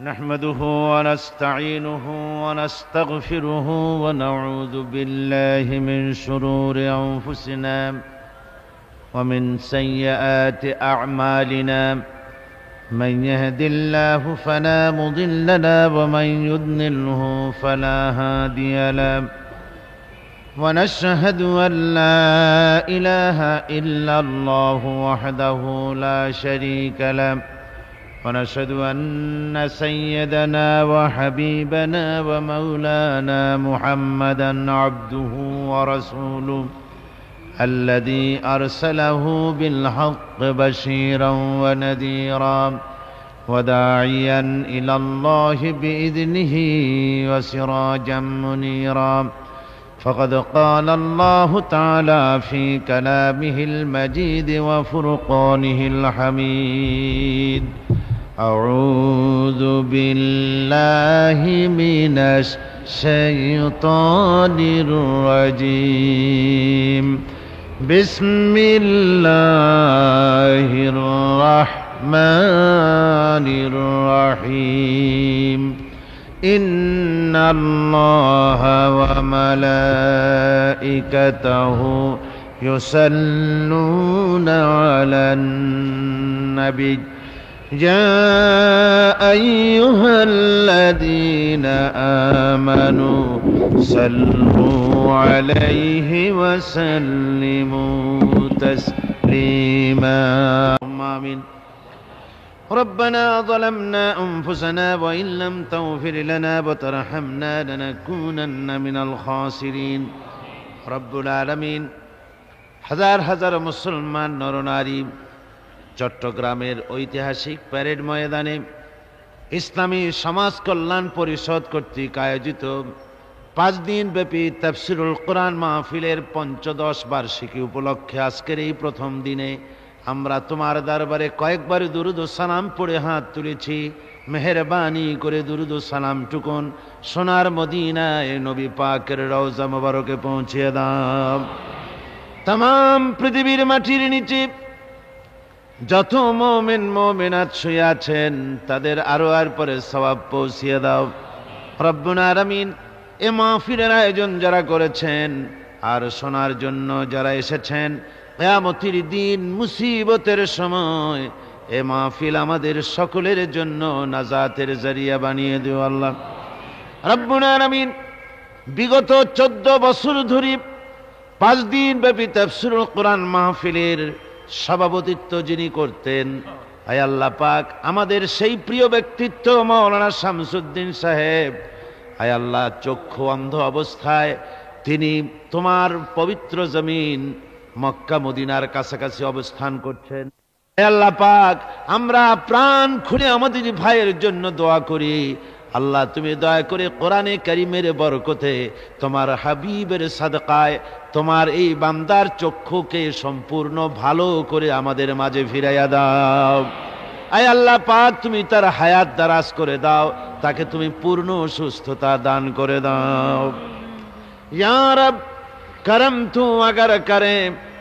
نحمده ونستعينه ونستغفره ونعوذ بالله من شرور أنفسنا ومن سيئات أعمالنا من يهد الله فلا مضل له ومن يضلله فلا هادي له ونشهد أن لا إله إلا الله وحده لا شريك له ونشهد أن سيدنا وحبيبنا ومولانا محمدًا عبده ورسوله الذي أرسله بالحق بشيرًا ونذيرًا وداعيًا إلى الله بإذنه وسراجًا منيرًا فقد قال الله تعالى في كلامه المجيد وفرقانه الحميد أعوذ بالله من الشيطان الرجيم بسم الله الرحمن الرحيم إن الله وملائكته يصلون على النبي يا أيها الذين آمنوا صلوا عليه وسلموا تسليما آمين ربنا ظلمنا أنفسنا وإن لم تغفر لنا وترحمنا لنكونن من الخاسرين رب العالمين হাজার হাজার মুসলমান নরনারী চট্টগ্রামের ঐতিহাসিক প্যারেড ময়দানে ইসলামী সমাজ কল্যাণ পরিষদ কর্তৃক আয়োজিত 5 দিন ব্যাপী তাফসীরুল কোরআন মাহফিলের 15 বার্ষিকী উপলক্ষে আজকের এই প্রথম দিনে আমরা তোমার দরবারে কয়েকবার দুরূদ ও সালাম পড়ে হাত তুলেছি। মেহেরবানি করে দুরূদ ও সালাম টুকুন সোনার মদিনায় নবী পাকের রওজা মোবারকে পৌঁছে দাও। तमाम পৃথিবীর মাটির নিচে যত মুমিন মুমিনাত শুয়ে আছেন তাদের আরো আর পরে সওয়াব পৌঁছিয়ে দাও রব্বুল আলামিন। এ মাহফিলের আয়োজন যারা করেছেন আর শোনার জন্য যারা এসেছেন, কিয়ামতের দিন মুসিবতের সময় এ মাহফিল আমাদের সকলের জন্য নাজাতের জরিয়া বানিয়ে দিও আল্লাহ রব্বুল আলামিন। বিগত 14 বছর ধরে 5 দিন ব্যাপী তাফসীরুল কোরআন মাহফিলের সভাপতিত্ব যিনি করতেন, আয় আল্লাহ পাক আমাদের সেই প্রিয় ব্যক্তিত্ব মাওলানা শামসুদ্দিন সাহেব, আয় আল্লাহ চক্ষু অন্ধ অবস্থায় তিনি তোমার পবিত্র জমিন মক্কা মদিনার কাছাকাছি অবস্থান করছেন। আয় আল্লাহ পাক আমরা প্রাণ খুলে আমাদের ভাইয়ের জন্য দোয়া করি। আল্লাহ তুমি দয়া করে কোরআনে কারীমের বরকতে তোমার হাবিবের সাদকায় তোমার এই বান্দার চক্ষুকে সম্পূর্ণ ভালো করে আমাদের মাঝে ফিরাইয়া দাও। আয় আল্লাহ পাক তুমি তার হায়াত দারাজ করে দাও, তাকে তুমি পূর্ণ সুস্থতা দান করে দাও। ইয়া রব करम तू अगर करे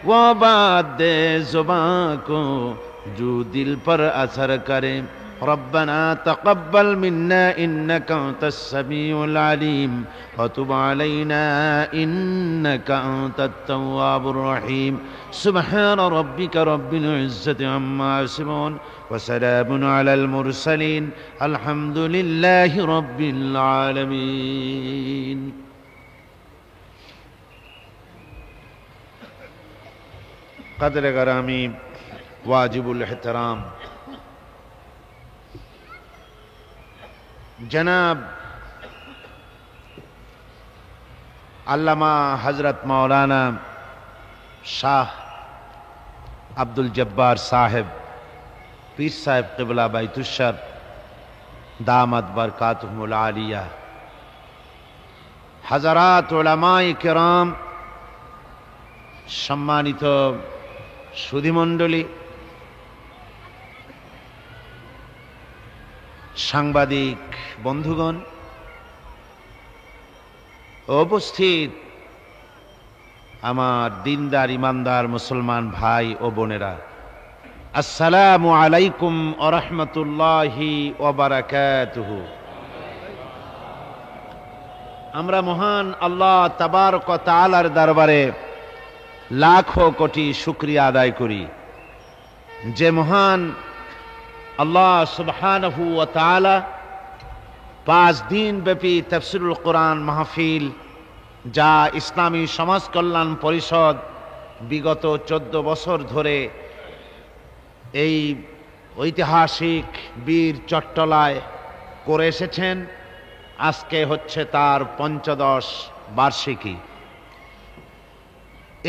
वो बात दे जुबां को जो दिल पर असर करे। रब्बना तक़ब्बल मिन्ना इन्नका अंतस समीउल अलीम व तुब अलैना इन्नका अंतत तव्वाबुर रहीम। सुब्हान रब्बिका रब्बिल इज्जति अम्मा यसिफून व सलामुन अलल मुरसलीन अल्हम्दुलिल्लाहि रब्बिल आलमीन। कदर गरामी वाजिबुल एहतराम जनाब अल्लामा हजरत मौलाना शाह अब्दुल जब्बार साहेब पीर साहेब क़िबला बैतुश्शर दामत बरकातुहुमुल आलिया, हज़रात उलमाए किराम, सम्मानित সুধীমণ্ডলী, সাংবাদিক বন্ধুগণ, উপস্থিত আমার দিনদার ইমানদার মুসলমান ভাই ও বোনেরা, আসসালামু আলাইকুম ওয়া রাহমাতুল্লাহি ওয়া বারাকাতুহু। আমরা মহান আল্লাহ তাবারক ওয়া তাআলার দরবারে লাখো কোটি শুকরিয়া আদায় করি, যে মহান আল্লাহ সুবহানাহু ওয়া তাআলা 5 দিন ব্যাপী তাফসীরুল কোরআন মাহফিল, যা ইসলামী সমাজ কল্যাণ পরিষদ বিগত 14 বছর ধরে এই ঐতিহাসিক বীর চট্টলায় করে এসেছেন, আজকে হচ্ছে তার ৫৫ বার্ষিকী।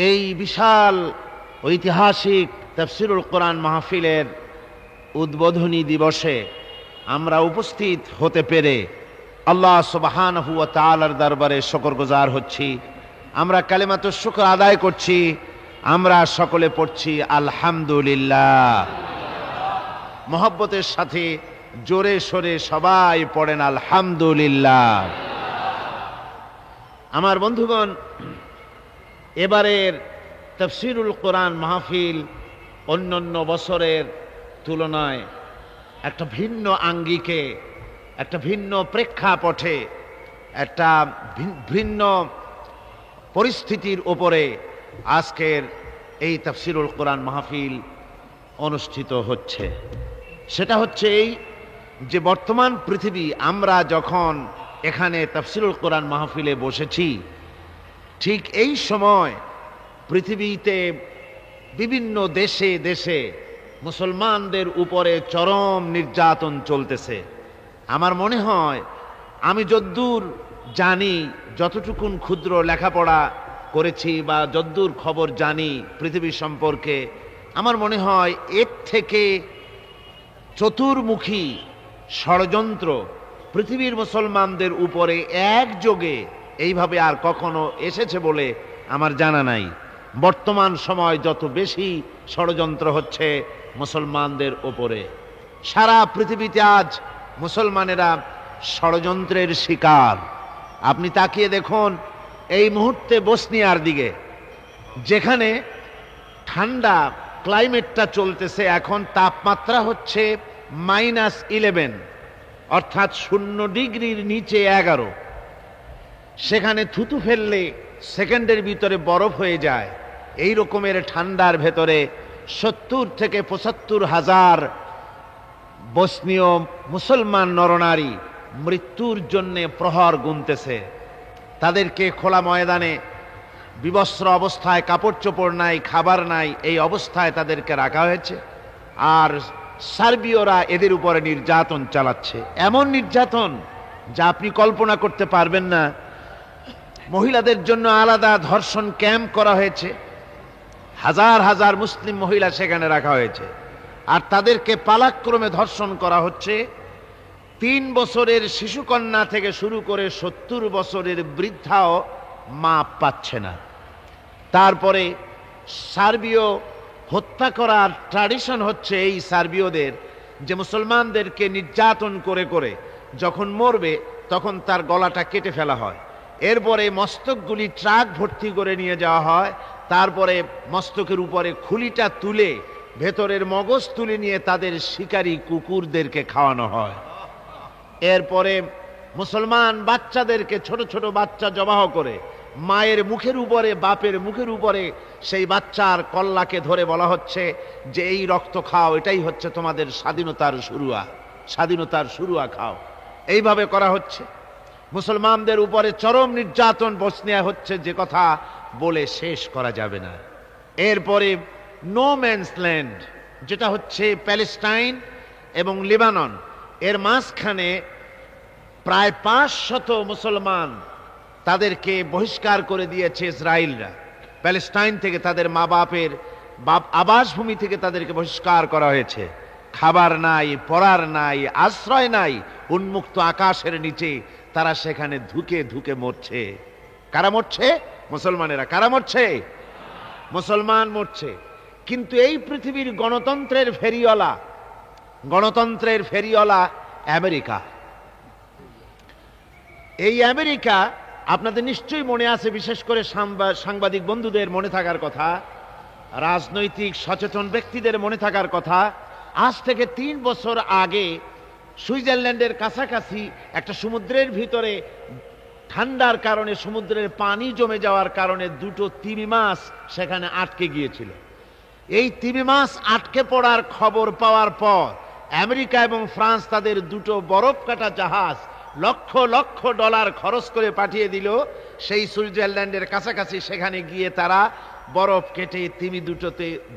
এই বিশাল ঐতিহাসিক তাফসীরুল কোরআন মাহফিলের উদ্বোধনী দিবসে আমরা উপস্থিত হতে পেরে আল্লাহ সুবহানাহু ওয়া তাআলার দরবারে শুকরগুজার হচ্ছি। আমরা কালিমাতুশ শুকর আদায় করছি। আমরা সকলে পড়ছি আলহামদুলিল্লাহ। মহব্বতের সাথে জোরে সোরে সবাই পড়েন আলহামদুলিল্লাহ। আমার বন্ধুগণ, এবারের তাফসীরুল কোরআন মাহফিল অন্যান্য বছরের তুলনায় একটা ভিন্ন আঙ্গিকে, একটা ভিন্ন প্রেক্ষাপটে, একটা ভিন্ন পরিস্থিতির উপরে আজকের এই তাফসীরুল কোরআন মাহফিল অনুষ্ঠিত হচ্ছে। সেটা হচ্ছে এই যে বর্তমান পৃথিবী, আমরা যখন এখানে তাফসীরুল কোরআন মাহফিলে বসেছি, ঠিক এই সময় পৃথিবীতে বিভিন্ন দেশে দেশে মুসলমানদের উপরে চরম নির্যাতন চলতেছে। আমার মনে হয়, আমি যদ্দূর জানি, যতটুকুন ক্ষুদ্র লেখাপড়া করেছি বা যদ্দূর খবর জানি পৃথিবী সম্পর্কে, আমার মনে হয় এর থেকে চতুর্মুখী ষড়যন্ত্র পৃথিবীর মুসলমানদের উপরে একযোগে এইভাবে আর কখনো এসেছে বলে আমার জানা নাই। বর্তমান সময় যত বেশি ষড়যন্ত্র হচ্ছে মুসলমানদের উপরে, সারা পৃথিবীতে আজ মুসলমানেরা ষড়যন্ত্রের শিকার। আপনি তাকিয়ে দেখুন এই মুহূর্তে বসনিয়ার দিকে, যেখানে ঠান্ডা ক্লাইমেটটা চলতেছে, এখন তাপমাত্রা হচ্ছে -11, অর্থাৎ 0 ডিগ্রির নিচে 11। সেখানে থুতু ফেললে সেকেন্ডের ভিতরে বরফ হয়ে যায়। এই রকমের ঠান্ডার ভেতরে 70 থেকে 75 হাজার বসনীয় মুসলমান নরনারী মৃত্যুর জন্যে প্রহর গুনতেছে। তাদেরকে খোলা ময়দানে বিবস্ত্র অবস্থায়, কাপড় চোপড় নাই, খাবার নাই, এই অবস্থায় তাদেরকে রাখা হয়েছে। আর সার্বীয়রা এদের উপরে নির্যাতন চালাচ্ছে, এমন নির্যাতন যা আপনি কল্পনা করতে পারবেন না। মহিলাদের জন্য আলাদা ধর্ষণ ক্যাম্প করা হয়েছে, হাজার হাজার মুসলিম মহিলা সেখানে রাখা হয়েছে, আর তাদেরকে পালাক্রমে ধর্ষণ করা হচ্ছে। 3 বছরের শিশুকন্যা থেকে শুরু করে 70 বছরের বৃদ্ধাও মাপ পাচ্ছে না। তারপরে সার্বীয় হত্যা করার ট্র্যাডিশন হচ্ছে এই সার্বীয়দের, যে মুসলমানদেরকে নির্যাতন করে করে যখন মরবে তখন তার গলাটা কেটে ফেলা হয়, এরপরে মস্তকগুলি ট্রাক ভর্তি করে নিয়ে যাওয়া হয়, তারপরে মস্তকের উপরে খুলিটা তুলে ভেতরের মগজ তুলে নিয়ে তাদের শিকারী কুকুরদেরকে খাওয়ানো হয়। এরপরে মুসলমান বাচ্চাদেরকে, ছোট ছোট বাচ্চা জবাহ করে মায়ের মুখের উপরে, বাপের মুখের উপরে সেই বাচ্চার কল্লাকে ধরে বলা হচ্ছে যে এই রক্ত খাও, এটাই হচ্ছে তোমাদের স্বাধীনতার শুরুয়া, স্বাধীনতার শুরুয়া খাও। এইভাবে করা হচ্ছে। মুসলমানদের উপরে চরম নির্যাতন বসনিয়া হচ্ছে, যে কথা বলে শেষ করা যাবে না। এরপরে নো ম্যানস ল্যান্ড, যেটা হচ্ছে প্যালেস্টাইন এবং লেবানন, এর মাঝখানে প্রায় 500 মুসলমান তাদেরকে বহিষ্কার করে দিয়েছে ইসরায়েলরা। প্যালেস্টাইন থেকে, তাদের মা বাপের আবাসভূমি থেকে তাদেরকে বহিষ্কার করা হয়েছে। খাবার নাই, পড়ার নাই, আশ্রয় নাই, উন্মুক্ত আকাশের নিচে তারা সেখানে ধুকে ধুকে মরছে। কারা মরছে? মুসলমানেরা। কারা মরছে? মুসলমান মরছে। কিন্তু এই পৃথিবীর গণতন্ত্রের ফেরিওয়ালা আমেরিকা। এই আমেরিকা, আপনাদের নিশ্চয়ই মনে আছে, বিশেষ করে সাংবাদিক বন্ধুদের মনে থাকার কথা, রাজনৈতিক সচেতন ব্যক্তিদের মনে থাকার কথা, আজ থেকে 3 বছর আগে সুইজারল্যান্ডের কাছাকাছি একটা সমুদ্রের ভিতরে ঠান্ডার কারণে সমুদ্রের পানি জমে যাওয়ার কারণে 2টো তিমি মাছ সেখানে আটকে গিয়েছিল। এই তিমি মাছ আটকে পড়ার খবর পাওয়ার পর আমেরিকা এবং ফ্রান্স তাদের 2টো বরফ কাটা জাহাজ লক্ষ লক্ষ ডলার খরচ করে পাঠিয়ে দিল সেই সুইজারল্যান্ডের কাছাকাছি। সেখানে গিয়ে তারা বরফ কেটে তিমি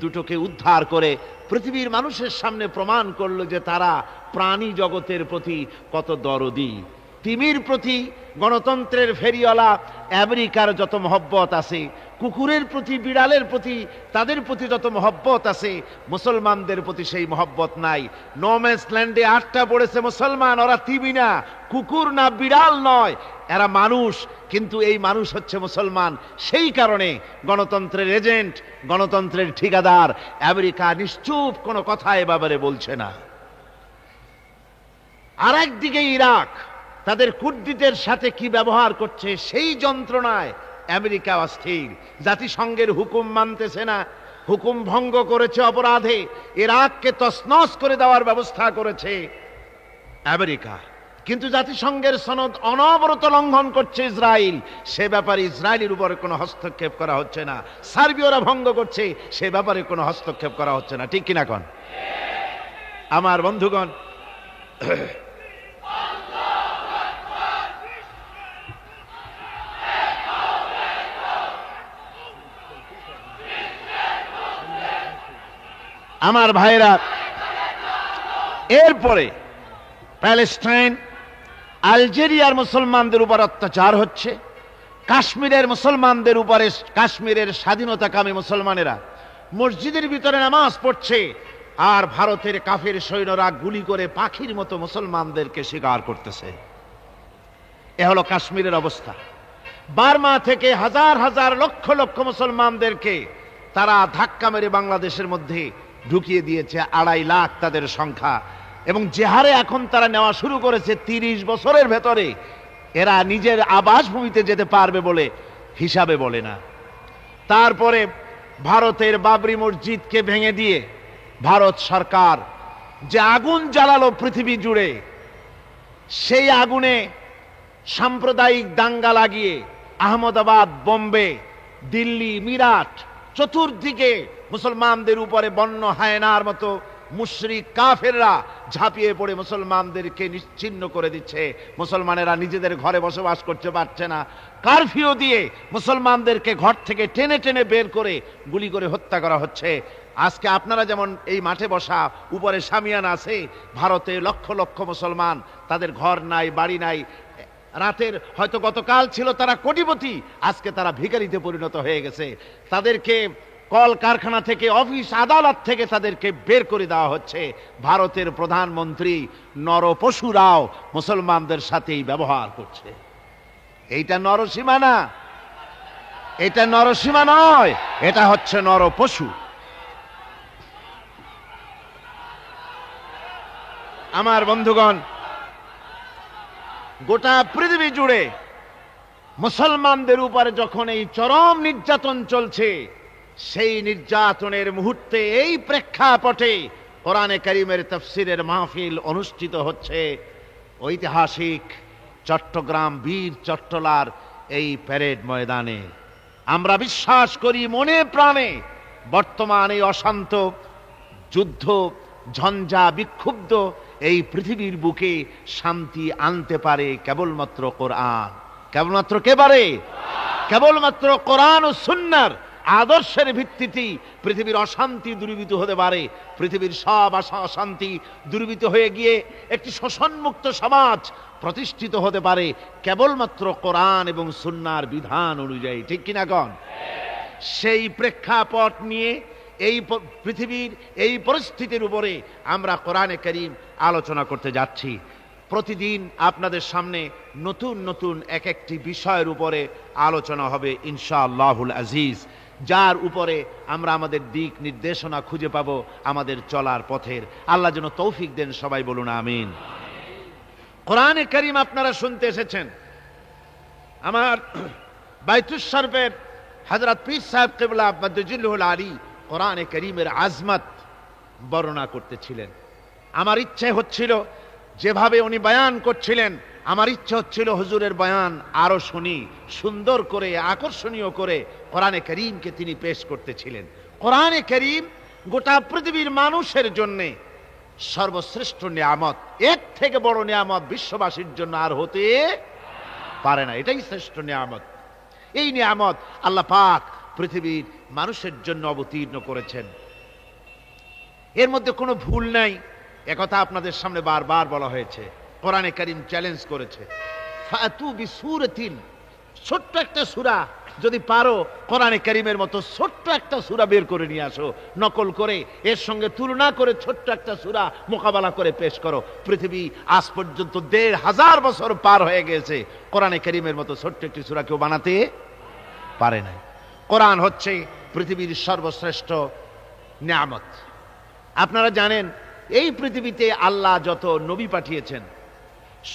দুটোকে উদ্ধার করে পৃথিবীর মানুষের সামনে প্রমাণ করলো যে তারা প্রাণী জগতের প্রতি কত দরদি। তিমির প্রতি গণতন্ত্রের ফেরিওয়ালা আমেরিকার যত মহব্বত আছে, কুকুরের প্রতি, বিড়ালের প্রতি, তাদের প্রতি যত মহব্বত আছে, মুসলমানদের প্রতি সেই মহব্বত নাই। নোম্যান্স ল্যান্ডে 8টা পড়েছে মুসলমান, ওরা তিমি না, কুকুর না, বিড়াল নয়, এরা মানুষ, কিন্তু এই মানুষ হচ্ছে মুসলমান। সেই কারণে গণতন্ত্রের এজেন্ট, গণতন্ত্রের ঠিকাদার আমেরিকা নিশ্চুপ কোনো কথা এ ব্যাপারে বলছে না। আর একদিকে ইরাক তাদের কুর্দিদের সাথে কি ব্যবহার করছে সেই যন্ত্রণায় আমেরিকা অস্থির। জাতিসংঘের হুকুম মানতেছে না, হুকুম ভঙ্গ করেছে অপরাধে, ইরাককে তছনছ করে দেওয়ার ব্যবস্থা করেছে আমেরিকা। কিন্তু জাতিসংঘের সনদ অনবরত লঙ্ঘন করছে ইসরায়েল, সে ব্যাপারে ইসরায়েলের উপরে কোনো হস্তক্ষেপ করা হচ্ছে না। সার্বিয়রা ভঙ্গ করছে, সে ব্যাপারে কোনো হস্তক্ষেপ করা হচ্ছে না। ঠিক কিনা কোন আমার বন্ধুগণ? আমার ভাইরা, এরপরে প্যালেস্টাইন, আলজেরিয়ার মুসলমানদের উপর অত্যাচার হচ্ছে, কাশ্মীরের মুসলমানদের উপরে, কাশ্মীরের স্বাধীনতাকামী মুসলমানেরা মসজিদের ভিতরে নামাজ পড়ছে, আর ভারতের কাফের সৈন্যরা গুলি করে পাখির মতো মুসলমানদেরকে শিকার করতেছে। এ হলো কাশ্মীরের অবস্থা। বার্মা থেকে হাজার হাজার লক্ষ লক্ষ মুসলমানদেরকে তারা ধাক্কা মেরে বাংলাদেশের মধ্যে ঢুকিয়ে দিয়েছে, 2.5 লাখ তাদের সংখ্যা। এবং যে হারে এখন তারা নেওয়া শুরু করেছে, 30 বছরের ভেতরে এরা নিজের আবাসভূমিতে যেতে পারবে বলে হিসাবে বলে না। তারপরে ভারতের বাবরি মসজিদকে ভেঙে দিয়ে ভারত সরকার যে আগুন জ্বালালো পৃথিবী জুড়ে, সেই আগুনে সাম্প্রদায়িক দাঙ্গা লাগিয়ে আহমদাবাদ, বোম্বে, দিল্লি, মিরাট চতুর্দিকে মুসলমানদের উপরে বন্য হায়নার মতো মুশরিক কাফেররা ঝাঁপিয়ে পড়ে মুসলমানদেরকে নিশ্চিহ্ন করে দিচ্ছে। মুসলমানেরা নিজেদের ঘরে বসবাস করতে পারছে না, কারফিউ দিয়ে মুসলমানদেরকে ঘর থেকে টেনে টেনে বের করে গুলি করে হত্যা করা হচ্ছে। আজকে আপনারা যেমন এই মাঠে বসা, উপরে শামিয়ানা আছে, ভারতে লক্ষ লক্ষ মুসলমান, তাদের ঘর নাই, বাড়ি নাই। রাতের হয়তো গতকাল ছিল তারা কোটিপতি, আজকে তারা ভিখারিতে পরিণত হয়ে গেছে। তাদেরকে কল কারখানা থেকে, অফিস আদালত থেকে তাদেরকে বের করে দেওয়া হচ্ছে। ভারতের প্রধানমন্ত্রী নরপশুরাও মুসলমানদের সাথেই ব্যবহার করছে। এইটা নরসীমা না, এটা নরসীমা নয়, এটা হচ্ছে নরপশু। আমার বন্ধুগণ, গোটা পৃথিবী জুড়ে মুসলমানদের উপরে যখন এই চরম নির্যাতন চলছে, সেই নির্যাতনের মুহূর্তে এই প্রেক্ষাপটে কোরআনে কারীমের তাফসীরের মাহফিল অনুষ্ঠিত হচ্ছে ঐতিহাসিক চট্টগ্রাম বীর চট্টলার এই প্যারেড ময়দানে। আমরা বিশ্বাস করি মনে প্রাণে বর্তমান এই অশান্ত যুদ্ধ ঝঞ্ঝা বিক্ষুব্ধ এই পৃথিবীর বুকে শান্তি আনতে পারে কেবলমাত্র কোরআন। কেবলমাত্র কে পারে? কেবলমাত্র কোরআন ও সুন্নাহর আদর্শের ভিত্তিতেই পৃথিবীর অশান্তি দূরীভূত হতে পারে। পৃথিবীর সব অশান্তি দূরীভূত হয়ে গিয়ে একটি শোষণমুক্ত সমাজ প্রতিষ্ঠিত হতে পারে কেবলমাত্র কোরআন এবং সুন্নাহর বিধান অনুযায়ী। ঠিক কিনা গণ? সেই প্রেক্ষাপট নিয়ে এই পৃথিবীর এই পরিস্থিতির উপরে আমরা কোরআনে কারীম আলোচনা করতে যাচ্ছি। প্রতিদিন আপনাদের সামনে নতুন নতুন এক একটি বিষয়ের উপরে আলোচনা হবে ইনশাআল্লাহুল আজিজ, যার উপরে আমরা আমাদের দিক নির্দেশনা খুঁজে পাব আমাদের চলার পথের। আল্লাহ যেন তৌফিক দেন, সবাই বলুন আমিন। কোরআনে কারীম আপনারা শুনতে এসেছেন। আমার বাইতুস শরীফের হযরত পীর সাহেব কিবলা মাদ্দাজিল্লাহুল আলী কোরআনে কারীমের আজমত বর্ণনা করতেছিলেন। আমার ইচ্ছে হচ্ছিল যেভাবে উনি বয়ান করছিলেন, আমার ইচ্ছা হচ্ছিল হুজুরের বয়ান আরো শুনি, সুন্দর করে আকর্ষণীয় করে কোরআনে কারীমকে তিনি পেশ করতেছিলেন। কোরআনে কারীম গোটা পৃথিবীর মানুষের জন্য সর্বশ্রেষ্ঠ নিয়ামত, এর থেকে বড় নিয়ামত বিশ্ববাসীর জন্য আর হতে পারে না। এটাই শ্রেষ্ঠ নিয়ামত। এই নিয়ামত আল্লাহ পাক পৃথিবীর মানুষের জন্য অবতীর্ণ করেছেন, এর মধ্যে কোনো ভুল নাই। একথা আপনাদের সামনে বারবার বলা হয়েছে। কোরআনে কারীম চ্যালেঞ্জ করেছে, ফাতু বিসূরাতিন, ছোট্ট একটা সূরা যদি পারো কোরআনে কারীমের মতো ছোট্ট একটা সূরা বের করে নিয়ে আসো, নকল করে এর সঙ্গে তুলনা করে ছোট্ট একটা সূরা মোকাবেলা করে পেশ করো। পৃথিবী আজ পর্যন্ত ১৫০০ বছর পার হয়ে গেছে, কোরআনে কারীমের মতো ছোট্ট একটি সূরা কেউ বানাতে পারে না। কোরআন হচ্ছে পৃথিবীর সর্বশ্রেষ্ঠ নিয়ামত। আপনারা জানেন এই পৃথিবীতে আল্লাহ যত নবী পাঠিয়েছেন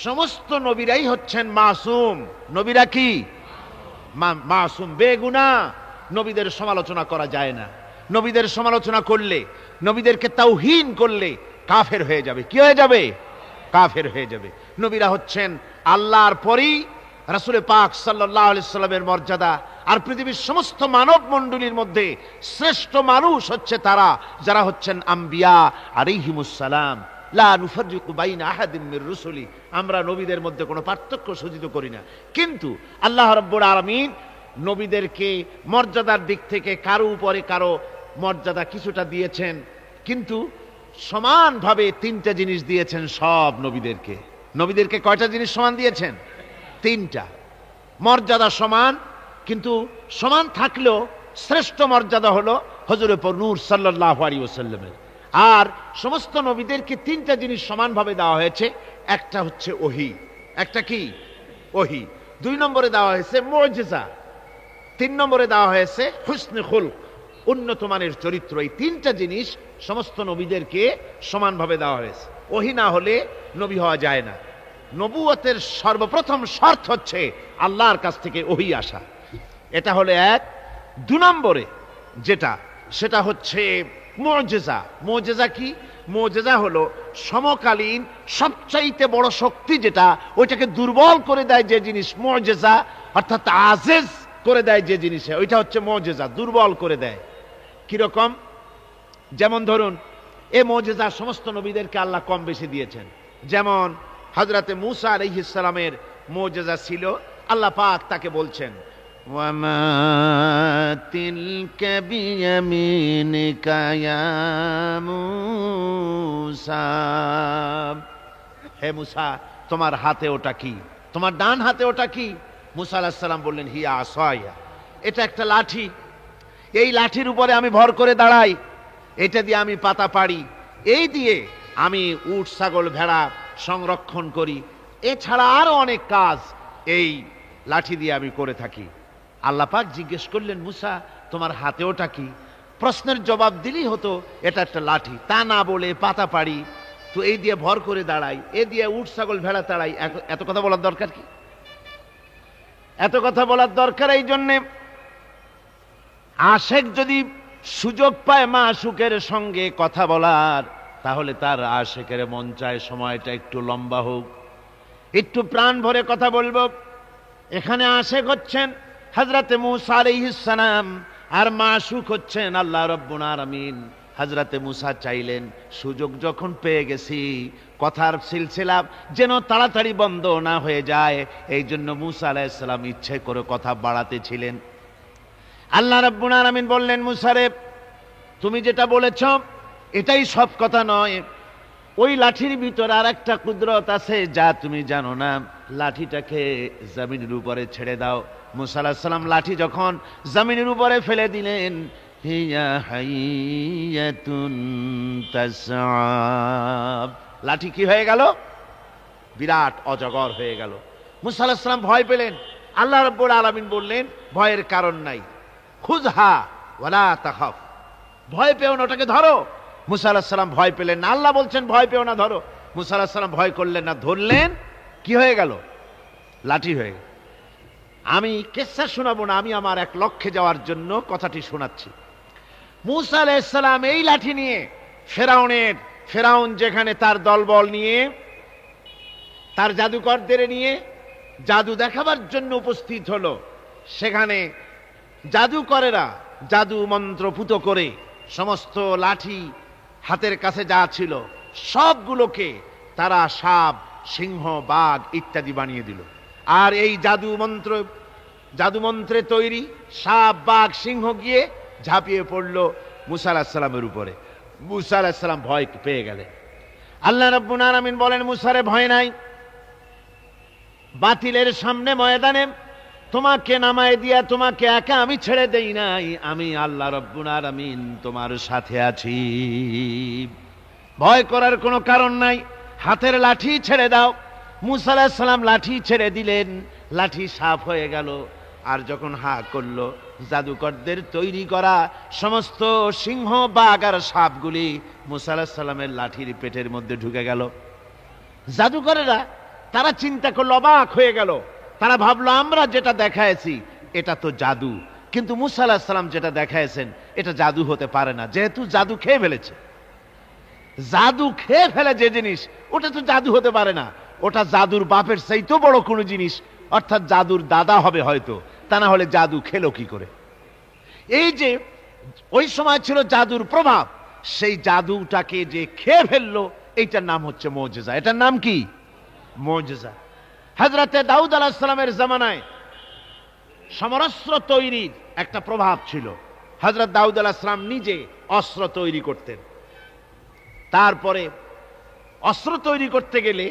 সমস্ত নবীরাই হচ্ছেন মাসুম। নবীরা কি মাসুম, বেগুনাহ। নবীদের সমালোচনা করা যায় না। নবীদের সমালোচনা করলে, নবীদেরকে তাওহীন করলে কাফের হয়ে যাবে। কি হয়ে যাবে? কাফের হয়ে যাবে। নবীরা হচ্ছেন আল্লাহর পরই রাসূল পাক সাল্লাল্লাহু আলাইহি সাল্লামের মর্যাদা। আর পৃথিবীর সমস্ত মানব মণ্ডলীর মধ্যে শ্রেষ্ঠ মানুষ হচ্ছে তারা যারা হচ্ছেন আম্বিয়া আলাইহিমুস সালাম। লা নুফাররিকু বাইনা আহাদিম মির রুসুলি, আমরা নবীদের মধ্যে কোনো পার্থক্য সূচিত করি না। কিন্তু আল্লাহ রাব্বুল আলামিন নবীদেরকে মর্যাদার দিক থেকে কারো উপরে কারো মর্যাদা কিছুটা দিয়েছেন, কিন্তু সমানভাবে তিনটা জিনিস দিয়েছেন সব নবীদেরকে। নবীদেরকে কয়টা জিনিস সমান দিয়েছেন? তিনটা। মর্যাদা সমান, কিন্তু সমান থাকলেও শ্রেষ্ঠ মর্যাদা হলো হযরত নূর সাল্লাল্লাহু আলাইহি ওয়াসাল্লামের। আর সমস্ত নবীদেরকে তিনটা জিনিস সমানভাবে দেওয়া হয়েছে। একটা হচ্ছে ওহী, একটা কি? ওহী। 2 নম্বরে দেওয়া হয়েছে মুজিজা, 3 নম্বরে দেওয়া হয়েছে হুসনে খুলক, উন্নত মানের চরিত্র। এই তিনটা জিনিস সমস্ত নবীদেরকে সমানভাবে দেওয়া হয়েছে। ওহী না হলে নবী হওয়া যায় না। নবুয়তের সর্বপ্রথম শর্ত হচ্ছে আল্লাহর কাছ থেকে ওহী আসা। এটা হলো এক। 2 নম্বরে যেটা, সেটা হচ্ছে মুজিজা। মুজিজা কি? মুজিজা হলো সমকালীন সবচাইতে বড় শক্তি যেটা, ওইটাকে দুর্বল করে দেয় যে জিনিস মুজিজা, অর্থাৎ আজিজ করে দেয় যে জিনিসে, ওইটা হচ্ছে মুজিজা, দুর্বল করে দেয়। কিরকম? যেমন ধরুন, এই মুজিজা সমস্ত নবীদেরকে আল্লাহ কম বেশি দিয়েছেন। যেমন হযরতে মূসা আলাইহিস সালামের মুজিজা ছিল, আল্লাহ পাক তাকে বলছেন ওয়ামা তিলকা বিয়ামিনিকা ইয়া মূসা, হে মূসা তোমার হাতে ওটা কি? তোমার ডান হাতে ওটা কি? মূসা আলাইহিস সালাম বললেন হিয়া আসায়া, এটা একটা লাঠি। এই লাঠির উপরে আমি ভর করে দাঁড়াই, এটা দিয়ে আমি পাতা পাড়ি, এই দিয়ে আমি উট ছাগল ভেড়া সংরক্ষণ করি, এছাড়া আরো অনেক কাজ এই লাঠি দিয়ে আমি করে থাকি। আল্লাহ পাক জিজ্ঞেস করলেন মূসা তোমার হাতে ওটা কি? প্রশ্নের জবাব দিলেই হতো এটা একটা লাঠি, তা না বলে পাতা পাড়ি, তো এই দিয়ে ভর করে দাঁড়াই, এ দিয়ে উট ছাগল ভেড়া তাড়াই। এত কথা বলার দরকার কি? এত কথা বলার দরকার এই জন্যে, আশেক যদি সুযোগ পায় মাশূকের সঙ্গে কথা বলার, তাহলে তার আশেকের মন চায় সময়টা একটু লম্বা হোক, একটু প্রাণ ভরে কথা বলবো। এখানে আশেক হচ্ছেন হযরতে মূসা আলাইহিস সালাম, আর মাশূক হচ্ছেন আল্লাহ রাব্বুল আলামিন। হযরতে মূসা চাইলেন সুযোগ যখন পেয়ে গেছি, কথার সিলসিলা যেন তাড়াতাড়ি বন্ধ না হয়ে যায়, এই জন্য মূসা আলাইহিস সালাম ইচ্ছে করে কথা বাড়াতেছিলেন। আল্লাহ রাব্বুল আলামিন বললেন মূসা রে, তুমি যেটা বলেছ এটাই সব কথা নয়, ওই লাঠির ভিতর আর একটা কুদরত আছে যা তুমি জানো না, লাঠিটাকে জমিনের উপরে ছেড়ে দাও। মূসা আলাইহিস সালাম লাঠি যখন জমিনের উপরে ফেলে দিলেন, হিয়া হাইয়াতুন তাসআব, লাঠি কি হয়ে গেল? বিরাট অজগর হয়ে গেল। মূসা আলাইহিস সালাম ভয় পেলেন। আল্লাহ রাব্বুল আলামিন বললেন ভয়ের কারণ নাই, খুযহা ওয়ালা তাখাফ, ভয় পেও না, ওটাকে ধরো। মূসা আলাইহিস সালাম ভয় পেলেন না, আল্লাহ বলছেন ভয় পেও না, ধরো। মূসা আলাইহিস সালাম ভয় করলেন না, ধরলেন, কি হয়ে গেল? লাঠি হয়ে গেল। আমি কিসসা শোনাবো না, আমি আমার এক লক্ষ্যে যাওয়ার জন্য কথাটি শোনাচ্ছি। মূসা আলাইহিস সালাম এই লাঠি নিয়ে ফেরাউন যেখানে তার দলবল নিয়ে তার জাদুকরদের নিয়ে জাদু দেখাবার জন্য উপস্থিত হলো, সেখানে জাদুকরেরা জাদু মন্ত্রপুত করে সমস্ত লাঠি হাতের কাছে যা ছিল সবগুলোকে তারা সাপ, সিংহ, বাঘ ইত্যাদি বানিয়ে দিল। আর এই জাদুমন্ত্রে তৈরি সাপ, বাঘ, সিংহ গিয়ে ঝাঁপিয়ে পড়ল মূসা আলাইহিস সালামের উপরে। মূসা আলাইহিস সালাম ভয় পেয়ে গেলেন। আল্লাহ রাব্বুল আলামিন বলেন, মূসারে ভয় নাই, বাতিলের সামনে ময়দানে তোমাকে নামায় দিয়া তোমাকে একা আমি ছেড়ে দেই নাই, আমি আল্লাহ রাব্বুল আলামিন তোমার সাথে আছি, ভয় করার কোনো কারণ নাই, হাতের লাঠি ছেড়ে দাও। মূসা আলাইহিস সালাম লাঠি ছেড়ে দিলেন, লাঠি সাফ হয়ে গেল। আর যখন হা করলো, জাদুকরদের তৈরি করা সমস্ত সিংহ, বাঘ আর সাপগুলি মূসা আলাইহিস সালামের লাঠির পেটের মধ্যে ঢুকে গেল। জাদুকরেরা তারা চিন্তা করলো, অবাক হয়ে গেল, তারা ভাবলো আমরা যেটা দেখাইছি এটা তো জাদু, কিন্তু মূসা আলাইহিস সালাম যেটা দেখাইছেন এটা জাদু হতে পারে না, যেহেতু জাদু খেয়ে ফেলেছে। জাদু খেয়ে ফেলে যে জিনিস ওটা তো জাদু হতে পারে না, ওটা জাদুর বাপের চাইতেও বড় কোনো জিনিস, অর্থাৎ জাদুর দাদা হবে হয়তো, তা না হলে জাদু খেলো কি করে? এই যে ওই সময় ছিল জাদুর প্রভাব, সেই জাদুটাকে যে খেয়ে ফেললো, এইটার নাম হচ্ছে মুজিজা। এটার নাম কি? মুজিজা। হযরতে দাউদ আলাইহিস সালামের জামানায় সমরাস্ত্র তৈরির একটা প্রভাব ছিল। হযরত দাউদ আলাইহিস সালাম নিজে অস্ত্র তৈরি করতেন। তারপরে অস্ত্র তৈরি করতে গেলে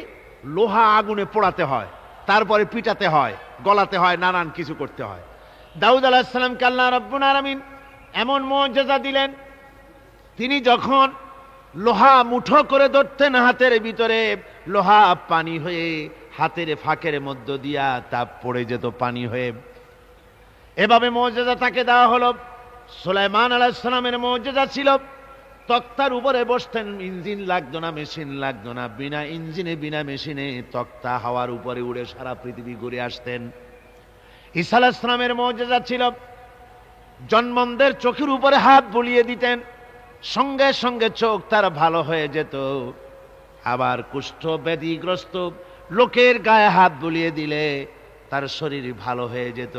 লোহা আগুনে পোড়াতে হয়, তারপরে পিটাতে হয়, গলাতে হয়, নানান কিছু করতে হয়। দাউদ আলাইহিস সালামকে আল্লাহ রাব্বুল আলামিন এমন মুজিজা দিলেন, তিনি যখন লোহা মুঠো করে ধরতেন হাতের ভিতরে, লোহা পানি হয়ে হাতের ফাঁকের মধ্য দিয়া তা পড়ে যেত পানি হয়ে। এভাবে মুজিজা তাকে দেওয়া হলো। সুলাইমান আলাইহিস সালামের মুজিজা ছিল, তক্তার উপরে বসতেন, ইঞ্জিন লাগতো না, মেশিন লাগতো না, বিনা ইঞ্জিনে বিনা মেশিনে তক্তা হাওয়ার উপরে উড়ে সারা পৃথিবী ঘুরে আসতেন। ঈসা আলাইহিস সালামের মুজিজা ছিল, জন্মদের চোখের উপরে হাত বুলিয়ে দিতেন, সঙ্গে সঙ্গে চোখ তার ভালো হয়ে যেত। আবার কুষ্ঠ ব্যাধিগ্রস্ত লোকের গায়ে হাত বুলিয়ে দিলে তার শরীর ভালো হয়ে যেত।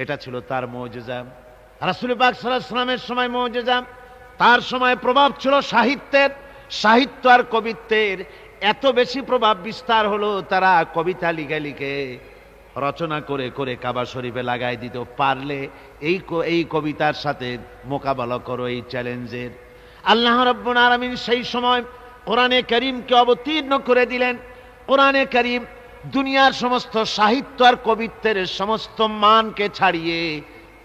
এটা ছিল তার মুজিজা। রাসূল পাক সাল্লাল্লাহু আলাইহি ওয়াসাল্লামের সময় মুজিজা, তার সময় প্রভাব ছিল সাহিত্যের, সাহিত্য আর কবিত্বের এত বেশি প্রভাব বিস্তার হলো, তারা কবিতা লিখে লিখে রচনা করে করে কাবা শরীফে লাগাই দিত। পারলে এই কবিতার সাথে মোকাবেলা করো এই চ্যালেঞ্জের। আল্লাহ রাব্বুল আলামিন সেই সময় কোরআনে কারীমকে অবতীর্ণ করে দিলেন। কোরআনে কারীম দুনিয়ার সমস্ত সাহিত্য আর কবিত্বের সমস্ত মানকে ছাড়িয়ে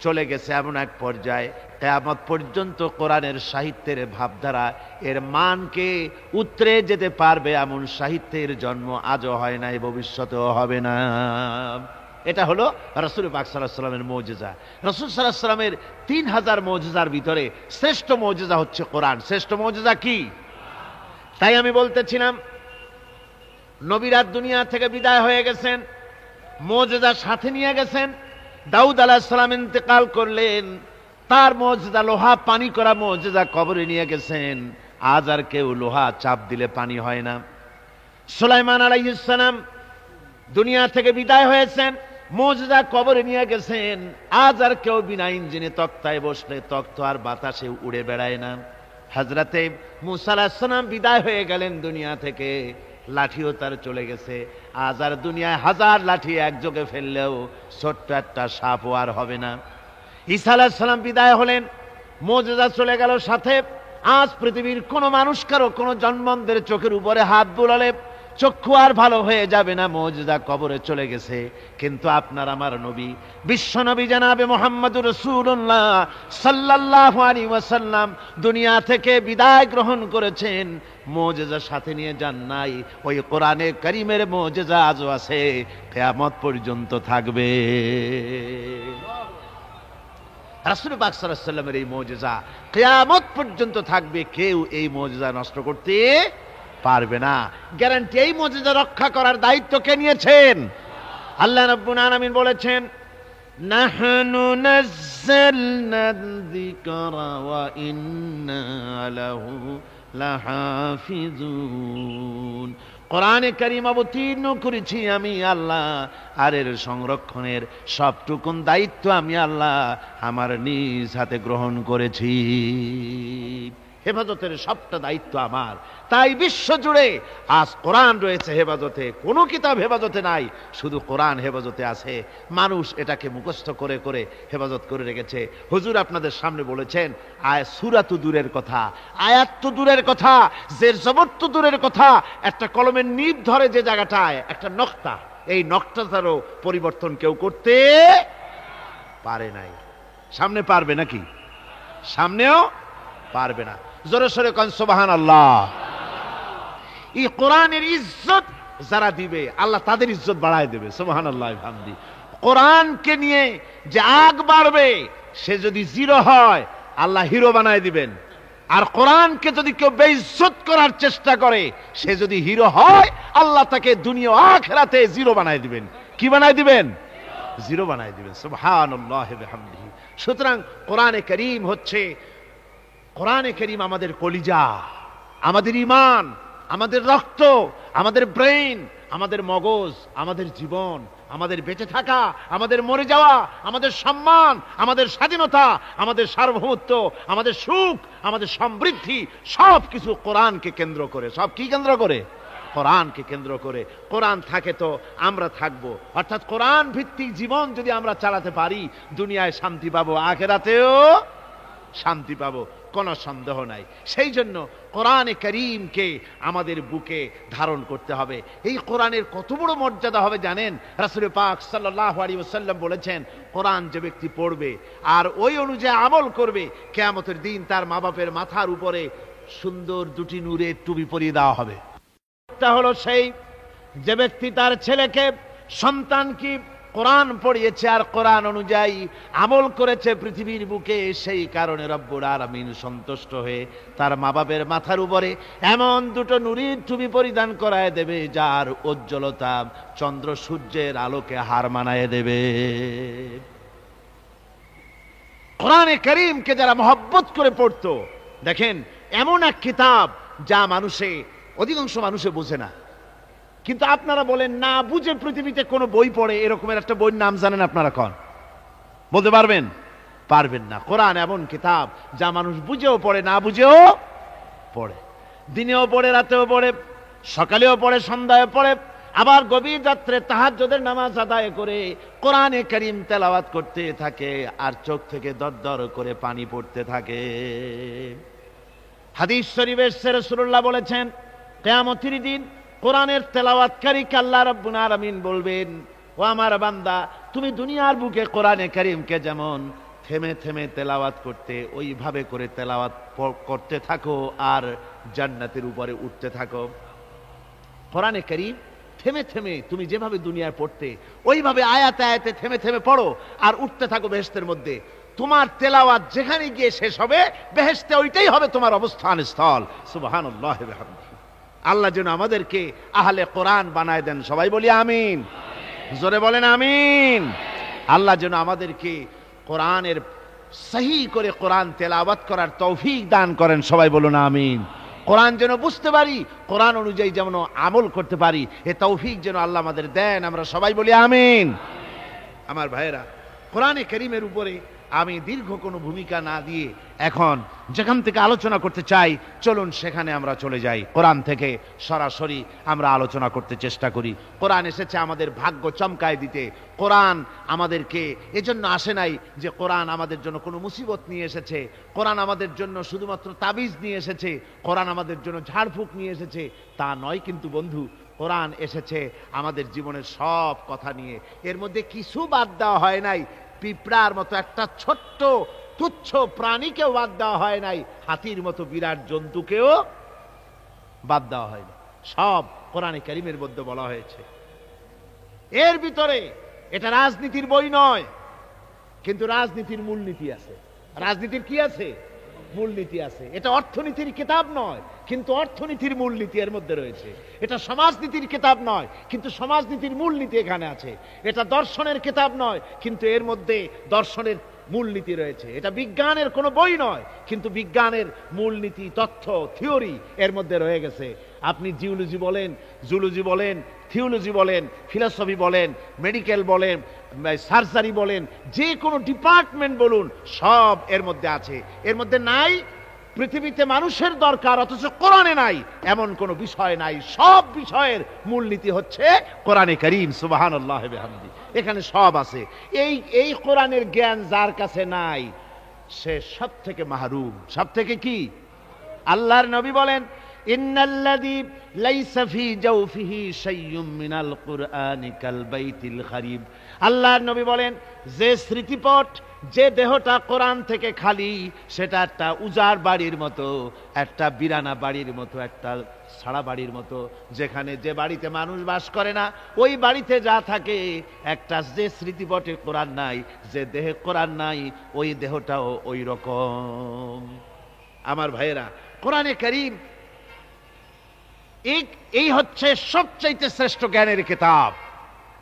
চলে গেছে এমন এক পর্যায়ে, কিয়ামত পর্যন্ত কোরআনের সাহিত্যের ভাবধারা এর মানকে উতরে যেতে পারবে এমন সাহিত্যের জন্ম আজও হয় নাই, ভবিষ্যতেও হবে না। এটা হলো রাসূল পাক সাল্লাল্লাহু আলাইহি ওয়াসাল্লামের মুজিজা। রাসূল সাল্লাল্লাহু আলাইহি ওয়াসাল্লামের 3000 মুজিজার ভিতরে শ্রেষ্ঠ মুজিজা হচ্ছে কোরআন। শ্রেষ্ঠ মুজিজা কি? তাই আমি বলতেছিলাম, নবীরা দুনিয়া থেকে বিদায় হয়ে গেছেন, মুজিজা সাথে নিয়ে গেছেন। দাউদ আলাইহিস সালাম ইন্তেকাল করলেন, তার মুজিজা লোহা পানি করা মুজিজা কবরে নিয়ে গেছেন। আজ আর কেউ লোহা চাপ দিলে পানি হয় না। সুলাইমান আলাইহিস সালাম দুনিয়া থেকে বিদায় হয়েছেন, মুজিজা কবরে নিয়ে গেছেন। আজ আর কেউ বিনা ইঞ্জিনে তক্তায় বসলে তক্ত আর বাতাসে উড়ে বেড়ায় না। হযরতে মূসা আলাইহিস সালাম বিদায় হয়ে গেলেন দুনিয়া থেকে, লাঠিও তার চলে গেছে। আজ আর দুনিয়ায় হাজার লাঠি একযোগে ফেললেও ছোট্ট একটা সাপও আর হবে না। ঈসা আলাইহিস সালাম বিদায় হলেন, মুজিজা চলে গেল সাথে। আজ পৃথিবীর কোনো মানুষ কারো কোনো জন্মদের চোখের উপরে হাত বুলালে চক্ষু আর ভালো হয়ে যাবে না, মুজিজা কবরে চলে গেছে। কিন্তু আপনার আমার নবী, বিশ্ব নবী জনাবে মুহাম্মদুর রাসূলুল্লাহ সাল্লাল্লাহু আলাইহি ওয়াসাল্লাম দুনিয়া থেকে বিদায় গ্রহণ করেছেন, মুজিজা সাথে নিয়ে যান নাই। ওই কোরআনে কারীমের মুজিজা আজও আছে, কিয়ামত পর্যন্ত থাকবে। রাসূল পাক সাল্লাল্লাহু আলাইহি ওয়াসাল্লামের এই মুজিজা কিয়ামত পর্যন্ত থাকবে, কেউ এই মুজিজা নষ্ট করতে পারবে না। গ্যারান্টি। এই মুজিজা রক্ষা করার দায়িত্ব কে নিয়েছেন? আল্লাহ রাব্বুল আলামিন বলেছেন, নাহনু নাযালনা যিকরা ওয়া ইন্না লাহু লাহাফিজুন। কোরআনে কারীম অবতীর্ণ করেছি আমি আল্লাহ, আর এর সংরক্ষণের সবটুকুন দায়িত্ব আমি আল্লাহ আমার নিজ হাতে গ্রহণ করেছি। হেফাজতের সবটা দায়িত্ব আমার। তাই বিশ্ব জুড়ে আজ কোরআন রয়েছে হেফাজতে, কোনো কিতাব হেফাজতে নাই, শুধু কোরআন হেফাজতে আছে। মানুষ এটাকে মুখস্থ করে করে হেফাজত করে রেখেছে। হুজুর আপনাদের সামনে বলেছেন সূরা তো দূরের কথা, আয়াত তো দূরের কথা, জের জবর তো দূরের কথা, একটা কলমের নিব ধরে যে জায়গাটায় একটা নকতা, এই নকটাটারও পরিবর্তন কেউ করতে পারে নাই। সামনে পারবে নাকি? সামনেও পারবে না। জোরে সোরে কোন সুবহানাল্লাহ। এই কোরআনের ইজ্জত যারা দিবে আল্লাহ তাদের ইজ্জত বাড়ায় দেবে। সুবহানাল্লাহ বিহামদি। কোরআনকে নিয়ে যে আগ বাড়বে সে যদি জিরো হয় আল্লাহ হিরো বানায় দিবেন। আর কোরআনকে যদি কেউ বেইজ্জত করার চেষ্টা করে সে যদি হিরো হয় আল্লাহ তাকে দুনিয়া আখিরাতে জিরো বানায় দিবেন। কি বানায় দিবেন? জিরো বানায় দিবেন। সুবহানাল্লাহ বিহামদিহি। সুতরাং কোরআনে কারীম হচ্ছে, কোরআনে কারীম আমাদের কলিজা, আমাদের ঈমান, আমাদের রক্ত, আমাদের ব্রেইন, আমাদের মগজ, আমাদের জীবন, আমাদের বেঁচে থাকা, আমাদের মরে যাওয়া, আমাদের সম্মান, আমাদের স্বাধীনতা, আমাদের সার্বভৌমত্ব, আমাদের সুখ, আমাদের সমৃদ্ধি সব কিছু কোরআনকে কেন্দ্র করে। সব কি কেন্দ্র করে? কোরআনকে কেন্দ্র করে। কোরআন থাকে তো আমরা থাকবো। অর্থাৎ কোরআন ভিত্তিক জীবন যদি আমরা চালাতে পারি দুনিয়ায় শান্তি পাবো, আখিরাতেও শান্তি পাবো, কোনো সন্দেহ নাই। সেই জন্য কোরআনে কারীমকে আমাদের বুকে ধারণ করতে হবে। এই কোরআনের কত বড় মর্যাদা হবে জানেন? রাসূল পাক সাল্লাল্লাহু আলাইহি ওয়াসাল্লাম বলেছেন, কোরআন যে ব্যক্তি পড়বে আর ওই অনুযায়ী আমল করবে, কিয়ামতের দিন তার মা বাপের মাথার উপরে সুন্দর দুটি নূরের টুপি পরিয়ে দেওয়া হবে। এটা হলো সেই যে ব্যক্তি তার ছেলেকে, সন্তানকে কোরআন পড়িয়েছে আর কোরআন অনুযায়ী আমল করেছে পৃথিবীর বুকে, সেই কারণে রব্বুল আলামিন সন্তুষ্ট হয়ে তার মা বাপের মাথার উপরে এমন দুটো নূরের টুপি পরিধান করায় দেবে যার উজ্জ্বলতা চন্দ্র সূর্যের আলোকে হার মানায় দেবে। কোরআনে কারীমকে যারা মহব্বত করে পড়তো, দেখেন এমন এক কিতাব যা অধিকাংশ মানুষে বোঝে না। কিন্তু আপনারা বলেন না বুঝে পৃথিবীতে কোন বই পড়ে, এরকমের একটা বইয়ের নাম জানেন আপনারা? কোন বলতে পারবেন? পারবেন না। কোরআন এমন কিতাব যা মানুষ বুঝেও পড়ে, না বুঝেও পড়ে, দিনেও পড়ে, রাতেও পড়ে, সকালেও পড়ে, সন্ধ্যায় পড়ে, আবার গভীর রাত্রে তাহাজ্জুদের নামাজ আদায় করে কোরআনে কারীম তেলাওয়াত করতে থাকে আর চোখ থেকে দরদর করে পানি পড়তে থাকে। হাদিস শরীফে রাসূলুল্লাহ বলেছেন, কিয়ামতের দিন কোরআনের তেলাওয়াতকারীকে আল্লাহ রাব্বুল আলামিন বলবেন, ও আমার বান্দা, তুমি দুনিয়ার বুকে কোরআনে কারীমকে যেমন থেমে থেমে তেলাওয়াত করতে, ওইভাবে করে তেলাওয়াত করতে থাকো আর জান্নাতের উপরে উঠতে থাকো। কোরআনে কারীম থেমে থেমে তুমি যেভাবে দুনিয়ায় পড়তে, ওইভাবে আয়াতে আয়াতে থেমে থেমে পড়ো আর উঠতে থাকো বেহেশতের মধ্যে। তোমার তেলাওয়াত যেখানে গিয়ে শেষ হবে বেহেশতে ওইটাই হবে তোমার অবস্থান স্থল। সুবহানাল্লাহ ওয়া বিহামদিহি। আল্লাহ যেন আমাদেরকে আহলে কোরআন বানায় দেন। সবাই বলি আমিন। জোরে বলেন আমিন। আল্লাহ যেন আমাদেরকে কোরআনের সহি করে কোরআন তেলাওয়াত করার তৌফিক দান করেন। সবাই বলুন আমিন। কোরআন যেন বুঝতে পারি, কোরআন অনুযায়ী যেন আমল করতে পারি, এ তৌফিক যেন আল্লাহ আমাদের দেন। আমরা সবাই বলি আমিন। আমার ভাইয়েরা, কোরআনে কারীমের উপরে আমি দীর্ঘ কোনো ভূমিকা না দিয়ে এখন যেখান থেকে আলোচনা করতে চাই, চলুন সেখানে আমরা চলে যাই। কোরআন থেকে সরাসরি আমরা আলোচনা করতে চেষ্টা করি। কোরআন এসেছে আমাদের ভাগ্য চমকায় দিতে। কোরআন আমাদেরকে এজন্য আসে নাই যে কোরআন আমাদের জন্য কোনো মুসিবত নিয়ে এসেছে, কোরআন আমাদের জন্য শুধুমাত্র তাবিজ নিয়ে এসেছে, কোরআন আমাদের জন্য ঝাড়ফুঁক নিয়ে এসেছে, তা নয়। কিন্তু বন্ধু, কোরআন এসেছে আমাদের জীবনের সব কথা নিয়ে। এর মধ্যে কিছু বাদ দেওয়া হয় নাই। পিঁপড়ার মতো একটা ছোট্ট তুচ্ছ প্রাণীকেও বাদ দেওয়া হয় নাই, হাতির মতো বিরাট জন্তুকেও বাদ দেওয়া হয়নি। সব কোরআনে কারীমের মধ্যে বলা হয়েছে। এর ভিতরে এটা রাজনীতির বই নয়, কিন্তু রাজনীতির মূলনীতি আছে। রাজনীতির কি আছে? মূলনীতি আছে। এটা অর্থনীতির কিতাব নয়, কিন্তু অর্থনীতির মূলনীতি এর মধ্যে রয়েছে। এটা সমাজনীতির কিতাব নয়, কিন্তু সমাজনীতির মূলনীতি এখানে আছে। এটা দর্শনের কিতাব নয়, কিন্তু এর মধ্যে দর্শনের মূলনীতি রয়েছে। এটা বিজ্ঞানের কোনো বই নয়, কিন্তু বিজ্ঞানের মূলনীতি, তথ্য, থিওরি এর মধ্যে রয়ে গেছে। আপনি জিওলজি বলেন, জুলজি বলেন, থিওলজি বলেন, ফিলসফি বলেন, মেডিকেল বলেন, সার্জারি বলেন, যে কোনো ডিপার্টমেন্ট বলুন, সব এর মধ্যে আছে। এর মধ্যে নাই পৃথিবীতে মানুষের দরকার অথচ কোরআনে নাই এমন কোন বিষয় নাই। সব বিষয়ের মূলনীতি হচ্ছে কোরআনে কারীম, সুবহানাল্লাহ ওয়া বিহামদি। এখানে সব আছে। এই কোরআনের জ্ঞান যার কাছে নাই সে সব থেকে মাহরুম। সব থেকে কি? আল্লাহর নবী বলেন, ইন্নাল্লাযী লাইসা ফী জাওফিহি শাইয়্যুম মিনাল কুরআনি কাল বাইতিল খারিব। আল্লাহর নবী বলেন, যে স্মৃতিপট, যে দেহটা কোরআন থেকে খালি, সেটা একটা উজাড় বাড়ির মতো, একটা বিরানা বাড়ির মতো, একটা ছাড়া বাড়ির মতো, যেখানে যে বাড়িতে মানুষ বাস করে না, ওই বাড়িতে যা থাকে, একটা যে স্মৃতিপটে কোরআন নাই, যে দেহে কোরআন নাই, ওই দেহটাও ওই রকম। আমার ভাইয়েরা, কোরআনে কারীম এই হচ্ছে সবচাইতে শ্রেষ্ঠ জ্ঞানের কিতাব।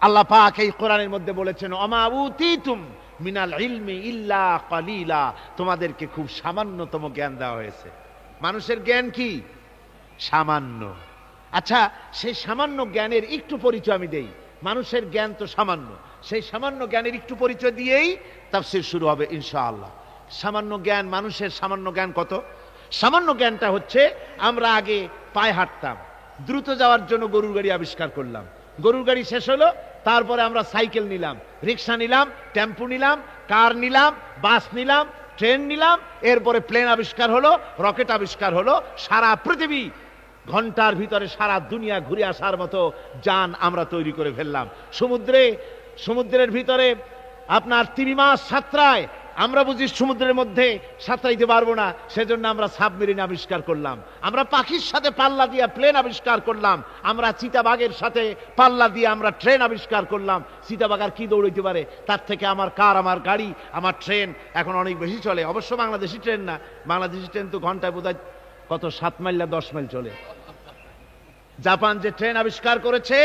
আল্লাহ পাক এই কোরআনের মধ্যে বলেছেন, ওমা উতিতুম মিনাল ইলমি ইল্লা কালিলা, তোমাদেরকে খুব সামান্যতম জ্ঞান দেওয়া হয়েছে। মানুষের জ্ঞান কি? সামান্য। আচ্ছা, সেই সামান্য জ্ঞানের একটু পরিচয় আমি দেই। মানুষের জ্ঞান তো সামান্য, সেই সামান্য জ্ঞানের একটু পরিচয় দিয়েই তাফসীর শুরু হবে ইনশাআল্লাহ। সামান্য জ্ঞান, মানুষের সামান্য জ্ঞান কত? সামান্য জ্ঞানটা হচ্ছে, আমরা আগে পায়ে হাঁটতাম, দ্রুত যাওয়ার জন্য গরুর গাড়ি আবিষ্কার করলাম, গরুর গাড়ি শেষ হলো, তারপরে আমরা সাইকেল নিলাম, রিক্সা নিলাম, টেম্পু নিলাম, কার নিলাম, বাস নিলাম, ট্রেন নিলাম, এরপরে প্লেন আবিষ্কার হলো, রকেট আবিষ্কার হলো, সারা পৃথিবী ঘন্টার ভিতরে সারা দুনিয়া ঘুরে আসার মতো যান আমরা তৈরি করে ফেললাম। সমুদ্রের ভিতরে আপনার 3 মাস সাঁতরায়, আমরা বুঝি সমুদ্রের মধ্যে সাঁতরাইতে পারবো না, সেজন্য আমরা সাবমেরিন আবিষ্কার করলাম। আমরা পাখির সাথে পাল্লা দিয়ে প্লেন আবিষ্কার করলাম। আমরা চিতাবাঘের সাথে পাল্লা দিয়ে আমরা ট্রেন আবিষ্কার করলাম। চিতাবাঘ আর কি দৌড়াইতে পারে? তার থেকে আমার কার, আমার গাড়ি, আমার ট্রেন এখন অনেক বেশি চলে। অবশ্য বাংলাদেশি ট্রেন না, বাংলাদেশি ট্রেন তো ঘন্টায় বোধহয় কত 7 মাইল না 10 মাইল চলে। জাপান যে ট্রেন আবিষ্কার করেছে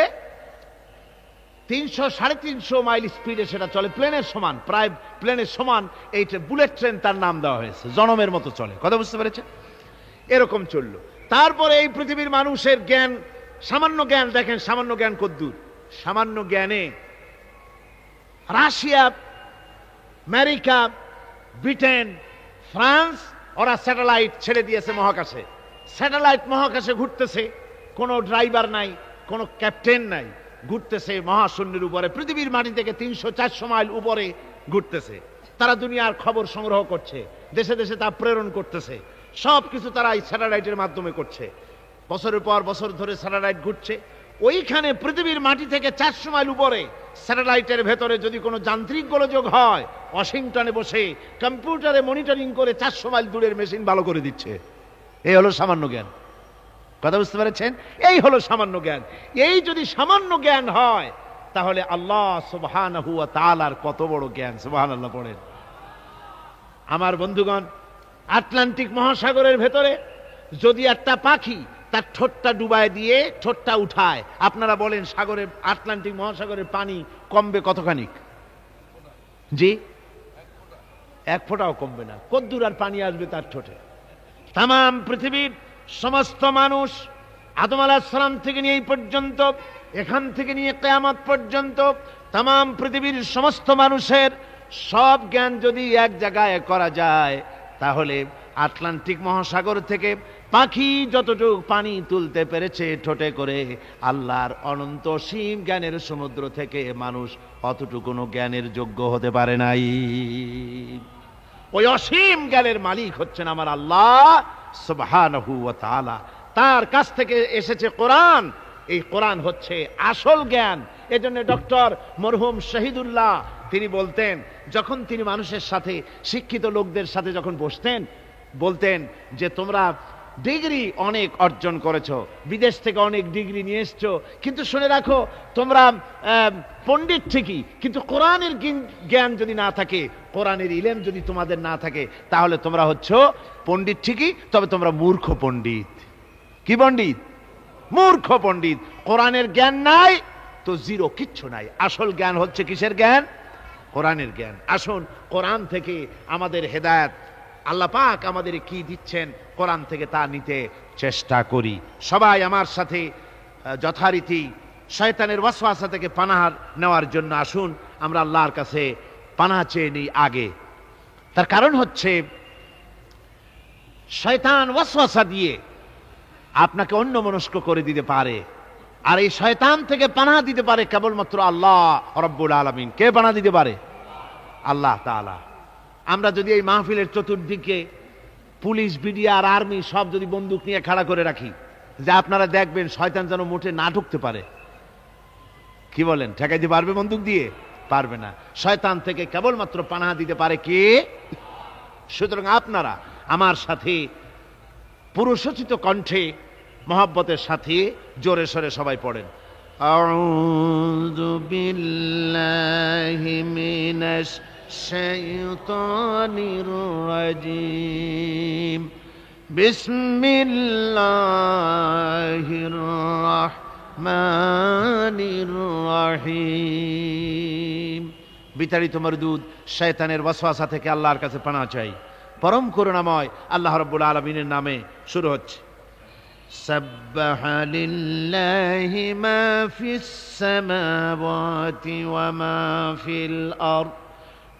300-350 মাইল স্পিডে সেটা চলে, প্লেনের সমান, প্রায় প্লেনের সমান। এই বুলেট ট্রেন তার নাম দেওয়া হয়েছে, জনমের মতো চলে। কথা বুঝতে পেরেছে? এরকম চলল। তারপরে এই পৃথিবীর মানুষের জ্ঞান, সামান্য জ্ঞান, দেখেন সামান্য জ্ঞান কদ্দূর। সামান্য জ্ঞানে রাশিয়া, আমেরিকা, ব্রিটেন, ফ্রান্স, ওরা স্যাটেলাইট ছেড়ে দিয়েছে মহাকাশে। স্যাটেলাইট মহাকাশে ঘুরতেছে, কোনো ড্রাইভার নাই, কোনো ক্যাপ্টেন নাই, ঘুরতেছে মহাশূন্যের উপরে, পৃথিবীর মাটি থেকে 300-400 মাইল উপরে ঘুরতেছে। তারা দুনিয়ার খবর সংগ্রহ করছে, দেশে দেশে তা প্রেরণ করতেছে। সবকিছু তারা এই স্যাটেলাইটের মাধ্যমে করছে। বছরের পর বছর ধরে স্যাটেলাইট ঘুরছে। ওইখানে পৃথিবীর মাটি থেকে 400 মাইল উপরে স্যাটেলাইটের ভেতরে যদি কোনো যান্ত্রিক গোলযোগ হয়, ওয়াশিংটনে বসে কম্পিউটারে মনিটরিং করে 400 মাইল দূরের মেশিন ভালো করে দিচ্ছে। এই হলো সামান্য জ্ঞান। কথা বুঝতে পেরেছেন? এই হলো সামান্য জ্ঞান। এই যদি সামান্য জ্ঞান হয়, তাহলে আল্লাহ সুবহানাহু ওয়া তাআলার কত বড় জ্ঞান। সুবহানাল্লাহ পড়েন। আমার বন্ধুগণ, আটলান্টিক মহাসাগরের ভেতরে যদি একটা পাখি তার ঠোঁটটা ডুবায় দিয়ে ঠোঁটটা উঠায়, আপনারা বলেন সাগরে, আটলান্টিক মহাসাগরের পানি কমবে কতখানি? জি, 1 ফোঁটাও কমবে না। কদ্দুর আর পানি আসবে তার ঠোঁটে? তাম পৃথিবীর সমস্ত মানুষ, আদম আলাইহিস সালাম থেকে নিয়ে এই পর্যন্ত, এখান থেকে নিয়ে কিয়ামত পর্যন্ত তাম পৃথিবীর সমস্ত মানুষের সব জ্ঞান যদি এক জায়গায় করা যায়, তাহলে আটলান্টিক মহাসাগর থেকে পাখি যতটুকু পানি তুলতে পেরেছে ঠোঁটে করে, আল্লাহর অনন্ত অসীম জ্ঞানের সমুদ্র থেকে মানুষ অতটুকু জ্ঞানের যোগ্য হতে পারে নাই। ওই অসীম জ্ঞানের মালিক হচ্ছেন আমার আল্লাহ সুবহানাহু ওয়া তাআলা। তার কাছ থেকে এসেছে কোরআন। এই কোরআন হচ্ছে আসল জ্ঞান। এজন্য ডক্টর মরহুম শহীদুল্লাহ তিনি বলতেন, যখন তিনি মানুষের সাথে, শিক্ষিত লোকদের সাথে যখন বসতেন, বলতেন যে তোমরা ডিগ্রি অনেক অর্জন করেছো, বিদেশ থেকে অনেক ডিগ্রি নিয়ে এসছো, কিন্তু শুনে রাখো তোমরা পণ্ডিত ঠিকই, কিন্তু কোরআনের জ্ঞান যদি না থাকে, কোরআনের ইলম যদি তোমাদের না থাকে, তাহলে তোমরা হচ্ছ পণ্ডিত ঠিকই, তবে তোমরা মূর্খ পণ্ডিত। কি পণ্ডিত? মূর্খ পণ্ডিত। কোরআনের জ্ঞান নাই তো জিরো, কিচ্ছু নাই। আসল জ্ঞান হচ্ছে কিসের জ্ঞান? কোরআনের জ্ঞান। আসুন কোরআন থেকে আমাদের হেদায়েত, আল্লাহ পাক আমাদের কি দিচ্ছেন কোরআন থেকে তা নিতে চেষ্টা করি। সবাই আমার সাথে যথারীতি শয়তানের ওয়াসওয়াসা থেকে পানাহ নেওয়ার জন্য আসুন আমরা আল্লাহর কাছে পানাহ চেয়ে নিই আগে। তার কারণ হচ্ছে শয়তান ওয়াসওয়াসা দিয়ে আপনাকে অন্যমনস্ক করে দিতে পারে, আর এই শয়তান থেকে পানাহ দিতে পারে কেবলমাত্র আল্লাহ রাব্বুল আলামিন। কে পানাহ দিতে পারে? আল্লাহ তাআলা। আমরা যদি এই মাহফিলের চতুর্দিকে পুলিশ, বিডিআর আর আর্মি সব যদি বন্দুক নিয়ে খাড়া করে রাখি, যে আপনারা দেখবেন শয়তান যেন মোটে না ঢুকতে পারে, কি বলেন? ঠেকাইতে পারবে বন্দুক দিয়ে? পারবে না। শয়তান থেকে কেবলমাত্র পানাহ দিতে পারে কে? সুতরাং আপনারা আমার সাথে পুরুষোচিত কণ্ঠে মহব্বতের সাথে জোরে সোরে সবাই পড়েন, আউযু বিল্লাহি মিনাশ শাইতানির রাজিম, বিসমিল্লাহির রাহমানির রাহিম। বিতাড়িত মরদুদ শয়তানের ওয়াসওয়াসা থেকে আল্লাহর কাছে পানাহ চাই। পরম করুণাময় আল্লাহ রাব্বুল আলামিনের নামে শুরু হচ্ছে। সাব্বাহা লিল্লাহি মা ফিস সামাওয়াতি ওয়া মা ফিল আরদ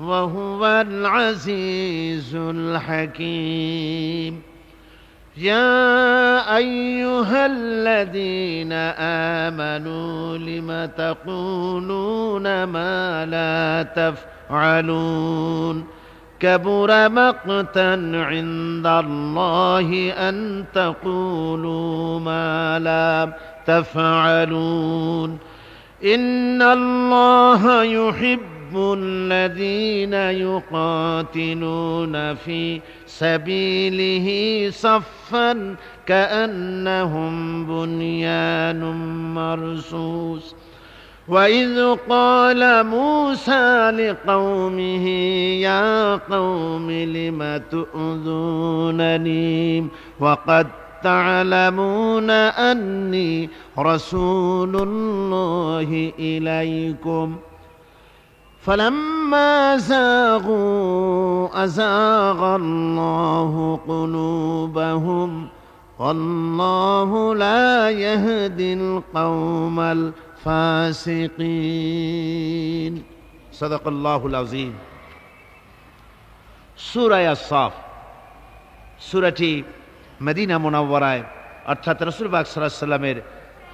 ওয়া হুয়াল আজিজুল হাকীম। ইয়া আইয়ুহাল্লাযীনা আমানু লিমা তাকুলুনা মা লা তাফআলুন كبر مقتا عند الله أن تقولوا ما لا تفعلون إن الله يحب الذين يقاتلون في سبيله صفا كأنهم بنيان مرصوص وإذ قال موسى لقومه يا قوم لم تؤذونني وقد تعلمون أني رسول الله إليكم فلما زاغوا أزاغ الله قلوبهم والله لا يهدي القوم الفاسقين صدق الله العظيم। সূরা আস-সাফ সূরাটি মদিনা মুনাওয়ারায় অর্থাৎ রাসূল পাক সাল্লাল্লাহু আলাইহি ওয়াসাল্লামের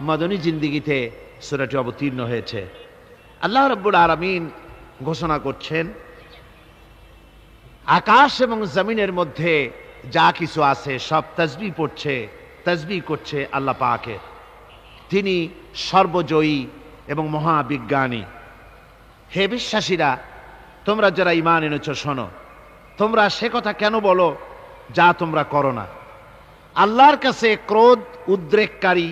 মদনী জিন্দেগিতে সূরাটি অবতীর্ণ হয়েছে। আল্লাহ রাব্বুল আলামিন ঘোষণা করছেন, আকাশ এবং জমিনের মধ্যে যা কিছু আছে সব তাসবিহ পড়ছে, তাসবিহ করছে আল্লাহ পাকের। তিনি সর্বজয়ী এবং মহাবিজ্ঞানী। হে বিশ্বাসীরা, তোমরা যারা ঈমান এনেছ শোনো, তোমরা সে কথা কেন বলো যা তোমরা করো না। আল্লাহর কাছে ক্রোধ উদ্রেককারী,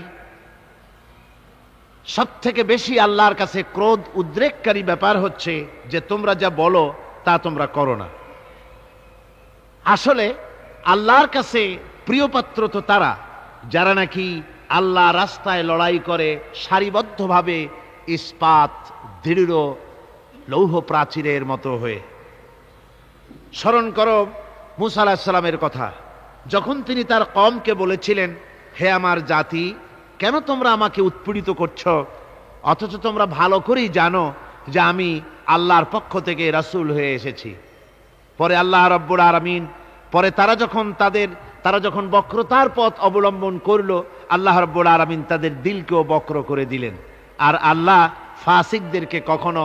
সব থেকে বেশি আল্লাহর কাছে ক্রোধ উদ্রেককারী ব্যাপার হচ্ছে যে তোমরা যা বলো তা তোমরা করো না। আসলে আল্লাহর কাছে প্রিয়পাত্র তো তারা যারা নাকি আল্লাহ রাস্তায় লড়াই করে সারিবদ্ধভাবে ইস্পাত দৃঢ় লৌহ প্রাচীরের মতো হয়ে। স্মরণ করো মূসা আলাইহিস সালামের কথা, যখন তিনি তার কওমকে বলেছিলেন, হে আমার জাতি, কেন তোমরা আমাকে উৎপীড়িত করছো, অথচ তোমরা ভালো করেই জানো যে আমি আল্লাহর পক্ষ থেকে রাসূল হয়ে এসেছি। পরে আল্লাহ রাব্বুল আলামিন পরে তারা যখন বক্রতার পথ অবলম্বন করলো, আল্লাহ রাব্বুল আলামিন তাদের দিলকেও বক্র করে দিলেন। আর আল্লাহ ফাসিকদেরকে কখনো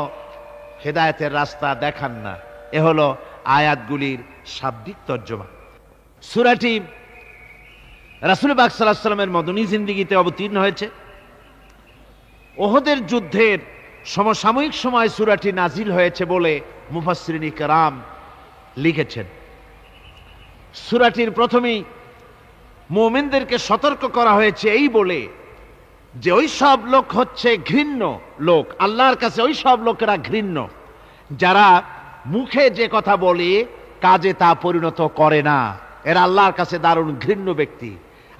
হেদায়েতের রাস্তা দেখান না। এ হলো আয়াতগুলির শাব্দিক তর্জমা। সূরাটি রাসূল পাক সাল্লাল্লাহু আলাইহি ওয়াসাল্লামের মদনী জিন্দেগিতে অবতীর্ণ হয়েছে। ওহদের যুদ্ধের সমসাময়িক সময় সূরাটি নাজিল হয়েছে বলে মুফাসসিরিন কিরাম লিখেছেন। সূরাটির প্রথমেই মুমিনদেরকে সতর্ক করা হয়েছে এই বলে যে ওই সব লোক হচ্ছে ঘৃণ্য লোক, আল্লাহর কাছে ওই সব লোকেরা ঘৃণ্য যারা মুখে যে কথা বলে কাজে তা পরিণত করে না। এরা আল্লাহর কাছে দারুণ ঘৃণ্য ব্যক্তি।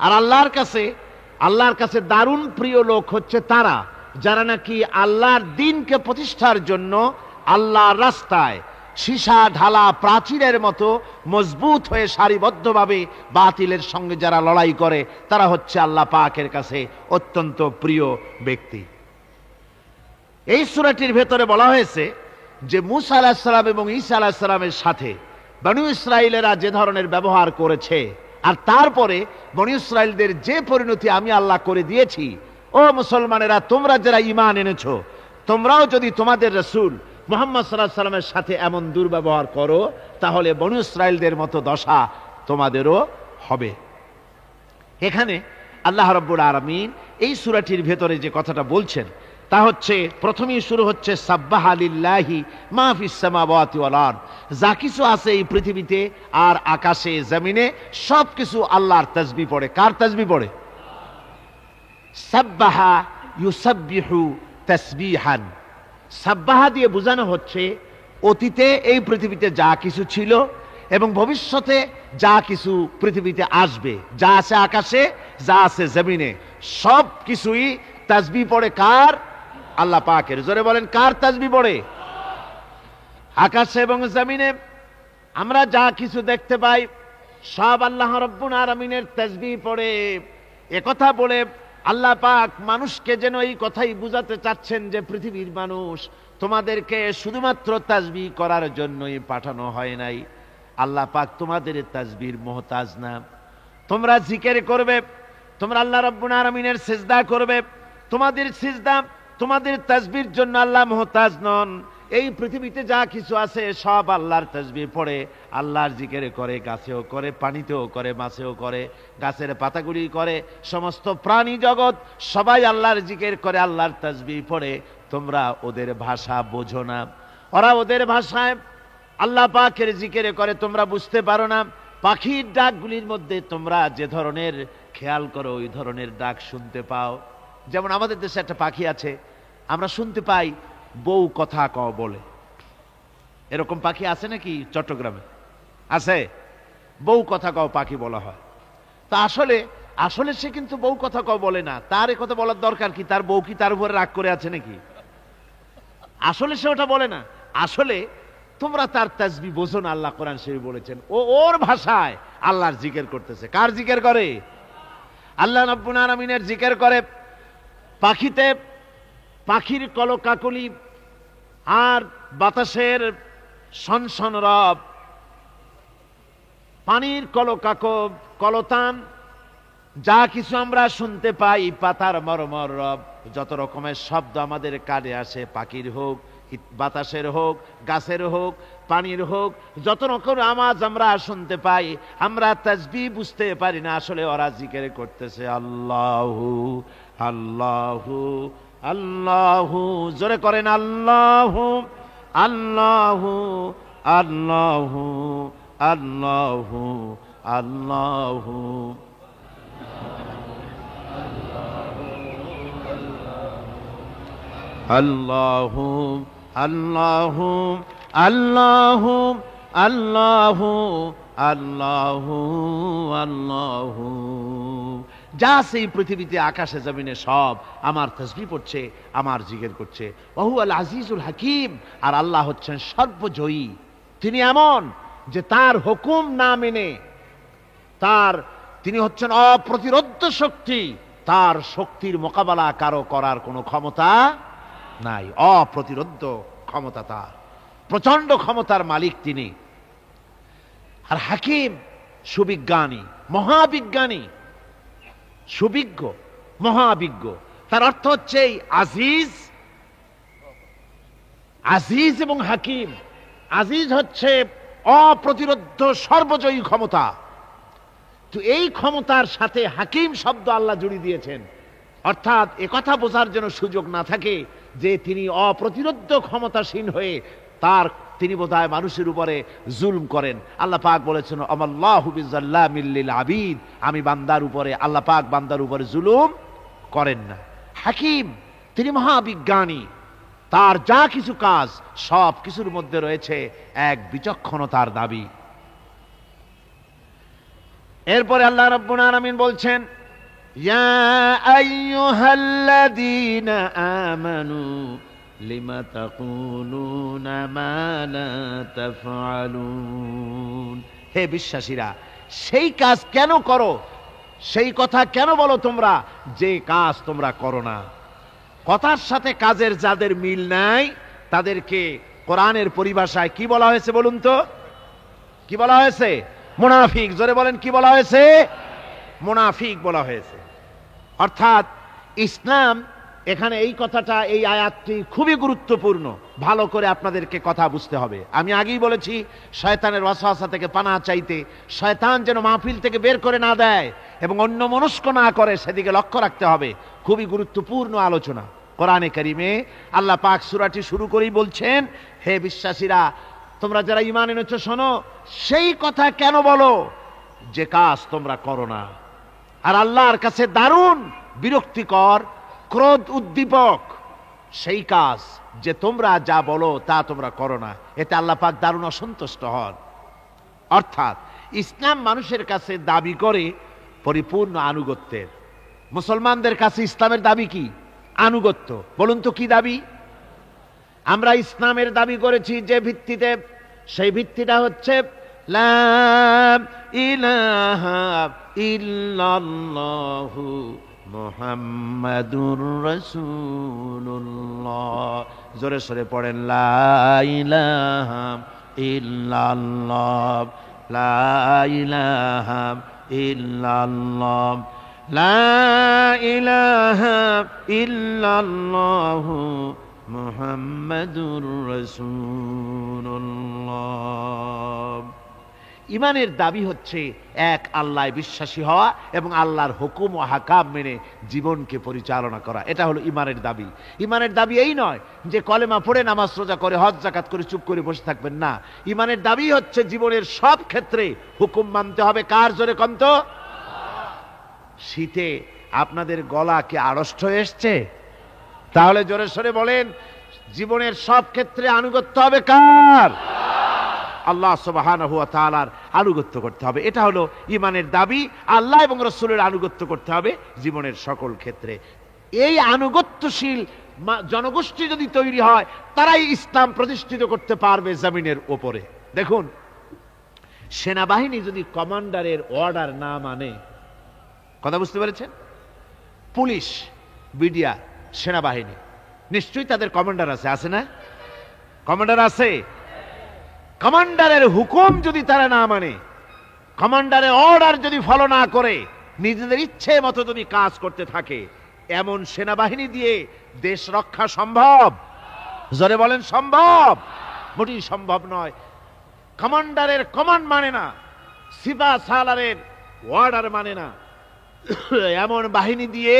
আর আল্লাহর কাছে দারুণ প্রিয় লোক হচ্ছে তারা যারা নাকি আল্লাহর দ্বীনকে প্রতিষ্ঠার জন্য আল্লাহর রাস্তায় সীসা ঢালা প্রাচীরের মতো মজবুত হয়ে সারিবদ্ধভাবে বাতিলের সঙ্গে যারা লড়াই করে তারা হচ্ছে আল্লাহ পাকের কাছে অত্যন্ত প্রিয় ব্যক্তি। এই সূরাটির ভেতরে বলা হয়েছে যে মূসা আলাইহিস সালাম এবং ঈসা আলাইহিস সালামের সাথে বনী ইসরাইলেরা যে ধরনের ব্যবহার করেছে, আর তারপরে বনী ইসরাইলদের যে পরিণতি আমি আল্লাহ করে দিয়েছি, ও মুসলমানেরা, তোমরা যারা ঈমান এনেছো, তোমরাও যদি তোমাদের রাসূল মুহাম্মদ সাল্লাল্লাহু আলাইহি ওয়াসাল্লামের সাথে এমন দুর্ব্যবহার করো তাহলে বনী ইসরাইলদের মতো দশা তোমাদেরও হবে। এখানে আল্লাহ রাব্বুল আলামিন এই সূরাটির ভেতরে যে কথাটা বলছেন তা হচ্ছে, প্রথমেই শুরু হচ্ছে সাব্বাহা লিল্লাহি মা ফিস সামাওয়াতি ওয়াল আরদ, যা কিছু আছে এই পৃথিবীতে আর আকাশে জমিনে সব কিছু আল্লাহর তাসবিহ পড়ে। কার তাসবিহ পড়ে? সাব্বাহা ইউসাব্বিহু তাসবিহান। সাব্বাহা দিয়ে বোঝানো হচ্ছে অতীতে এই পৃথিবীতে যা কিছু ছিল এবং ভবিষ্যতে যা কিছু পৃথিবীতে আসবে, যা আছে আকাশে, যা আছে জমিনে, সব কিছুই তাসবিহ পড়ে। কার? আল্লাহ পাকের। জোরে বলেন, কার তাসবিহ পড়ে? আকাশে এবং জমিনে আমরা যা কিছু দেখতে পাই সব আল্লাহ রাব্বুল আলামিনের তাসবিহ পড়ে। একথা বলে আল্লাহ পাক মানুষকে যেন এই কথাই বুঝাতে চাচ্ছেন যে পৃথিবীর মানুষ, তোমাদেরকে শুধুমাত্র তাসবিহ করার জন্যই পাঠানো হয় নাই। আল্লাহ পাক তোমাদের তাসবিহর মুহতাজ না। তোমরা জিকির করবে, তোমরা আল্লাহ রাব্বুল আলামিনের সিজদা করবে, তোমাদের সিজদা, তোমাদের তাসবিহর জন্য আল্লাহ মুহতাজ নন। এই পৃথিবীতে যা কিছু আছে সব আল্লাহর তাসবিহ পড়ে, আল্লাহর জিকির করে, গাছেও করে, পানিতেও করে, মাছেও করে, গাছের পাতাগুলি করে, সমস্ত প্রাণী জগৎ সবাই আল্লাহর জিকির করে, আল্লাহর তাসবিহ পড়ে। তোমরা ওদের ভাষা বোঝো না, ওরা ওদের ভাষায় আল্লাহ পাকের জিকির করে, তোমরা বুঝতে পারো না। পাখির ডাকগুলির মধ্যে তোমরা যে ধরনের খেয়াল করো ওই ধরনের ডাক শুনতে পাও। যেমন আমাদের দেশে একটা পাখি আছে, আমরা শুনতে পাই বউ কথা কও বলে। এরকম পাখি আছে নাকি চট্টগ্রামে? আছে, বউ কথা কও পাখি বলা হয়। তা আসলে আসলে সে কিন্তু বউ কথা কও বলে না। তার এ কথা বলার দরকার কি? তার বউ কি তার উপরে রাগ করে আছে নাকি? আসলে সে ওটা বলে না। আসলে তোমরা তার তাসবিহ বোঝো না। আল্লাহ কোরআন শরীফে বলেছেন ও ওর ভাষায় আল্লাহর জিকির করতেছে। কার জিকির করে? আল্লাহ রাব্বুল আলামিনের জিকির করে। পাখিতে পাখির কলকাকলি আর বাতাসের সনসন রব, পানির কলকাকব কলতান, যা কিছু আমরা শুনতে পাই, পাতার মরমর রব, যত রকমের শব্দ আমাদের কানে আসে, পাখির হোক, বাতাসের হোক, গাছের হোক, পানির হোক, যত রকম আওয়াজ আমরা শুনতে পাই, আমরা তাসবিহ বুঝতে পারি না। আসলে ওরা জিকির করতেছে আল্লাহু আল্লাহু আল্লাহু। জোরে করেন আল্লাহু আল্লাহু আল্লাহু আল্লাহু আল্লাহু। আল্লাহু আল্লাহু আল্লাহু আল্লাহু আল্লাহু আল্লাহু। যা সেই পৃথিবীতে আকাশে জমিনে সব আমার তাসবিহ পড়ছে, আমার জিকির করছে। ওহু আল আজিজুল হাকিম। আর আল্লাহ হচ্ছেন সর্বজয়ী। তিনি এমন যে তার হুকুম না মেনে তিনি হচ্ছেন অপ্রতিরোধ্য শক্তি। তার শক্তির মোকাবেলা কারো করার কোনো ক্ষমতা নাই। অপ্রতিরোধ্য ক্ষমতা তার, প্রচন্ড ক্ষমতার মালিক তিনি। আর হাকিম, সুবিজ্ঞানী, মহাবিজ্ঞানী, সুবিজ্ঞ, মহাবিজ্ঞ। তার অর্থ হচ্ছে আজিজ, আজিজ এবং হাকিম। আজিজ হচ্ছে অপ্রতিরোধ্য সর্বজয়ী ক্ষমতা। তো এই ক্ষমতার সাথে হাকিম শব্দ আল্লাহ জুড়ে দিয়েছেন, অর্থাৎ একথা বোঝার জন্য সুযোগ না থাকে যে তিনি অপ্রতিরোধ্য ক্ষমতাসীন হয়ে তিনি বোধহয় মানুষের উপরে জুলম করেন। আল্লাহ পাক বলেছেন আমাল্লাহু বিযাল্লামিল লিল আবিদ, আমি বান্দার উপরে, আল্লাহ পাক বান্দার উপরে জুলুম করেন না। হাকিম, তিনি মহাবিজ্ঞানী। তার যা কিছু কাজ সব কিছুর মধ্যে রয়েছে এক বিচক্ষণতার দাবি। এরপরে আল্লাহ রাব্বুল আলামিন বলছেন ইয়া আইয়ুহাল্লাযীনা আমানু লিমা তাকুলুনা মা লা তাফআলুন। হে বিশ্বাসীরা, সেই কাজ কেন করো, সেই কথা কেন বলো তোমরা যে কাজ তোমরা করো না। কথার সাথে কাজের যাদের মিল নাই তাদেরকে কোরআনের পরিভাষায় কি বলা হয়েছে বলুন তো? কি বলা হয়েছে? মুনাফিক। জোরে বলেন, কি বলা হয়েছে? মুনাফিক বলা হয়েছে। অর্থাৎ ইসলাম, এখানে এই কথাটা, এই আয়াতটি খুবই গুরুত্বপূর্ণ। ভালো করে আপনাদেরকে কথা বুঝতে হবে। আমি আগেই বলেছি, শয়তানের ওয়াসওয়াসা থেকে পানাহ চাইতে, শয়তান যেন মাহফিল থেকে বের করে না দেয় এবং অন্য মনস্ক না করে সেদিকে লক্ষ্য রাখতে হবে। খুবই গুরুত্বপূর্ণ আলোচনা। কোরআনে কারিমে আল্লাহ পাক সূরাটি শুরু করেই বলছেন, হে বিশ্বাসীরা, তোমরা যারা ঈমান এনেছো শোনো, সেই কথা কেন বলো যে কাজ তোমরা করো না। আর আল্লাহর কাছে দারুণ বিরক্তিকর, ক্রোধ উদ্দীপক সেই কাজ যে তোমরা যা বলো তা তোমরা করো না। এতে আল্লাহ পাক দারুণ অসন্তুষ্ট হন। অর্থাৎ ইসলাম মানুষের কাছে দাবি করে পরিপূর্ণ আনুগত্যের। মুসলমানদের কাছে ইসলামের দাবি কি? আনুগত্য। বলুন তো কি দাবি? আমরা ইসলামের দাবি করেছি যে ভিত্তিতে, সেই ভিত্তিটা হচ্ছে লা ইলাহা ইল্লাল্লাহু মুহাম্মাদুর রাসূলুল্লাহ। জোরে সরে পড়েন, লা ইলাহা ইল্লাল্লাহ, লা ইলাহা ইল্লাল্লাহ, লা ইলাহা ইল্লাল্লাহু মুহাম্মাদুর রাসূলুল্লাহ। ইমানের দাবি হচ্ছে এক আল্লাহয় বিশ্বাসী হওয়া এবং আল্লাহর হুকুম ও হাকাম মেনে জীবনকে পরিচালনা করা। এটা হলো ইমানের দাবি। ইমানের দাবি এই নয় যে কলেমা পড়ে নামাজ রোজা করে হজ যাকাত করে চুপ করে বসে থাকবেন না। ইমানের দাবি হচ্ছে জীবনের সব ক্ষেত্রে হুকুম মানতে হবে। কার? জোরে কোন তো। শীতে আপনাদের গলা কি আড়ষ্ট হয়ে এসছে? তাহলে জোরে সরে বলেন, জীবনের সব ক্ষেত্রে আনুগত্য হবে কার? আল্লাহ সুবহানাহু ওয়া তাআলার আনুগত্য করতে হবে। এটা হলো ঈমানের দাবি। আল্লাহ এবং রাসূলের আনুগত্য করতে হবে জীবনের সকল ক্ষেত্রে। এই আনুগত্যশীল জনগোষ্ঠী যদি তৈরি হয়, তারাই ইসলাম প্রতিষ্ঠিত করতে পারবে জমিনের উপরে। দেখুন, সেনাবাহিনী যদি কমান্ডারের অর্ডার না মানে, কথা বুঝতে পেরেছেন? পুলিশ, বিডিআর, সেনাবাহিনী নিশ্চয়ই তাদের কমান্ডার আছে, আছে না? কমান্ডার আছে। কমান্ডারের হুকুম যদি তারা না মানে, কমান্ডারের অর্ডার যদি ফলো না করে, নিজেদের ইচ্ছে মতো যদি কাজ করতে থাকে, এমন সেনাবাহিনী দিয়ে দেশ রক্ষা সম্ভব? জোরে বলেন, সম্ভব? মোটেই সম্ভব নয়। কমান্ডারের কমান্ড মানে না, সিপা সালারের অর্ডার মানে না, এমন বাহিনী দিয়ে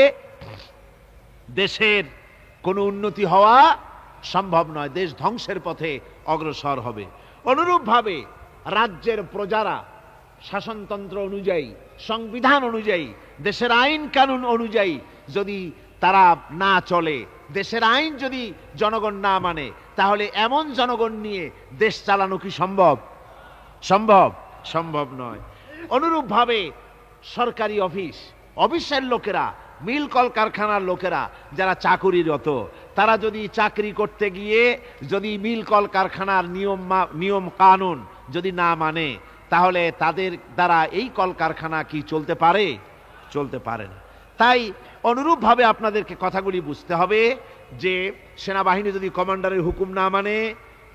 দেশের কোনো উন্নতি হওয়া সম্ভব নয়। দেশ ধ্বংসের পথে অগ্রসর হবে। অনুরূপভাবে রাজ্যের প্রজারা শাসনতন্ত্র অনুযায়ী, সংবিধান অনুযায়ী, দেশের আইন কানুন অনুযায়ী যদি তারা না চলে, দেশের আইন যদি জনগণ না মানে, তাহলে এমন জনগণ নিয়ে দেশ চালানো কি সম্ভব? সম্ভব? সম্ভব নয়। অনুরূপভাবে সরকারি অফিসের লোকেরা, মিল কল কারখানার লোকেরা যারা চাকুরিরত, তারা যদি চাকরি করতে গিয়ে যদি মিল কল কারখানার নিয়ম কানুন যদি না মানে, তাহলে তাদের দ্বারা এই কল কারখানা কি চলতে পারে? চলতে পারে না। তাই অনুরূপভাবে আপনাদেরকে কথাগুলি বুঝতে হবে যে সেনাবাহিনী যদি কমান্ডারের হুকুম না মানে,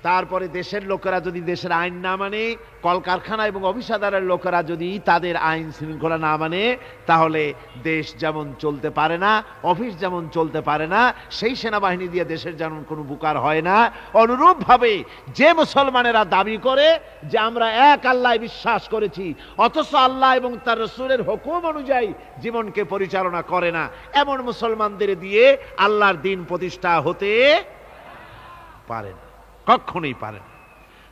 তারপরে দেশের লোকেরা যদি দেশের আইন না মানে, কলকারখানা এবং অফিসাদারের লোকেরা যদি তাদের আইন শৃঙ্খলা না মানে, তাহলে দেশ যেমন চলতে পারে না, অফিস যেমন চলতে পারে না, সেই সেনাবাহিনী দিয়ে দেশের যেমন কোনো উপকার হয় না। অনুরূপভাবে যে মুসলমানেরা দাবি করে যে আমরা এক আল্লাহ বিশ্বাস করেছি, অথচ আল্লাহ এবং তার রাসূলের হুকুম অনুযায়ী জীবনকে পরিচালনা করে না, এমন মুসলমানদের দিয়ে আল্লাহর দ্বীন প্রতিষ্ঠা হতে পারে না, কখনোই পারে না।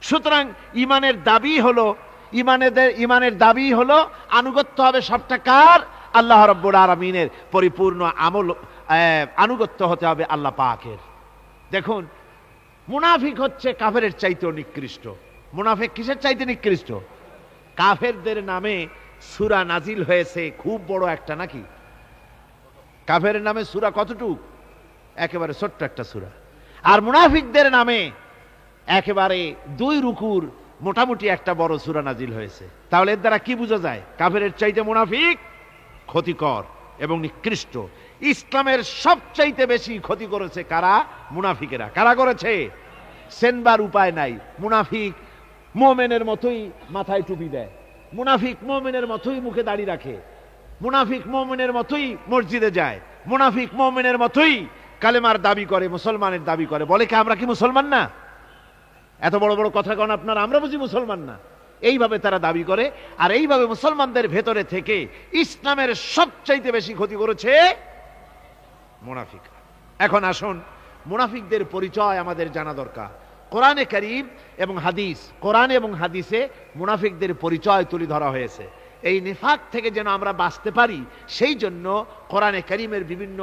সুতরাং ইমানের দাবি হলো আনুগত্য হবে সবটা কার? আল্লাহ রাব্বুল আলামিনের পরিপূর্ণ আনুগত্য হতে হবে আল্লাহ পাকের। দেখুন, মুনাফিক হচ্ছে কাফেরের চাইতেও নিকৃষ্ট। মুনাফিক কিসের চাইতে নিকৃষ্ট? কাফেরদের নামে সূরা নাজিল হয়েছে খুব বড় একটা, নাকি? কাফেরের নামে সূরা কতটুক? একেবারে ছোট্ট একটা সূরা। আর মুনাফিকদের নামে একেবারে 2 রুকুর মোটামুটি একটা বড় সূরা নাজিল হয়েছে। তাহলে এর দ্বারা কি বোঝা যায়? কাফেরের চাইতে মুনাফিক ক্ষতিকর এবং নিকৃষ্ট। ইসলামের সবচাইতে বেশি ক্ষতি করেছে কারা? মুনাফিকেরা। কারা করেছে? সেনবার উপায় নাই। মুনাফিক মুমিনের মতোই মাথায় টুপি দেয়, মুনাফিক মুমিনের মতোই মুখে দাড়ি রাখে, মুনাফিক মুমিনের মতোই মসজিদে যায়, মুনাফিক মুমিনের মতোই কালেমার দাবি করে, মুসলমানের দাবি করে। বলে কি আমরা কি মুসলমান না? এত বড় বড় কথা কোন আপনারা, আমরা বুঝি মুসলমান না? এইভাবে তারা দাবি করে। আর এইভাবে মুসলমানদের ভেতরে থেকে ইসলামের সবচাইতে বেশি ক্ষতি করেছে মুনাফিক। এখন আসুন, মুনাফিকদের পরিচয় আমাদের জানা দরকার। কোরআনে কারীম এবং হাদিস, কোরআন এবং হাদিসে মুনাফিকদের পরিচয় তুলে ধরা হয়েছে। এই নিফাক থেকে যেন আমরা বাঁচতে পারি, সেই জন্য কোরআনে কারীমের বিভিন্ন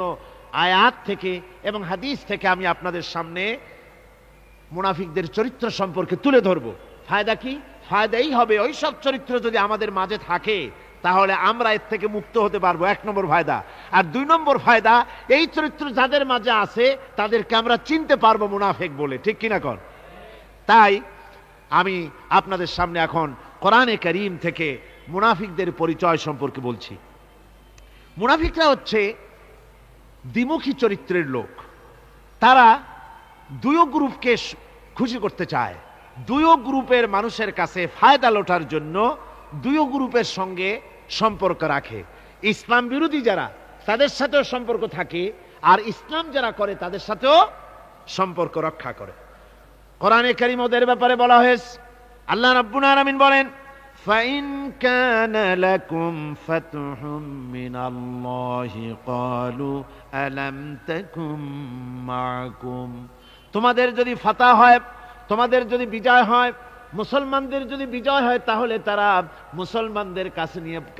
আয়াত থেকে এবং হাদিস থেকে আমি আপনাদের সামনে মুনাফিকদের চরিত্র সম্পর্কে তুলে ধরব। ফায়দা কি? ফায়দা এই হবে, ওই সব চরিত্র যদি আমাদের মাঝে থাকে তাহলে আমরা এর থেকে মুক্ত হতে পারবো, 1 নম্বর ফায়দা। আর 2 নম্বর ফায়দা, এই চরিত্র যাদের মাঝে আছে তাদেরকে আমরা চিনতে পারবো মুনাফিক বলে। ঠিক কিনা কর? তাই আমি আপনাদের সামনে এখন কোরআনে কারীম থেকে মুনাফিকদের পরিচয় সম্পর্কে বলছি। মুনাফিকরা হচ্ছে দ্বিমুখী চরিত্রের লোক। তারা 2 গ্রুপকে খুশি করতে চায়, 2 গ্রুপের মানুষের কাছে ফায়দা লোটার জন্য 2 গ্রুপের সঙ্গে সম্পর্ক রাখে। ইসলাম বিরোধী যারা, তাদের সাথেও সম্পর্ক থাকে, আর ইসলাম যারা করে তাদের সাথেও সম্পর্ক রক্ষা করে। কোরআনে কারীম ওদের ব্যাপারে বলা হয়েছে, আল্লাহ রাব্বুল আলামিন বলেন, ফাইন কানা লাকুম ফাতহুম মিনাল্লাহি ক্বালু আলাম তাকুম মাআকুম। তোমাদের যদি ফাতহ হয়, তোমাদের যদি বিজয় হয়, মুসলমানদের যদি বিজয় হয়, তাহলে তারা মুসলমানদের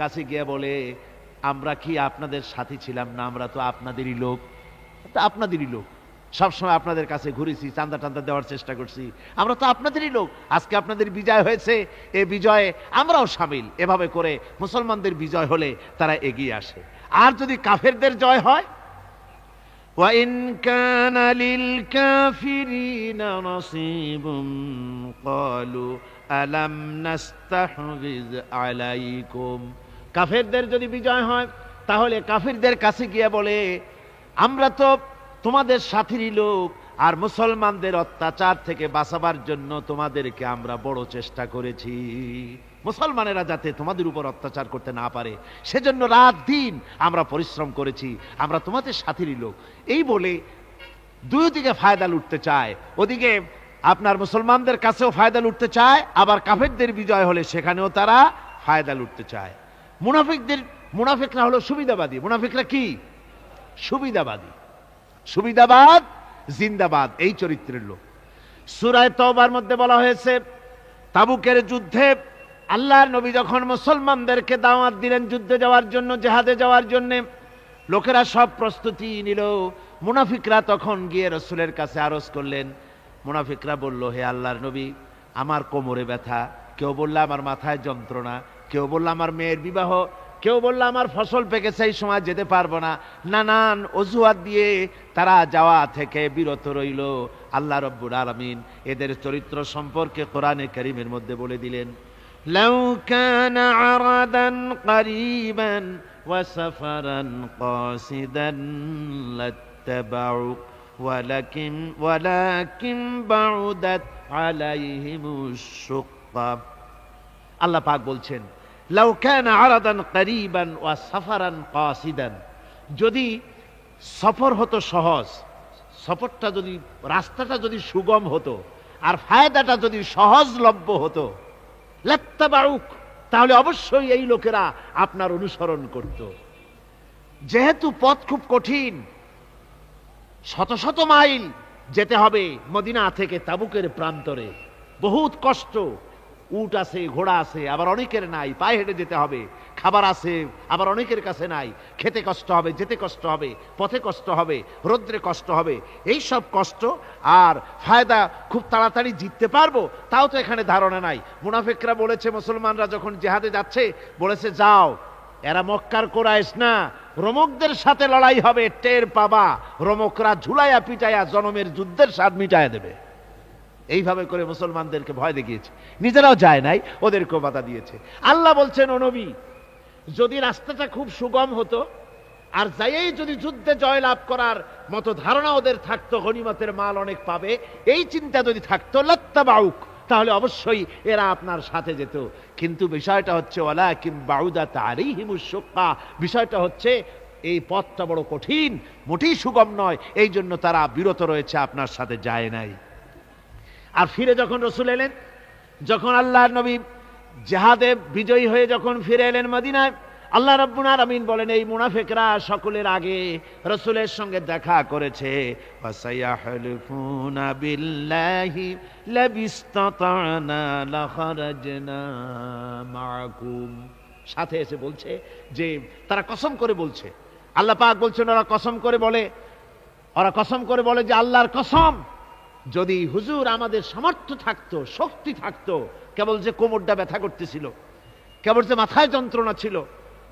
কাছে গিয়ে বলে, আমরা কি আপনাদের সাথী ছিলাম না? আমরা তো আপনাদেরই লোক, আপনাদেরই লোক, সবসময় আপনাদের কাছে ঘুরেছি, চান্দা টান্দা দেওয়ার চেষ্টা করছি, আমরা তো আপনাদেরই লোক। আজকে আপনাদের বিজয় হয়েছে, এই বিজয়ে আমরাও শামিল। এভাবে করে মুসলমানদের বিজয় হলে তারা এগিয়ে আসে। আর যদি কাফেরদের জয় হয়, وَإِنْ كَانَ لِلْكَافِرِينَ نَصِيبٌ قَالُوا أَلَمْ نَسْتَحْوِذْ عَلَيْكُمْ। কাফেরদের যদি বিজয় হয় তাহলে কাফেরদের কাছে গিয়ে বলে, আমরা তো তোমাদের সাথীরই লোক, আর মুসলমানদের অত্যাচার থেকে বাঁচাবার জন্য তোমাদেরকে আমরা বড় চেষ্টা করেছি, মুসলমানেরা যাতে তোমাদের উপর অত্যাচার করতে না পারে সেজন্য রাত দিন আমরা পরিশ্রম করেছি, আমরা তোমাদের সাথীরই লোক। এই বলে 2 দিকে ফায়দা লুটতে চায়। ওদিকে আপনার মুসলমানদের কাছেও ফায়দা লুটতে চায়, আবার কাফেরদের বিজয় হলে সেখানেও তারা ফায়দা লুটতে চায়। মুনাফিকরা হলো সুবিধাবাদী। মুনাফিকরা কি? সুবিধাবাদী, সুবিধাবাদ জিন্দাবাদ, এই চরিত্রের লোক। সূরা তাওবার মধ্যে বলা হয়েছে, তাবুকের যুদ্ধে আল্লাহর নবী যখন মুসলমানদেরকে দাওয়াত দিলেন যুদ্ধে যাওয়ার জন্য, জিহাদে যাওয়ার জন্য, লোকেরা সব প্রস্তুতি নিল। মুনাফিকরা তখন গিয়ে রাসূলের কাছে আরজ করলেন। মুনাফিকরা বলল, হে আল্লাহর নবী, আমার কোমরে ব্যথা, কেউ বলল আমার মাথায় যন্ত্রণা, কেউ বলল আমার মেয়ের বিবাহ, কেউ বলল আমার ফসল পেকেছে, এই সময় যেতে পারবো না। নানান অজুহাত দিয়ে তারা যাওয়া থেকে বিরত রইল। আল্লাহ রাব্বুল আলামিন এদের চরিত্র সম্পর্কে কোরআনে কারীমের মধ্যে বলে দিলেন, লাউ কানা আরাদান করিবান ওয়া সাফারান কাসিদান লাত্তাবাউক ওয়ালাকিন বাউদাত আলাইহিমুশ শুক্কা। আল্লাহ পাক বলছেন, লাউ কানা আরাদান করিবান ওয়া সাফারান কাসিদান, যদি সফর হতো সহজ, সফরটা যদি, রাস্তাটা যদি সুগম হতো, আর ফায়দাটা যদি সহজলভ্য হতো, লাত্তাবাউক, তাহলে অবশ্যই এই লোকেরা আপনার অনুসরণ করত। যেহেতু পথ খুব কঠিন, শত শত মাইল যেতে হবে মদিনা থেকে তাবুকের প্রান্তরে, বহুত কষ্ট, উট আছে, ঘোড়া আছে, আবার অনেকের নাই, পায়ে হেঁটে যেতে হবে, খাবার আছে, আবার অনেকের কাছে নাই, খেতে কষ্ট হবে, যেতে কষ্ট হবে, পথে কষ্ট হবে, রৌদ্রে কষ্ট হবে, এই সব কষ্ট। আর ফায়দা খুব তাড়াতাড়ি জিততে পারবো তাও তো এখানে ধারণা নাই। মুনাফিকরা বলেছে, মুসলমানরা যখন জিহাদে যাচ্ছে বলেছে, যাও এরা মক্কার কুরাইশ না, রোমকদের সাথে লড়াই হবে, টের পাবা রোমকরা ঝুলাইয়া পিটাইয়া জনমের যুদ্ধের স্বাদ মিটাইয়া দেবে। এইভাবে করে মুসলমানদেরকে ভয় দেখিয়েছে, নিজেরাও যায় নাই, ওদেরকেও বাধা দিয়েছে। আল্লাহ বলছেন, ও নবী, যদি রাস্তাটা খুব সুগম হতো আর যাইয়েই যদি যুদ্ধে জয়লাভ করার মতো ধারণা ওদের থাকতো, গনিমতের মাল অনেক পাবে, এই চিন্তা যদি থাকতো, লাত্তাবাউক, তাহলে অবশ্যই এরা আপনার সাথে যেত। কিন্তু বিষয়টা হচ্ছে ওয়ালাকিন বাউদাত আলাইহিমুশ শুক্কা, বিষয়টা হচ্ছে এই পথটা বড় কঠিন, মোটেই সুগম নয়, এই জন্য তারা বিরত রয়েছে, আপনার সাথে যায় নাই। আর ফিরে যখন রসুল এলেন, যখন আল্লাহর নবী জিহাদে বিজয়ী হয়ে যখন ফিরে এলেন মদিনায়, আল্লাহ রাব্বুল আলামিন বলেন, এই মুনাফিকরা সকলের আগে রাসূলের সঙ্গে দেখা করেছে। ওয়াসায়াহলিফুনা বিল্লাহি লাবিস্তাতানা লাখারাজনা মাআকুম, সাথে এসে বলছে যে তারা কসম করে বলছে, আল্লাহ পাক বলছেন ওরা কসম করে বলে যে আল্লাহর কসম, যদি হুজুর আমাদের সামর্থ্য থাকতো, শক্তি থাকতো, কেবল যে কোমরটা ব্যথা করতেছিল, কেবল যে মাথায় যন্ত্রণা ছিল,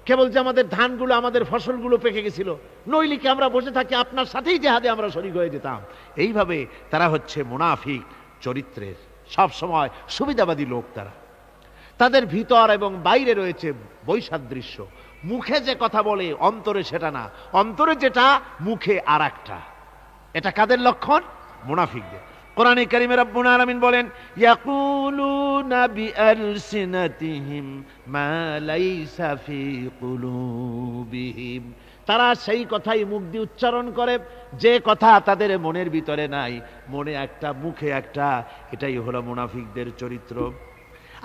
কেবল যে আমাদের ধানগুলো, আমাদের ফসলগুলো পেকে গেছিল, নইলে কি আমরা বসে থাকি আপনার সাথেই জিহাদে আমরা শরীক হয়ে যেতাম। এইভাবে তারা হচ্ছে মুনাফিক চরিত্রের, সব সময় সুবিধাবাদী লোক। তাদের ভিতর এবং বাইরে রয়েছে বৈসাদৃশ্য। মুখে যে কথা বলে অন্তরে সেটা না, অন্তরে যেটা মুখে আর একটা। এটা কাদের লক্ষণ? মুনাফিকদের। কোরআনে কারিমে রব্বুল আলামিন বলেন, ইয়াকুলুনা বিআলসিনাতিহিম মা লাইসা ফি কুলুবিহিম, তারা সেই কথাই মুখ দিয়ে উচ্চারণ করে যে কথা তাদের মনের ভিতরে নাই, মনে একটা মুখে একটা। এটাই হলো মুনাফিকদের চরিত্র।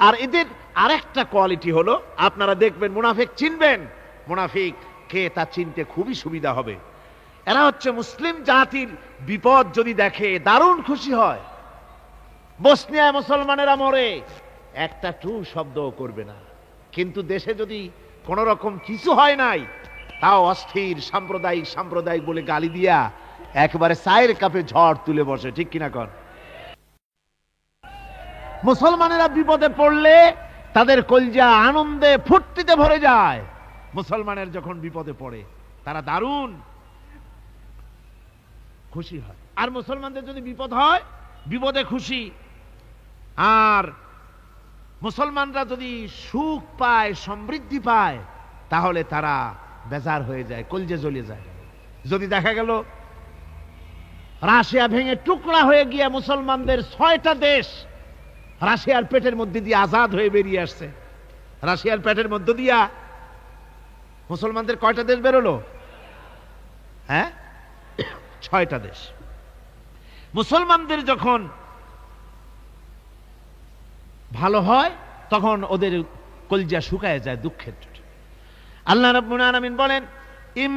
আর এদের আরেকটা কোয়ালিটি হলো, আপনারা দেখবেন মুনাফিক চিনবেন, মুনাফিক কে তা চিনতে খুবই সুবিধা হবে। এরা হচ্ছে মুসলিম জাতির বিপদ যদি দেখে দারুণ খুশি হয়। বসনিয়ায় মুসলমানেরা মরে, একটা টু শব্দও করবে না, কিন্তু দেশে যদি কোন রকম কিছু হয় নাই, তাও অস্থির, সাম্প্রদায়িক বলে গালি দিয়া একেবারে চায়ের কাপে ঝড় তুলে বসে, ঠিক কিনা কর? মুসলমানেরা বিপদে পড়লে তাদের কলজা আনন্দে ফুর্তিতে ভরে যায়। মুসলমানের যখন বিপদে পড়ে তারা দারুণ খুশি হয়। আর মুসলমানদের যদি বিপদ হয়, বিপদে খুশি। আর মুসলমানরা যদি সুখ পায়, সমৃদ্ধি পায়, তাহলে তারা বেজার হয়ে যায়, কলজে জ্বলে যায়। যদি দেখা গেল রাশিয়া ভেঙে টুকরা হয়ে গিয়ে মুসলমানদের 6টা দেশ রাশিয়ার পেটের মধ্যে দিয়ে আজাদ হয়ে বেরিয়ে আসছে, রাশিয়ার পেটের মধ্য দিয়া মুসলমানদের কয়টা দেশ বেরোলো? হ্যাঁ, 6টা দেশ। মুসলমানদের যখন ভালো হয় তখন ওদের কলজা শুকায় যায় দুঃখের। আল্লাহ রাব্বুল আলামিন বলেন, ইম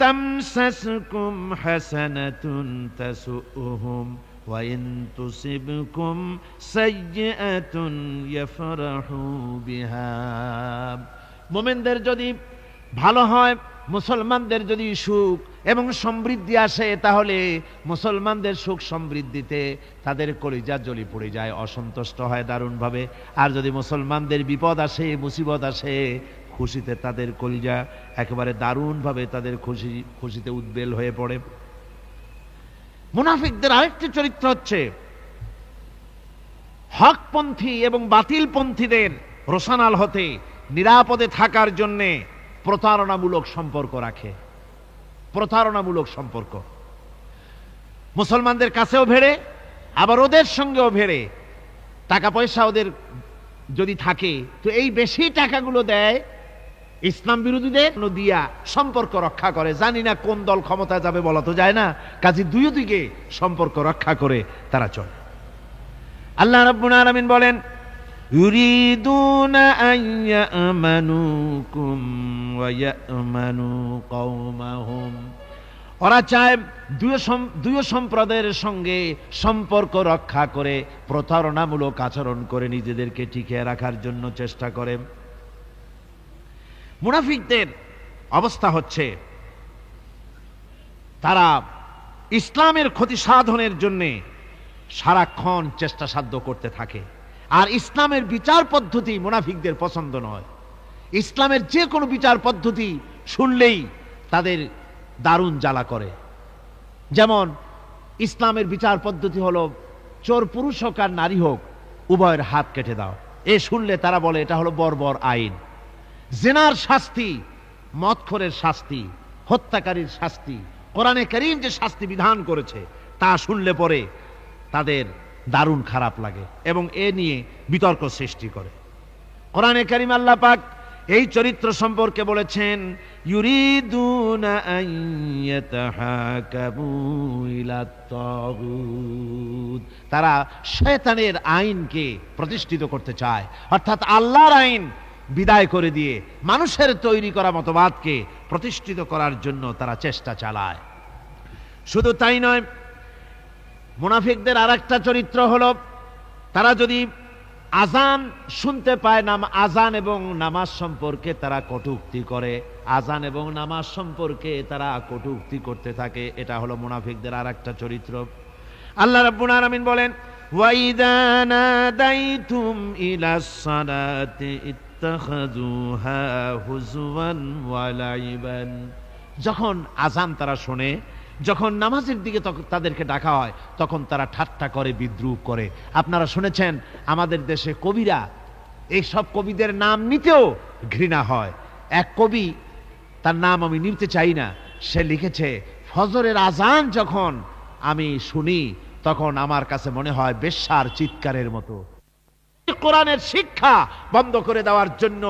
তামসাসকুম হাসানাতুন তাসুহুম ওয়া ইন তুসিবকুম সাইয়্যাতুন ইয়াফরাহু বিহা। মুমিনদের যদি ভালো হয়, মুসলমানদের যদি সুখ এবং সমৃদ্ধি আসে, তাহলে মুসলমানদের সুখ সমৃদ্ধিতে তাদের কলিজা জ্বলি পড়ে যায়, অসন্তুষ্ট হয় দারুণভাবে। আর যদি মুসলমানদের বিপদ আসে, মুসিবত আসে, খুশিতে তাদের কলিজা একেবারে দারুণভাবে তাদের খুশিতে উদ্বেল হয়ে পড়ে। মুনাফিকদের আরেকটি চরিত্র হচ্ছে হকপন্থী এবং বাতিলপন্থীদের রোশানাল হতে, নিরাপদে থাকার জন্যে প্রতারণামূলক সম্পর্ক রাখে। প্রতারণামূলক সম্পর্ক মুসলমানদের কাছেও ভেড়ে, আবার ওদের সঙ্গেও ভেড়ে। টাকা পয়সা ওদের যদি থাকে, তো এই বেশি টাকাগুলো দেয় ইসলাম বিরোধীদের দিয়া সম্পর্ক রক্ষা করে। জানি না কোন দল ক্ষমতায় যাবে, বলা তো যায় না, কাজে দুই দিকে সম্পর্ক রক্ষা করে তারা চলে। আল্লাহ রাব্বুল আলামিন বলেন, ইউরিদুনা আইয়ামানুকুম ওয়া ইয়ামানু কওমাহুম, ওরা চায় দুই সম্প্রদায়ের সঙ্গে সম্পর্ক রক্ষা করে প্রতারণামূলক আচরণ করে নিজেদেরকে টিকিয়ে রাখার জন্য চেষ্টা করে। মুনাফিকদের অবস্থা হচ্ছে তারা ইসলামের ক্ষতি সাধনের জন্য সারাক্ষণ চেষ্টা সাধ্য করতে থাকে। আর ইসলামের বিচার পদ্ধতি মুনাফিকদের পছন্দ নয়। ইসলামের যে কোনো বিচার পদ্ধতি শুনলেই তাদের দারুণ জ্বালা করে। যেমন ইসলামের বিচার পদ্ধতি হলো চোর পুরুষ হোক আর নারী হোক উভয়ের হাত কেটে দাও। এ শুনলে তারা বলে এটা হলো বর্বর আইন। জিনার শাস্তি, মদখোরের শাস্তি, হত্যাকারীর শাস্তি, কোরআনে কারীম যে শাস্তি বিধান করেছে তা শুনলে পরে তাদের দারুণ খারাপ লাগে এবং এ নিয়ে বিতর্ক সৃষ্টি করে। কোরআনে কারীম আল্লাহ পাক এই চরিত্র সম্পর্কে বলেছেন, ইউরিদুনা আন ইয়াতাহাকামু ইলাত তাগুত, তারা শয়তানের আইনকে প্রতিষ্ঠিত করতে চায়, অর্থাৎ আল্লাহর আইন বিদায় করে দিয়ে মানুষের তৈরি করা মতবাদকে প্রতিষ্ঠিত করার জন্য তারা চেষ্টা চালায়। শুধু তাই নয়, মুনাফিকদের আরেকটা চরিত্র হলো তারা যদি আজান শুনতে পায়, আজান এবং নামাজ সম্পর্কে তারা কটূক্তি করে, আজান এবং নামাজ সম্পর্কে তারা কটূক্তি করতে থাকে। এটা হলো মুনাফিকদের আরেকটা চরিত্র। আল্লাহ রাব্বুল আলামিন বলেন, ওয়াইদা নাদাইতুম ইলাস সালাতি ইত্তাখাযুহা হুজওয়ান ওয়া লাইবান, যখন আজান তারা শোনে, যখন নামাজের দিকে তাদেরকে ডাকা হয় তখন তারা ঠাট্টা করে, বিদ্রুপ করে। আপনারা শুনেছেন আমাদের দেশে কবিরা, এই সব কবিদের নাম নিতেও ঘৃণা হয়। এক কবি, তার নাম আমি নিতে চাই না, সে লিখেছে, ফজরের আজান যখন আমি শুনি তখন আমার কাছে মনে হয় বেশ্যার চিৎকারের মতো। কোরআনের শিক্ষা বন্ধ করে দেওয়ার জন্য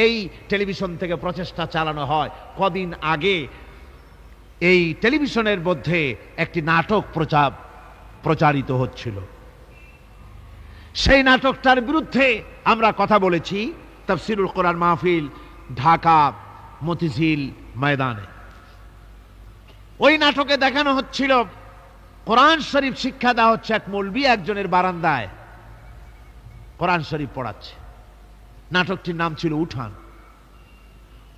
এই টেলিভিশন থেকে প্রচেষ্টা চালানো হয়। কদিন আগে এই টেলিভিশনের মধ্যে একটি নাটক প্রচারিত হচ্ছিল। সেই নাটকটার বিরুদ্ধে আমরা কথা বলেছি তাফসীরুল কোরআন মাহফিল, ঢাকা মতিঝিল ময়দানে। ওই নাটকে দেখানো হচ্ছিল কোরআন শরীফ শিক্ষা দেওয়া হচ্ছে, এক মৌলবি একজনের বারান্দায় কোরআন শরীফ পড়াচ্ছে। নাটকটির নাম ছিল উঠান।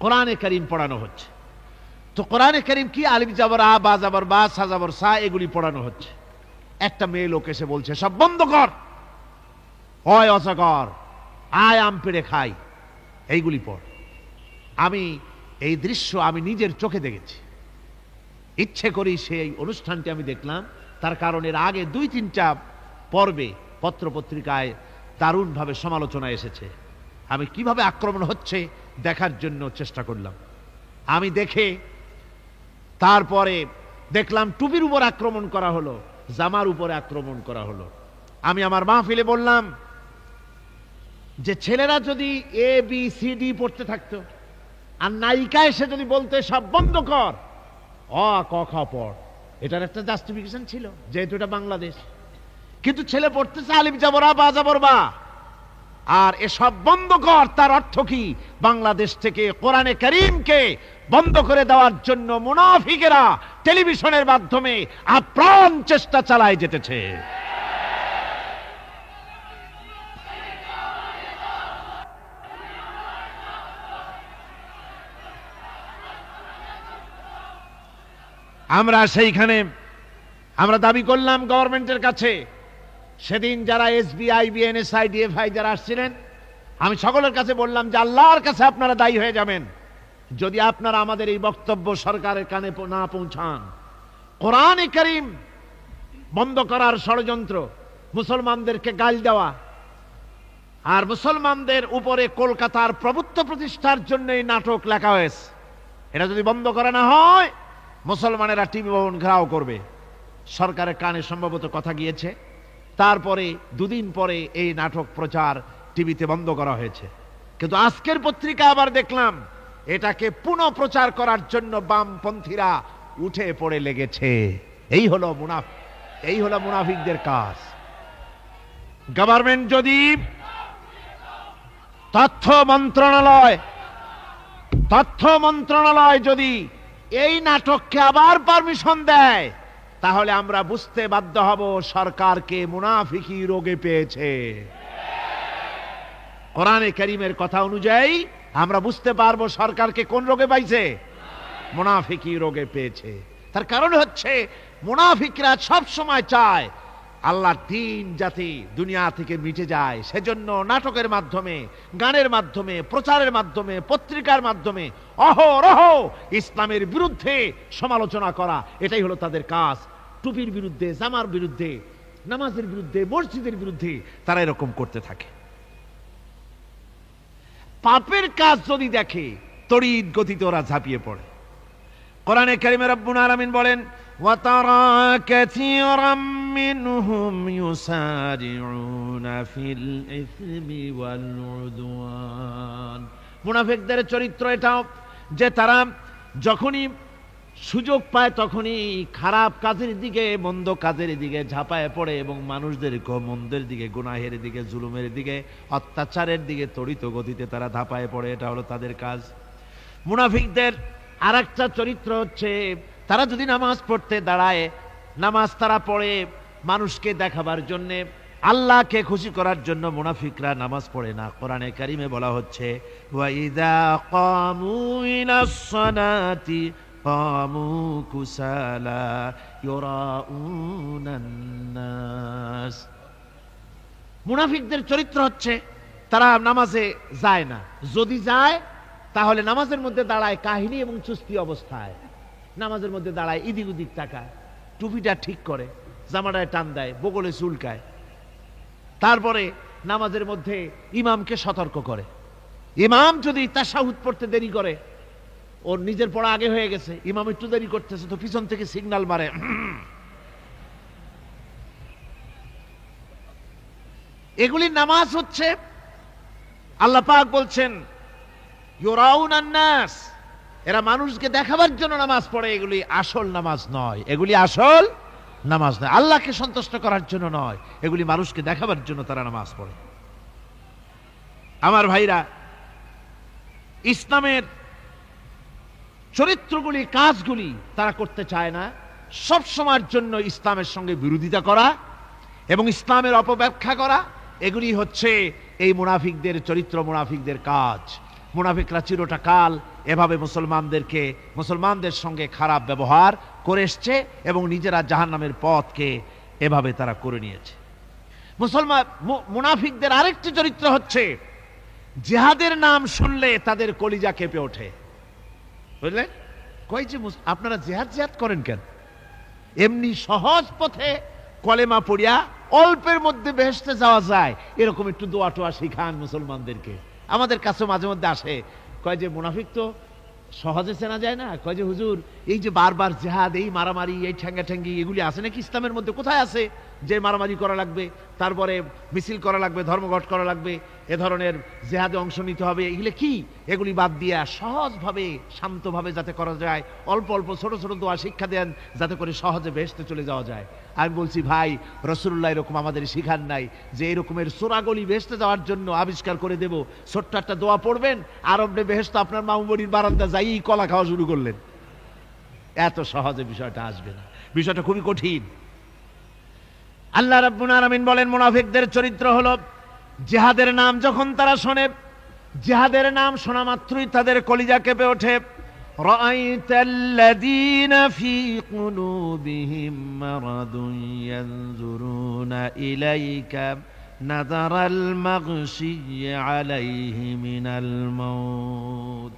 কোরআনে কারীম পড়ানো হচ্ছে। তো কোরআনে কারীম কি, আলিফ জাবর আ, বা জাবর বা, সা জাবর সা, এগুলি পড়ানো হচ্ছে। একটা মেয়ে লোক এসে বলছে, সব বন্ধ কর, অয় অজগর, আয় আম পেড়ে খাই, এইগুলি পড়। আমি এই দৃশ্য আমি নিজের চোখে দেখেছি। ইচ্ছে করেই সেই অনুষ্ঠানটি আমি দেখলাম, তার কারণ এর আগে ২-৩টা পর্বে পত্রপত্রিকায় দারুণভাবে সমালোচনা এসেছে। আমি কিভাবে আক্রমণ হচ্ছে দেখার জন্য চেষ্টা করলাম। আমি দেখে তারপরে দেখলাম টুপির উপর আক্রমণ করা হলো, জামার উপরে আক্রমণ করা হলো। আমি আমার মাহফিলে বললাম যে ছেলেরা যদি এ বি সি ডি পড়তে থাকতো আর নায়িকা এসে যদি বলতে সব বন্ধ কর, অ ক খ পড়, এটার একটা জাস্টিফিকেশন ছিল যেহেতু এটা বাংলাদেশ। কিন্তু ছেলে পড়তেছে আলিফ জাবর আ, বা জাবর বা, আর এসব বন্ধ কর, তার অর্থ কি? বাংলাদেশ থেকে কোরআনে কারীমকে বন্ধ করে দেওয়ার জন্য মুনাফিকেরা টেলিভিশনের মাধ্যমে আপ্রাণ চেষ্টা চালায় যেতেছে। আমরা সেইখানে আমরা দাবি করলাম গভর্নমেন্টের কাছে, সেদিন যারা এসবিআই, বিএনএসআই, ডিএফআই যারা আসছিলেন, আমি সকলের কাছে বললাম যে আল্লাহর কাছে আপনারা দায়ী হয়ে যাবেন যদি আপনারা আমাদের এই বক্তব্য সরকারের কানে না পৌঁছান। কোরআনে কারীম বন্ধ করার ষড়যন্ত্র, মুসলমানদেরকে গাল দেওয়া, আর মুসলমানদের উপরে কলকাতার প্রভুত্ব প্রতিষ্ঠার জন্য এই নাটক লেখা হয়েছে। এটা যদি বন্ধ করা না হয় মুসলমানেরা টিভি ভবন ঘেরাও করবে। সরকারের কানে সম্ভবত কথা গিয়েছে, তারপরে 2 দিন পরে এই নাটক প্রচার টিভিতে বন্ধ করা হয়েছে। কিন্তু আজকের পত্রিকা আবার দেখলাম এটাকে পুনঃ প্রচার করার জন্য বামপন্থীরা উঠে পড়ে লেগেছে। এই হলো মুনাফিকদের কাজ। গভর্নমেন্ট যদি তথ্য মন্ত্রণালয় যদি এই নাটককে আবার পারমিশন দেয় তাহলে আমরা বুঝতে বাধ্য হব সরকারকে মুনাফিকি রোগে পেয়েছে। কোরআনে কারীমের কথা অনুযায়ী আমরা বুঝতে পারবো সরকারকে কোন রোগে পাইছে, মুনাফিকি রোগে পেয়েছে। তার কারণ হচ্ছে মুনাফিকরা সব সময় চায় আল্লাহর দ্বীন যাতে দুনিয়া থেকে মিটে যায় সেজন্য নাটকের মাধ্যমে, গানের মাধ্যমে, প্রচারের মাধ্যমে, পত্রিকার মাধ্যমে অহরহ ইসলামের বিরুদ্ধে সমালোচনা করা, এটাই হলো তাদের কাজ। টুপির বিরুদ্ধে, জামার বিরুদ্ধে, নামাজের বিরুদ্ধে, মসজিদের বিরুদ্ধে তারা এরকম করতে থাকে। পাপের কাজ যদি দেখে তড়িৎ গতিতে ওরা ঝাঁপিয়ে পড়ে। কোরআনে কারিমে রব্বুল আলামিন বলেন, وَتَرَى كَثِيرًا مِّنْهُمْ يُسَارِعُونَ فِي الْإِثْمِ وَالْعُدْوَانِ। মুনাফিকদের চরিত্র এটাও যে তারা যখনই সুযোগ পায় তখনই খারাপ কাজের দিকে, মন্দ কাজের দিকে ঝাঁপায় পড়ে এবং মানুষদেরকে মন্দের দিকে, গুনাহের দিকে, জুলুমের দিকে, অত্যাচারের দিকে তড়িৎ গতিতে তারা ঝাঁপায় পড়ে। এটা হলো তাদের কাজ। মুনাফিকদের আরেকটা চরিত্র হচ্ছে তারা যদি নামাজ পড়তে দাঁড়ায়, নামাজ তারা পড়ে মানুষকে দেখাবার জন্যে, আল্লাহকে খুশি করার জন্য মুনাফিকরা নামাজ পড়ে না। কোরআনে কারিমে বলা হচ্ছে, ওয়াইদা কামু ইলাস সালাতি কামু কুসালা ইউরাউনান নাস। মুনাফিকদের চরিত্র হচ্ছে তারা নামাজে যায় না, যদি যায় তাহলে নামাজের মধ্যে দাঁড়ায় কাহিনী এবং চুস্তি অবস্থায়, নামাজের মধ্যে দাঁড়ায় ইদিক উদিক তাকায়, টুপিটা ঠিক করে, জামাটায় টান দেয়, বগলে চুলকায়, তারপরে নামাজের মধ্যে ইমামকে সতর্ক করে। ইমাম যদি তাশাহুদ পড়তে দেরি করে, ওর নিজের পড়া আগে হয়ে গেছে, ইমাম একটু দেরি করতেছে, তো পিছন থেকে সিগন্যাল মারে। এগুলি নামাজ হচ্ছে, আল্লাহ পাক বলছেন ইউরাউনান নাস, এরা মানুষকে দেখাবার জন্য নামাজ পড়ে, এগুলি আসল নামাজ নয়, এগুলি আসল নামাজ নয়, আল্লাহকে সন্তুষ্ট করার জন্য নয়, এগুলি মানুষকে দেখাবার জন্য তারা নামাজ পড়ে। আমার ভাইরা, ইসলামের চরিত্রগুলি, কাজগুলি তারা করতে চায় না। সব সময়ের জন্য ইসলামের সঙ্গে বিরোধিতা করা এবং ইসলামের অপব্যাখ্যা করা, এগুলি হচ্ছে এই মুনাফিকদের চরিত্র, মুনাফিকদের কাজ। মুনাফিকরা চিরটা কাল এভাবে মুসলমানদের সঙ্গে খারাপ ব্যবহার করে এসছে এবং নিজেরা জাহান্নামের পথকে এভাবে তারা করে নিয়েছে। মুনাফিকদের আরেকটি চরিত্র হচ্ছে জিহাদের নাম শুনলে তাদের কলিজা কেঁপে ওঠে। বুঝলেন? কই যে আপনারা জিহাদ করেন কেন? এমনি সহজ পথে কলেমা পড়িয়া অল্পের মধ্যে বেহেশতে যাওয়া যায়, এরকম একটু দোয়া টোয়া শিখান মুসলমানদেরকে। আমাদের কাছে মাঝে মধ্যে আসে, কয় যে মুনাফিক তো সহজে চেনা যায় না, কয় যে হুজুর এই যে বারবার জিহাদ, এই মারামারি, এই ঠ্যাঙ্গি এগুলি আছে নাকি ইসলামের মধ্যে? কোথায় আছে যে মারামারি করা লাগবে, তারপরে মিছিল করা লাগবে, ধর্মঘট করা লাগবে, এ ধরনের জিহাদে অংশ নিতে হবে? এগুলি কি? এগুলি বাদ দিয়া সহজভাবে, শান্তভাবে যাতে করা যায়, অল্প অল্প ছোট ছোট দোয়া শিক্ষা দেন যাতে করে সহজে বেহেশতে চলে যাওয়া যায়। আমি বলছি ভাই, রাসূলুল্লাহ এরকম আমাদের শিখান নাই যে এরকমের সোরাগলি বেহেশতে যাওয়ার জন্য আবিষ্কার করে দেব, ছোট্ট একটা দোয়া পড়বেন আর আপনি বেহেশত আপনার মামুবাড়ির বারান্দা যাই কলা খাওয়া শুরু করলেন। এত সহজে বিষয়টা আসবে না, বিষয়টা খুবই কঠিন। আল্লাহ রাব্বুল আলামিন বলেন, মুনাফিকদের চরিত্র হলো জিহাদের নাম যখন তারা শোনে, জিহাদের নাম শোনা মাত্রই তাদের কলিজা কেঁপে ওঠে। রাআইতাল্লাযীনা ফী কুলুবিহিম মারাদুন ইয়ানজুরুনা ইলাইকা নাযারাল মাগশিয়্যি আলাইহি মিনাল মাউত।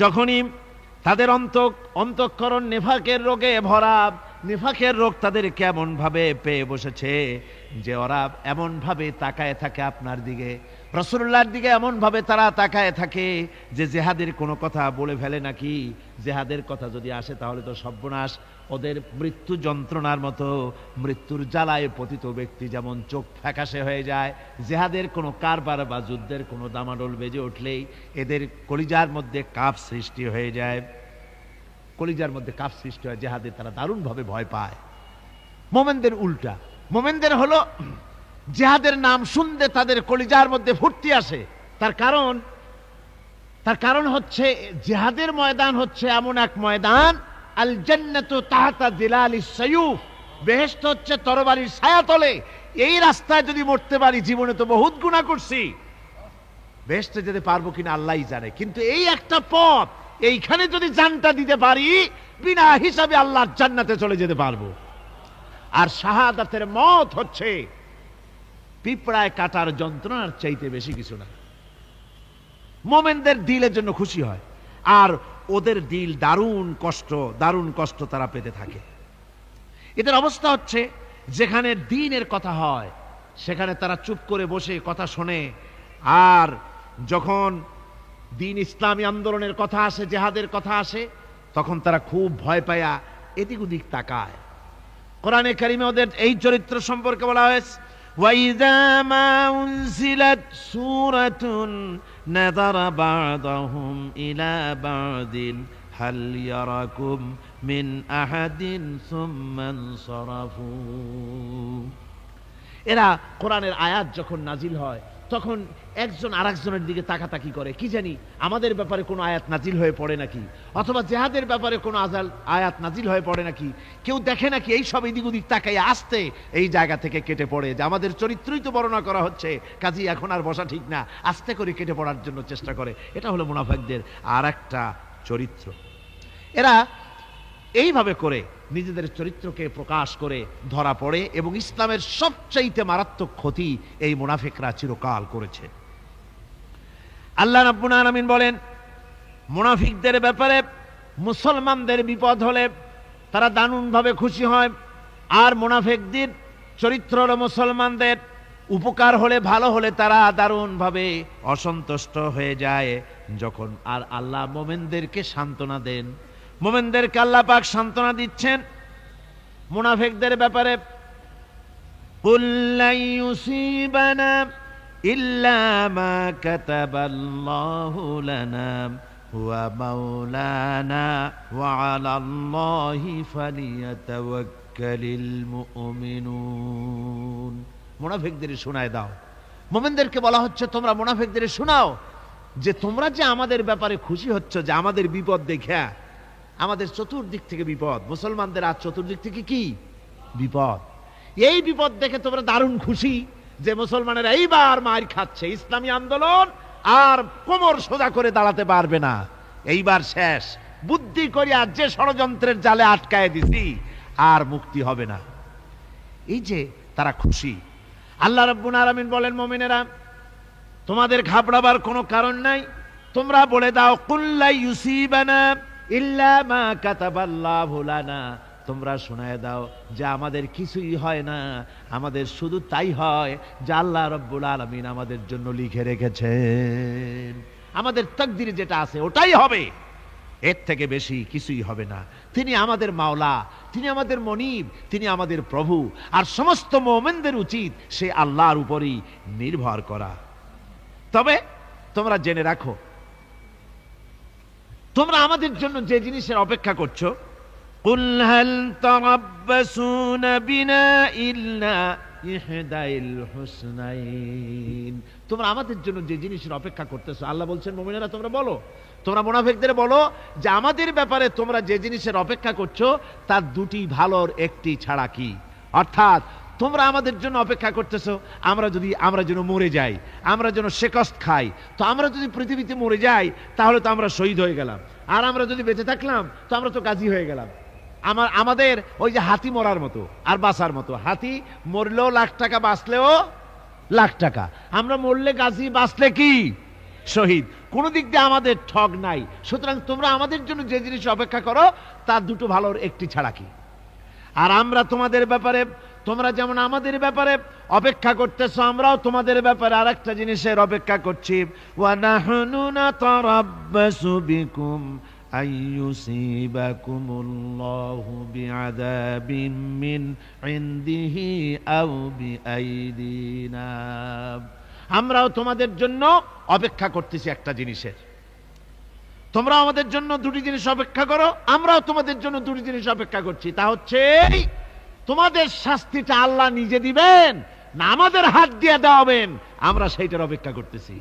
যখনই তাদের অন্তঃকরণ নেফাকের রোগে ভরা, নিফাকের রোগ তাদের কেমন ভাবে পেয়ে বসেছে যে ওরা এমন ভাবে তাকায় থাকে আপনার দিকে, রাসূলুল্লাহর দিকে এমন ভাবে তারা তাকায় থাকে যে জিহাদের কোনো কথা বলে ফেলে নাকি। জিহাদের কথা যদি আসে তাহলে তো সর্বনাশ। ওদের মৃত্যু যন্ত্রণার মতো, মৃত্যুর জ্বালায় পতিত ব্যক্তি যেমন চোখ ফ্যাকাশে হয়ে যায়, জিহাদের কোনো কারবার বা যুদ্ধের কোনো দামাডোল বেজে উঠলেই এদের কলিজার মধ্যে কাঁপ সৃষ্টি হয়ে যায়, কলিজার মধ্যে কাঁপ সৃষ্টি হয়, জিহাদের তারা দারুণভাবে ভয় পায়। মোমেনদের উল্টা, মোমেনদের হলো জিহাদের নাম শুনতে তাদের কলিজার মধ্যে ফুর্তি আসে। তার কারণ হচ্ছে জিহাদের ময়দান হচ্ছে এমন এক ময়দান, আল জান্নাতু তাহতা জিলালিস সায়ুফ, বেহেশত হচ্ছে তরবারির ছায়াতলে। এই রাস্তায় যদি মরতে পারি, জীবনে তো বহুত গুনাহ করছি, বেহেশতে যেতে পারবো কিনা আল্লাহই জানে, কিন্তু এই একটা পথ, এইখানে যদি জানটা দিতে পারি বিনা হিসাবে আল্লাহর জান্নাতে চলে যেতে পারবো। আর শাহাদাতের মত হচ্ছে পিঁপড়ায় কাটার যন্ত্রণার চাইতে বেশি কিছু না। মোমেনদের দিলের জন্য খুশি হয়, আর ওদের দিল দারুণ কষ্ট তারা পেতে থাকে। এদের অবস্থা হচ্ছে যেখানে দ্বীনের কথা হয় সেখানে তারা চুপ করে বসে কথা শোনে, আর যখন দ্বীন ইসলামী আন্দোলনের কথা আসে, জিহাদের কথা আসে, তখন তারা খুব ভয় পায়া এদিক ওদিক তাকায়। কোরআনে কারিমে ওদের এই চরিত্র সম্পর্কে বলা হয়েছে, وَإِذَا مَا أُنزِلَتْ سُورَةٌ نَظَرَ بَعْضُهُمْ إِلَى بَعْضٍ هَلْ يَرَاكُمْ مِنْ أَحَدٍ ثُمَّ انصَرَفُوا। এরা কোরআনের আয়াত যখন নাজিল হয় তখন একজন আরেকজনের দিকে তাকাতাকি করে, কি জানি আমাদের ব্যাপারে কোনো আয়াত নাজিল হয়ে পড়ে নাকি, অথবা জিহাদের ব্যাপারে কোনো আয়াত নাজিল হয়ে পড়ে নাকি। কেউ দেখে নাকি এই সব এদিক ওদিক তাকাইয়া আসতে এই জায়গা থেকে কেটে পড়ে, যে আমাদের চরিত্রই তো বর্ণনা করা হচ্ছে, কাজী এখন আর বসা ঠিক না, আস্তে করে কেটে পড়ার জন্য চেষ্টা করে। এটা হলো মুনাফিকদের আর একটা চরিত্র। এরা এইভাবে করে নিজেদের চরিত্রকে প্রকাশ করে ধরা পড়ে, এবং ইসলামের সবচাইতে মারাত্মক ক্ষতি এই মুনাফিকরা চিরকাল করেছে। আল্লাহ রাব্বুল আলামিন বলেন, মুনাফিকদের ব্যাপারে মুসলমানদের বিপদ হলে তারা দারুণভাবে খুশি হয়, আর মুনাফিকদের চরিত্র মুসলমানদের উপকার হলে, ভালো হলে তারা দারুণভাবে অসন্তুষ্ট হয়ে যায়। যখন আর আল্লাহ মুমিনদেরকে সান্ত্বনা দেন, মুমিনদেরকে আল্লাহ পাক সান্ত্বনা দিচ্ছেন মুনাফিকদের ব্যাপারে, কুল লা ইউসিবানা ইল্লা মা কাতাবাল্লাহু লানা হুয়া মাওলানা ওয়া আলাল্লাহি ফালিয়াতাওয়াক্কালিল মুমিনুন। মুনাফিকদের শোনায় দাও। মুমিনদেরকে বলা হচ্ছে তোমরা মুনাফিকদের শোনাও যে তোমরা যে আমাদের ব্যাপারে খুশি হচ্ছ, যে আমাদের বিপদ দেখা, আমাদের চতুর্দিক থেকে বিপদ, মুসলমানদের আর চতুর্দিক থেকে কি বিপদ, এই বিপদ দেখে তোমরা দারুণ খুশি যে মুসলমানেরা এইবার মার খাচ্ছে, ইসলামী আন্দোলন আর কোমর সোজা করে দাঁড়াতে পারবে না, এইবার শেষ, বুদ্ধি করিয়া যে ষড়যন্ত্রের জালে আটকায় দিছি আর মুক্তি হবে না। এই যে তারা খুশি। আল্লাহ রাব্বুল আলামিন বলেন, মুমিনেরা তোমাদের ঘাবড়াবার কোনো কারণ নাই, তোমরা বলে দাও কুল লা ইউসিবানা ইল্লা মা কাতাবাল্লাহু লানা, তোমরা শোনায় দাও যে আমাদের কিছুই হয় না, আমাদের শুধু তাই হয় যা আল্লাহ রাব্বুল আলামিন আমাদের জন্য লিখে রেখেছেন। আমাদের তাকদীরে যেটা আছে ওটাই হবে, এর থেকে বেশি কিছুই হবে না। তিনি আমাদের মাওলা, তিনি আমাদের মনিব, তিনি আমাদের প্রভু, আর সমস্ত মুমিনদের উচিত সে আল্লাহর উপরই নির্ভর করা। তবে তোমরা জেনে রাখো, তোমরা আমাদের জন্য যে জিনিসের অপেক্ষা করছো, কুল হাল তারাব্বাসুনা বিনা ইল্লা ইহদাইল হুসনাইন, তোমরা আমাদের জন্য যে জিনিসের অপেক্ষা করতেছো, আল্লাহ বলছেন মুমিনেরা তোমরা বলো, তোমরা মুনাফিকদের বলো যে আমাদের ব্যাপারে তোমরা যে জিনিসের অপেক্ষা করছো তার দুটি ভালোর একটি ছাড়া কি, অর্থাৎ তোমরা আমাদের জন্য অপেক্ষা করতেছো আমরা যেন মরে যাই, আমরা যেন শেকস্ত খাই। তো আমরা যদি পৃথিবীতে মরে যাই তাহলে তো আমরা শহীদ হয়ে গেলাম, আর আমরা যদি বেঁচে থাকলাম তো আমরা তো গাজী হয়ে গেলাম। আমাদের ওই যে হাতি মরার মতো আর বাঁচার মতো, হাতি মরলেও লাখ টাকা, বাঁচলেও লাখ টাকা, আমরা মরলে গাজী, বাঁচলে কি শহীদ, কোন দিক দিয়ে আমাদের ঠগ নাই। সুতরাং তোমরা আমাদের জন্য যে জিনিস অপেক্ষা করো তার দুটো ভালোর একটি ছাড়া কি। আর আমরা তোমাদের ব্যাপারে, তোমরা যেমন আমাদের ব্যাপারে অপেক্ষা করতেছো, আমরাও তোমাদের ব্যাপারে আরেকটা জিনিসের অপেক্ষা করছি, ওয়া নাহনু নাতারাব্বাসু বিকুম আইয়ুসিবাকুমুল্লাহু বিআযাবিম মিন ইনদিহি আও বিআইদিনা, আমরাও তোমাদের জন্য অপেক্ষা করতেছি একটা জিনিসের। তোমরা আমাদের জন্য দুটি জিনিস অপেক্ষা করো, আমরাও তোমাদের জন্য দুটি জিনিস অপেক্ষা করছি। তা হচ্ছে তোমাদের শাস্তিটা আল্লাহ নিজে দিবেন না আমাদের হাত দিয়ে দেওয়াবেন, আমরা সেইটার অপেক্ষা করতেছি।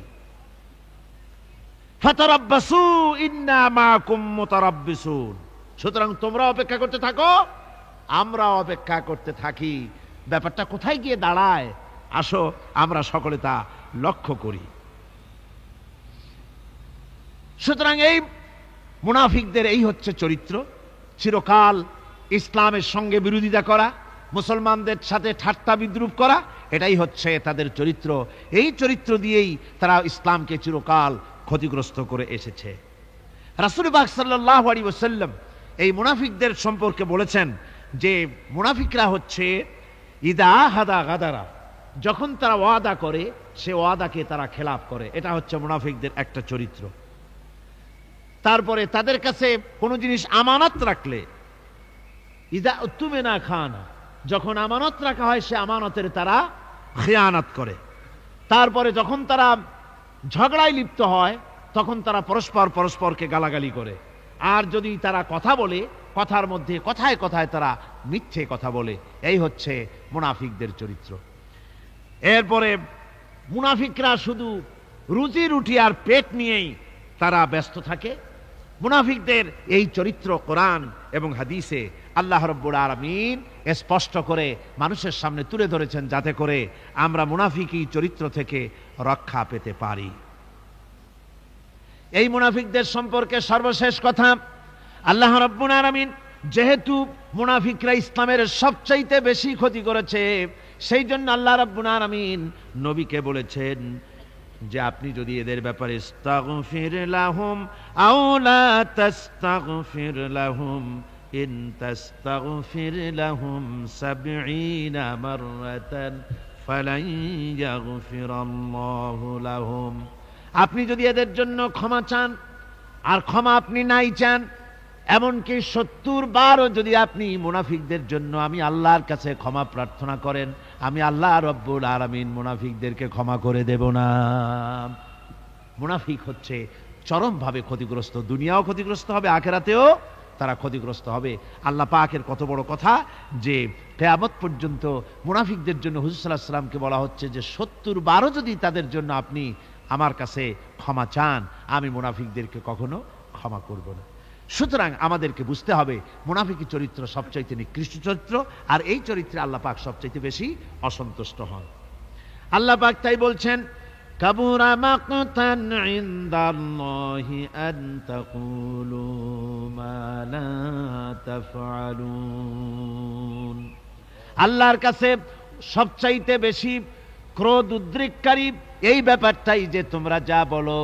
ফাতারাব্বাসু ইন্না মাআকুম মুতারাব্বিসুন, সুতরাং তোমরা অপেক্ষা করতে থাকো, আমরা অপেক্ষা করতে থাকি। ব্যাপারটা কোথায় গিয়ে দাঁড়ায় আসো আমরা সকলে তা লক্ষ্য করি। সুতরাং এই মুনাফিকদের এই হচ্ছে চরিত্র, চিরকাল ইসলামের সঙ্গে বিরোধিতা করা, মুসলমানদের সাথে ঠাট্টা বিদ্রুপ করা, এটাই হচ্ছে তাদের চরিত্র। এই চরিত্র দিয়েই তারা ইসলামকে চিরকাল ক্ষতিগ্রস্ত করে এসেছে। রাসূল পাক সাল্লাল্লাহু আলাইহি ওয়াসাল্লাম এই মুনাফিকদের সম্পর্কে বলেছেন যে মুনাফিকরা হচ্ছে ইদা হাদা গাদারা, যখন তারা ওয়াদা করে সে ওয়াদাকে তারা খেলাফ করে, এটা হচ্ছে মুনাফিকদের একটা চরিত্র। তারপরে তাদের কাছে কোনো জিনিস আমানত রাখলে ইদা উতুমিনা খানা, যখন আমানত রাখা হয় সে আমানতের তারা খেয়ানত করে। তারপরে যখন তারা ঝগড়ায় লিপ্ত হয় তখন তারা পরস্পরকে গালাগালি করে। আর যদি তারা কথা বলে কথার মধ্যে কথায় কথায় তারা মিথ্যে কথা বলে। এই হচ্ছে মুনাফিকদের চরিত্র। এরপরে মুনাফিকরা শুধু রুজি রুটি আর পেট নিয়েই তারা ব্যস্ত থাকে। মুনাফিকদের এই চরিত্র কোরআন এবং হাদিসে আল্লাহ রাব্বুল আলামিন স্পষ্ট করে মানুষের সামনে তুলে ধরেছেন, যাতে করে আমরা মুনাফিকি চরিত্র থেকে রক্ষা পেতে পারি। এই মুনাফিকদের সম্পর্কে সর্বশেষ কথা, আল্লাহ রাব্বুল আলামিন যেহেতু মুনাফিকরা ইসলামের সবচাইতে বেশি ক্ষতি করেছে, সেই জন্য আল্লাহ রাব্বুল আলামিন নবীকে বলেছেন যে আপনি যদি এদের ব্যাপারে ইস্তাগফির লাহুম আও লা তাস্তাগফির লাহুম ইন তাস্তাগফির লাহুম ৭০ মাররাতান ফালান ইয়াগফিরাল্লাহু লাহুম, আপনি যদি এদের জন্য ক্ষমা চান, আর ক্ষমা আপনি নাই চান, এমনকি ৭০ বারও যদি আপনি মুনাফিকদের জন্য আমি আল্লাহর কাছে ক্ষমা প্রার্থনা করেন, আমি আল্লাহ রব্বুল আলামিন মুনাফিকদেরকে ক্ষমা করে দেব না। মুনাফিক হচ্ছে চরমভাবে ক্ষতিগ্রস্ত, দুনিয়াও ক্ষতিগ্রস্ত হবে, আখিরাতেও তারা ক্ষতিগ্রস্ত হবে। আল্লাহ পাকের কত বড় কথা যে কিয়ামত পর্যন্ত মুনাফিকদের জন্য হুজুর সাল্লাল্লাহু আলাইহি ওয়াসাল্লামকে বলা হচ্ছে যে ৭০ বারও যদি তাদের জন্য আপনি আমার কাছে ক্ষমা চান, আমি মুনাফিকদেরকে কখনো ক্ষমা করব না। সুতরাং আমাদেরকে বুঝতে হবে মুনাফিকি চরিত্র সবচাইতে নিকৃষ্ট চরিত্র, আর এই চরিত্রে আল্লাহ পাক সবচাইতে বেশি অসন্তুষ্ট হন। আল্লাহ পাক তাই বলছেন, কাবুরা মাকতান ইনদাল্লাহি আন তাকুলু মা লা তাফআলুন, আল্লাহর কাছে সবচাইতে বেশি ক্রোধ উদ্রেককারী এই ব্যাপারটাই যে তোমরা যা বলো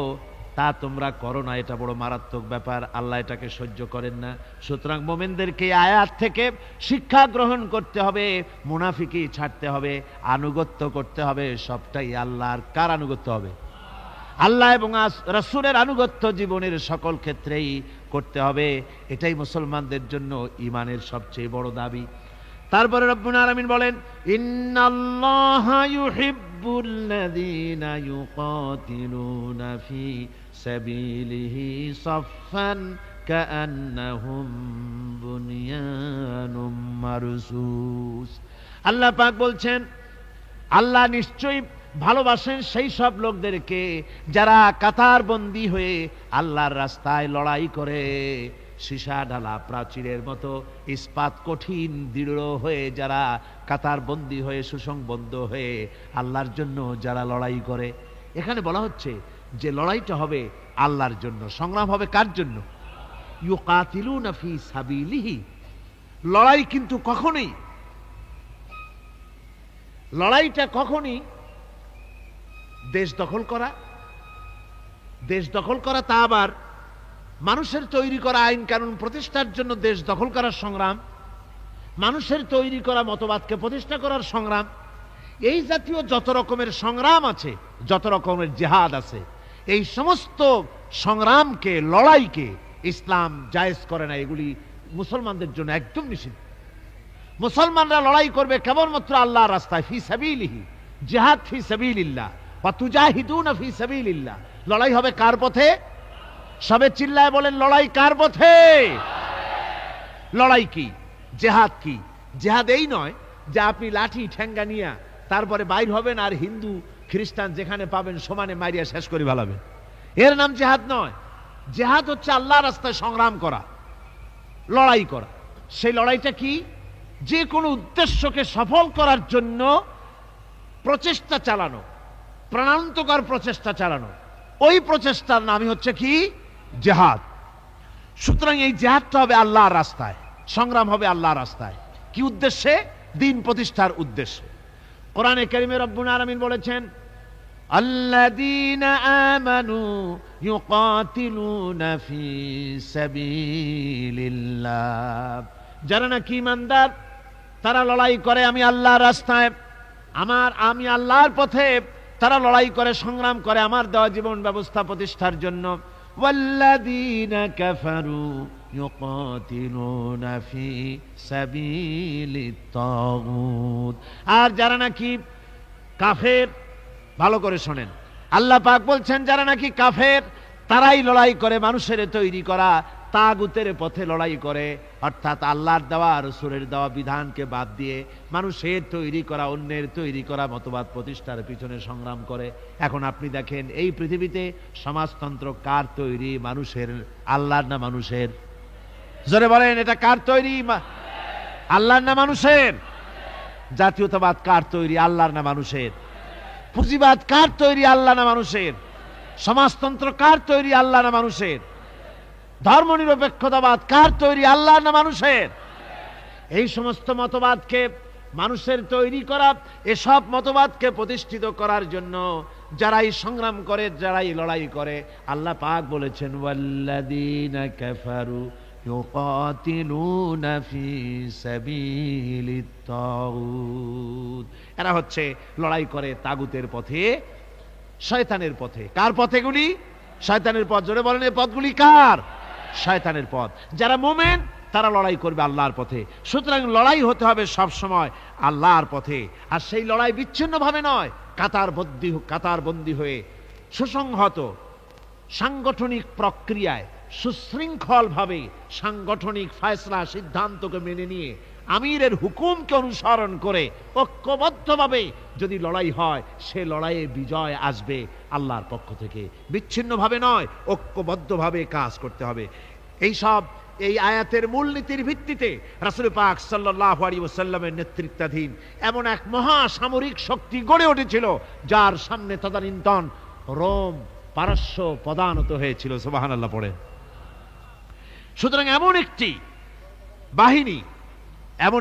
তা তোমরা করো না, এটা বড় মারাত্মক ব্যাপার, আল্লাহ এটাকে সহ্য করেন না। সুতরাং মুমিনদেরকে আয়াত থেকে শিক্ষা গ্রহণ করতে হবে, মুনাফিকি ছাড়তে হবে, আনুগত্য করতে হবে, সবটাই আল্লাহর। কার আনুগত্য হবে? আল্লাহ এবং রাসূলের আনুগত্য জীবনের সকল ক্ষেত্রেই করতে হবে। এটাই মুসলমানদের জন্য ঈমানের সবচেয়ে বড় দাবি। তারপরে রব্বুল আলামিন বলেন, ইন্নাল্লাহা ইউহিব্বুল্লাযীনা ইউকাতিলুনা ফি সাবিলিহি সাফফান কাআন্নাহুম বুনিয়ানুম মারসুস। আল্লাহ পাক বলছেন, আল্লাহ নিশ্চয়ই ভালোবাসেন সেই সব লোকদেরকে যারা কাতারবন্দী হয়ে আল্লাহর রাস্তায় লড়াই করে, সীসা ঢালা প্রাচীরের মতো ইস্পাত কঠিন দৃঢ় হয়ে যারা কাতারবন্দী হয়ে সুসংবদ্ধ হয়ে আল্লাহর জন্য যারা লড়াই করে। এখানে বলা হচ্ছে যে লড়াইটা হবে আল্লাহর জন্য, সংগ্রাম হবে কার জন্য? ইউকাতিলুনা ফি সাবিলিহি। লড়াইটা কখনই দেশ দখল করা, তা আবার মানুষের তৈরি করা আইন কানুন প্রতিষ্ঠার জন্য দেশ দখল করার সংগ্রাম, মানুষের তৈরি করা মতবাদকে প্রতিষ্ঠা করার সংগ্রাম, এই জাতীয় যত রকমের সংগ্রাম আছে, যত রকমের জিহাদ আছে, এই সমস্ত সংগ্রামকে, লড়াইকে ইসলাম জায়েজ করে না। এগুলি মুসলমানদের জন্য একদম নিষিদ্ধ। মুসলমানরা লড়াই করবে কেবলমাত্র আল্লাহর রাস্তায়, ফি সাবিলিহি, জিহাদ ফি সাবিলিল্লাহ ওয়া তুজাহিদুনা ফি সাবিলিল্লাহ। লড়াই হবে কার পথে? সবে চিল্লায় বলেন, লড়াই কার পথে? লড়াই কি? জিহাদ কি? জিহাদ এই নয় যে আপনি লাঠি ঠেঙ্গা নিয়ে তারপরে বাইর হবেন আর হিন্দু খ্রিস্টান যেখানে পাবেন সমানে মারিয়া শেষ করে ভালাবেন, এর নাম জিহাদ নয়। জিহাদ হচ্ছে আল্লাহর রাস্তায় সংগ্রাম করা, লড়াই করা। সেই লড়াইটা কি? যে কোনো উদ্দেশ্যকে সফল করার জন্য প্রচেষ্টা চালানো, প্রাণান্তকর প্রচেষ্টা চালানো, ওই প্রচেষ্টার নামই হচ্ছে কি? জিহাদ। সুতরাং এই জিহাদটা হবে আল্লাহর রাস্তায়, সংগ্রাম হবে আল্লাহর রাস্তায়। কি উদ্দেশ্যে? দিন প্রতিষ্ঠার উদ্দেশ্যে। কোরআনে কারীমে রব্বুল আলামিন বলেছেন, আল্লাযীনা আমানু ইউকাতিলুনা ফি সাবিলিল্লাহ, যারা নাকি ঈমানদার তারা লড়াই করে আমি আল্লাহর রাস্তায়, আমি আল্লাহর পথে তারা লড়াই করে, সংগ্রাম করে আমার দেওয়া জীবন ব্যবস্থা প্রতিষ্ঠার জন্য। ওয়াল্লাযীনা কাফারু ইউকাতিলুনা ফি সাবিলিত তাগুত, আর যারা নাকি কাফের, ভালো করে শোনেন, আল্লাহ পাক বলছেন যারা নাকি কাফের তারাই লড়াই করে মানুষের তৈরি করা তাগুতের পথে লড়াই করে, অর্থাৎ আল্লাহর দেওয়া রাসূলের দেওয়া বিধানকে বাদ দিয়ে মানুষের তৈরি করা, অন্যের তৈরি করা মতবাদ প্রতিষ্ঠার পিছনে সংগ্রাম করে। এখন আপনি দেখেন এই পৃথিবীতে সমাজতন্ত্র কার তৈরি? মানুষের। আল্লাহর না মানুষের? জোরে বলেন, এটা কার তৈরি? আল্লাহর না মানুষের? জাতীয়তাবাদ কার তৈরি? আল্লাহর না মানুষের? পুঁজিবাদ কার তৈরি? আল্লাহ না মানুষের? সমাজতন্ত্র কার তৈরি? আল্লাহ না মানুষের? ধর্মনিরপেক্ষতাবাদ কার তৈরি? আল্লাহ না মানুষের? এই সমস্ত মতবাদকে মানুষের তৈরি করা, এসব মতবাদকে প্রতিষ্ঠিত করার জন্য যারাই সংগ্রাম করে, যারাই লড়াই করে, আল্লাহ পাক বলেছেন ওয়াল্লাযীনা কাফারু ইউকাতিলুনা ফি সাবিলিত তাগুত, এরা হচ্ছে লড়াই করে তাগুতের পথে, শয়তানের পথে। কার পথেগুলি? শয়তানের পথ। জোরে বলেন, এই পথগুলি কার? শয়তানের পথ। যারা মুমিন তারা লড়াই করবে আল্লাহর পথে। সুতরাং লড়াই হতে হবে সব সময় আল্লাহর পথে, আর সেই লড়াই বিচ্ছিন্নভাবে নয়, কাতারবন্দি হয়ে সুসংহত সাংগঠনিক প্রক্রিয়ায় সুশৃঙ্খলভাবে সাংগঠনিক ফয়সলা সিদ্ধান্তকে মেনে নিয়ে আমিরের হুকুমকে অনুসরণ করে ঐক্যবদ্ধভাবে যদি লড়াই হয়, সে লড়াইয়ে বিজয় আসবে আল্লাহর পক্ষ থেকে। বিচ্ছিন্নভাবে নয়, ঐক্যবদ্ধভাবে কাজ করতে হবে। এই আয়াতের মূলনীতির ভিত্তিতে রাসূল পাক সাল্লাল্লাহু আলাইহি ওয়াসাল্লামের নেতৃত্বাধীন এমন এক মহা সামরিক শক্তি গড়ে উঠেছিল, যার সামনে তদানীন্তন রোম পারস্য পদানত হয়েছিল। সুবহানাল্লাহ পড়ে। সুতরাং এমন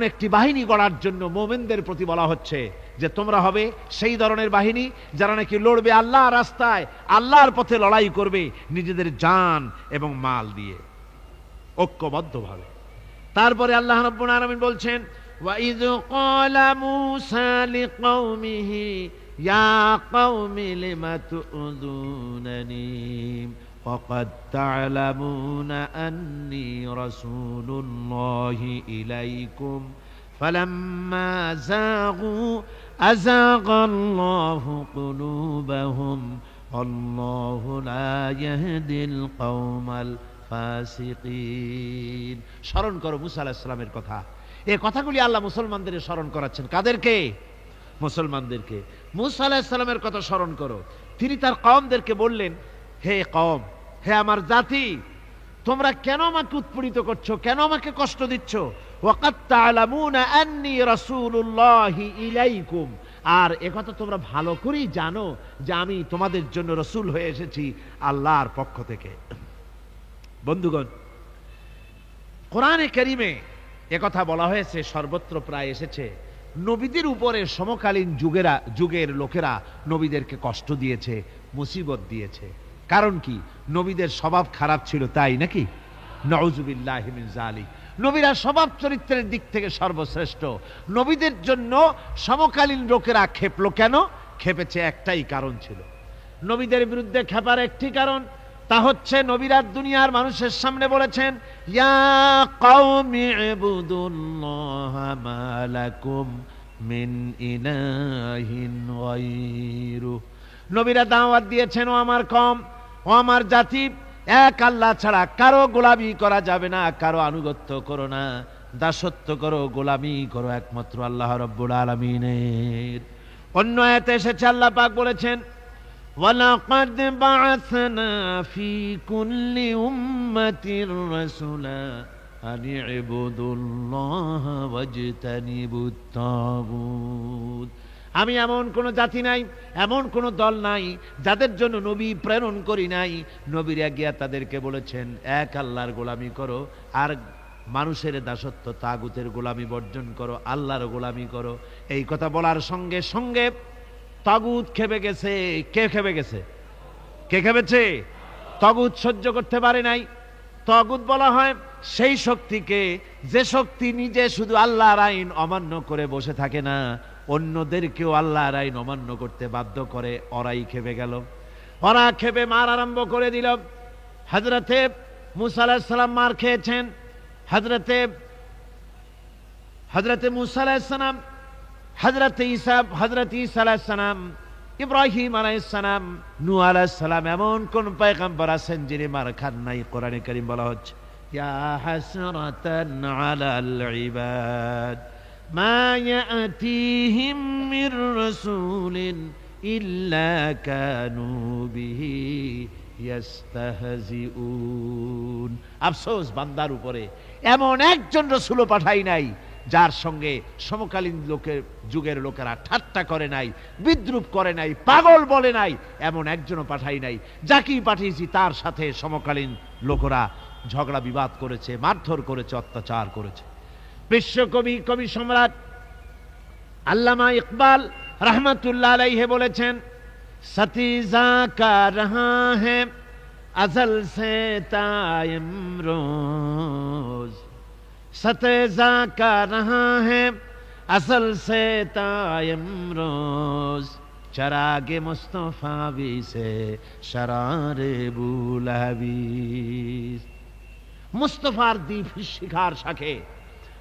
একটি বাহিনী গড়ার জন্য মুমিনদের প্রতি বলা হচ্ছে যে তোমরা হবে সেই ধরনের বাহিনী যারা নাকি লড়বে আল্লাহর রাস্তায়, আল্লাহর পথে লড়াই করবে নিজেদের জান এবং মাল দিয়ে, ঐক্যবদ্ধভাবে। তারপরে আল্লাহ রাব্বুল আলামিন বলছেন, ওয়াইয ক্বালা মূসা লিকওমিহি ইয়া কওমি লিমা তুযুনানি وقد تعلمون أني رسول الله إليكم فلما زاغوا أزاغ الله قلوبهم والله لا يهدي القوم الفاسقين। স্মরণ করো মুসা আলাইহিস সালামের কথা। এই কথাগুলি আল্লাহ মুসলমানদের স্মরণ করাচ্ছেন। কাদেরকে? মুসলমানদেরকে। মুসা আলাইহিস সালামের কথা স্মরণ করো। তিনি তার কওমদেরকে বললেন, হে কওম, হে আমার জাতি, তোমরা কেন আমাকে উৎপীড়িত করছো, কেন আমাকে কষ্ট দিচ্ছ? ওয়াকাদ তা'লামুনা আন্নী রাসূলুল্লাহি ইলাইকুম, আর একথা তোমরা ভালো করেই জানো যে আমি তোমাদের জন্য রাসূল হয়ে এসেছি আল্লাহর পক্ষ থেকে। বন্ধুগণ, কোরআনে কারীমে একথা বলা হয়েছে, সর্বত্র প্রায় এসেছে, নবীদের উপরে সমকালীন যুগের লোকেরা নবীদেরকে কষ্ট দিয়েছে, মুসিবত দিয়েছে। কারণ কি? নবীদের স্বভাব খারাপ ছিল, তাই নাকি? নাউযুবিল্লাহি মিন যালিক। নবীরা স্বভাব চরিত্রের দিক থেকে সর্বশ্রেষ্ঠ। নবীদের জন্য সমকালীন লোকেরা খেপলো কেন? খেপেছে একটাই কারণ ছিল। নবীদের বিরুদ্ধে খেপার একটি কারণ, তা হচ্ছে নবীরা দুনিয়ার মানুষের সামনে বলেছেন, ইয়া কওমি ইবুদুল্লাহা মা লাকুম মিন ইলাহিন গায়রু। নবীরা দাওয়াত দিয়েছেন, ও আমার কওম, ও আমার জাতি, এক আল্লাহ ছাড়া কারো গোলামি করা যাবে না, কারো আনুগত্য করো না, দাসত্ব করো, গোলামি করো একমাত্র আল্লাহ রাব্বুল আলামিনের। অন্য আয়াতে এসেছে, আল্লাহ পাক বলেছেন, ওয়ালাকাদ বা'আসনা ফি কুল্লি উম্মাতির রাসূলা আন ইবুদুল্লাহা ওয়াজতানিবুত তাগুত। আমি এমন কোন জাতি নাই, এমন কোন দল নাই যাদের জন্য নবী প্রেরণ করি নাই। নবীরা গিয়া তাদেরকে বলেছেন এক আল্লাহর গোলামি করো আর মানুষের দাসত্ব, তাগুতের গোলামি বর্জন করো, আল্লাহর গোলামি করো। এই কথা বলার সঙ্গে সঙ্গে তাগুত খেপে গেছে। কে খেপে গেছে? কে খেপেছে? তাগুত সহ্য করতে পারে নাই। তাগুত বলা হয় সেই শক্তিকে, যে শক্তি নিজে শুধু আল্লাহর আইন অমান্য করে বসে থাকে না, অন্যদেরকেও আল্লাহর আইন অমান্য করতে বাধ্য করে। ওরাই খেপে গেল। ওরা খেপে মার আরম্ভ করে দিল। হযরতে মুসা আলাইহিস সালাম মার খেয়েছেন। হযরতে মুসা আলাইহিস সালাম, হযরতে ঈসা আলাইহিস সালাম, ইব্রাহিম আলাইহিস সালাম, নূহ আলাইহিস সালাম, এমন কোন পয়গম্বর আছেন যিনি মার খান নাই? কোরআনে কারীম বলা হচ্ছে, ইয়া হাসরাতান আলাল ইবাদ মা ইয়াতিহিম মির রাসূলিন ইল্লা কানু বিহি ইয়াস্তাহজিউন। আফসোস বান্দার উপরে, এমন একজন রাসূলও পাঠাই নাই যার সঙ্গে সমকালীন যুগের লোকেরা ঠাট্টা করে নাই, বিদ্রুপ করে নাই, পাগল বলে নাই। এমন একজনও পাঠাই নাই। যাকেই পাঠিয়েছি তার সাথে সমকালীন লোকেরা ঝগড়া বিবাদ করেছে, মারধর করেছে, অত্যাচার করেছে। বিশ্বকবি, কবি সম্রাট আল্লামা ইকবাল রহমতুল্লাহ আলাইহি বলেছেন, সতীজা কা রহা হ্যাঁ আজল সে তায়ম রোজ, सतेजा का रहा है असल से तायम रोज, चरागे मुस्तफावी से शरारे बुलहबीज। मुस्तफार दीप शिखार शाखे,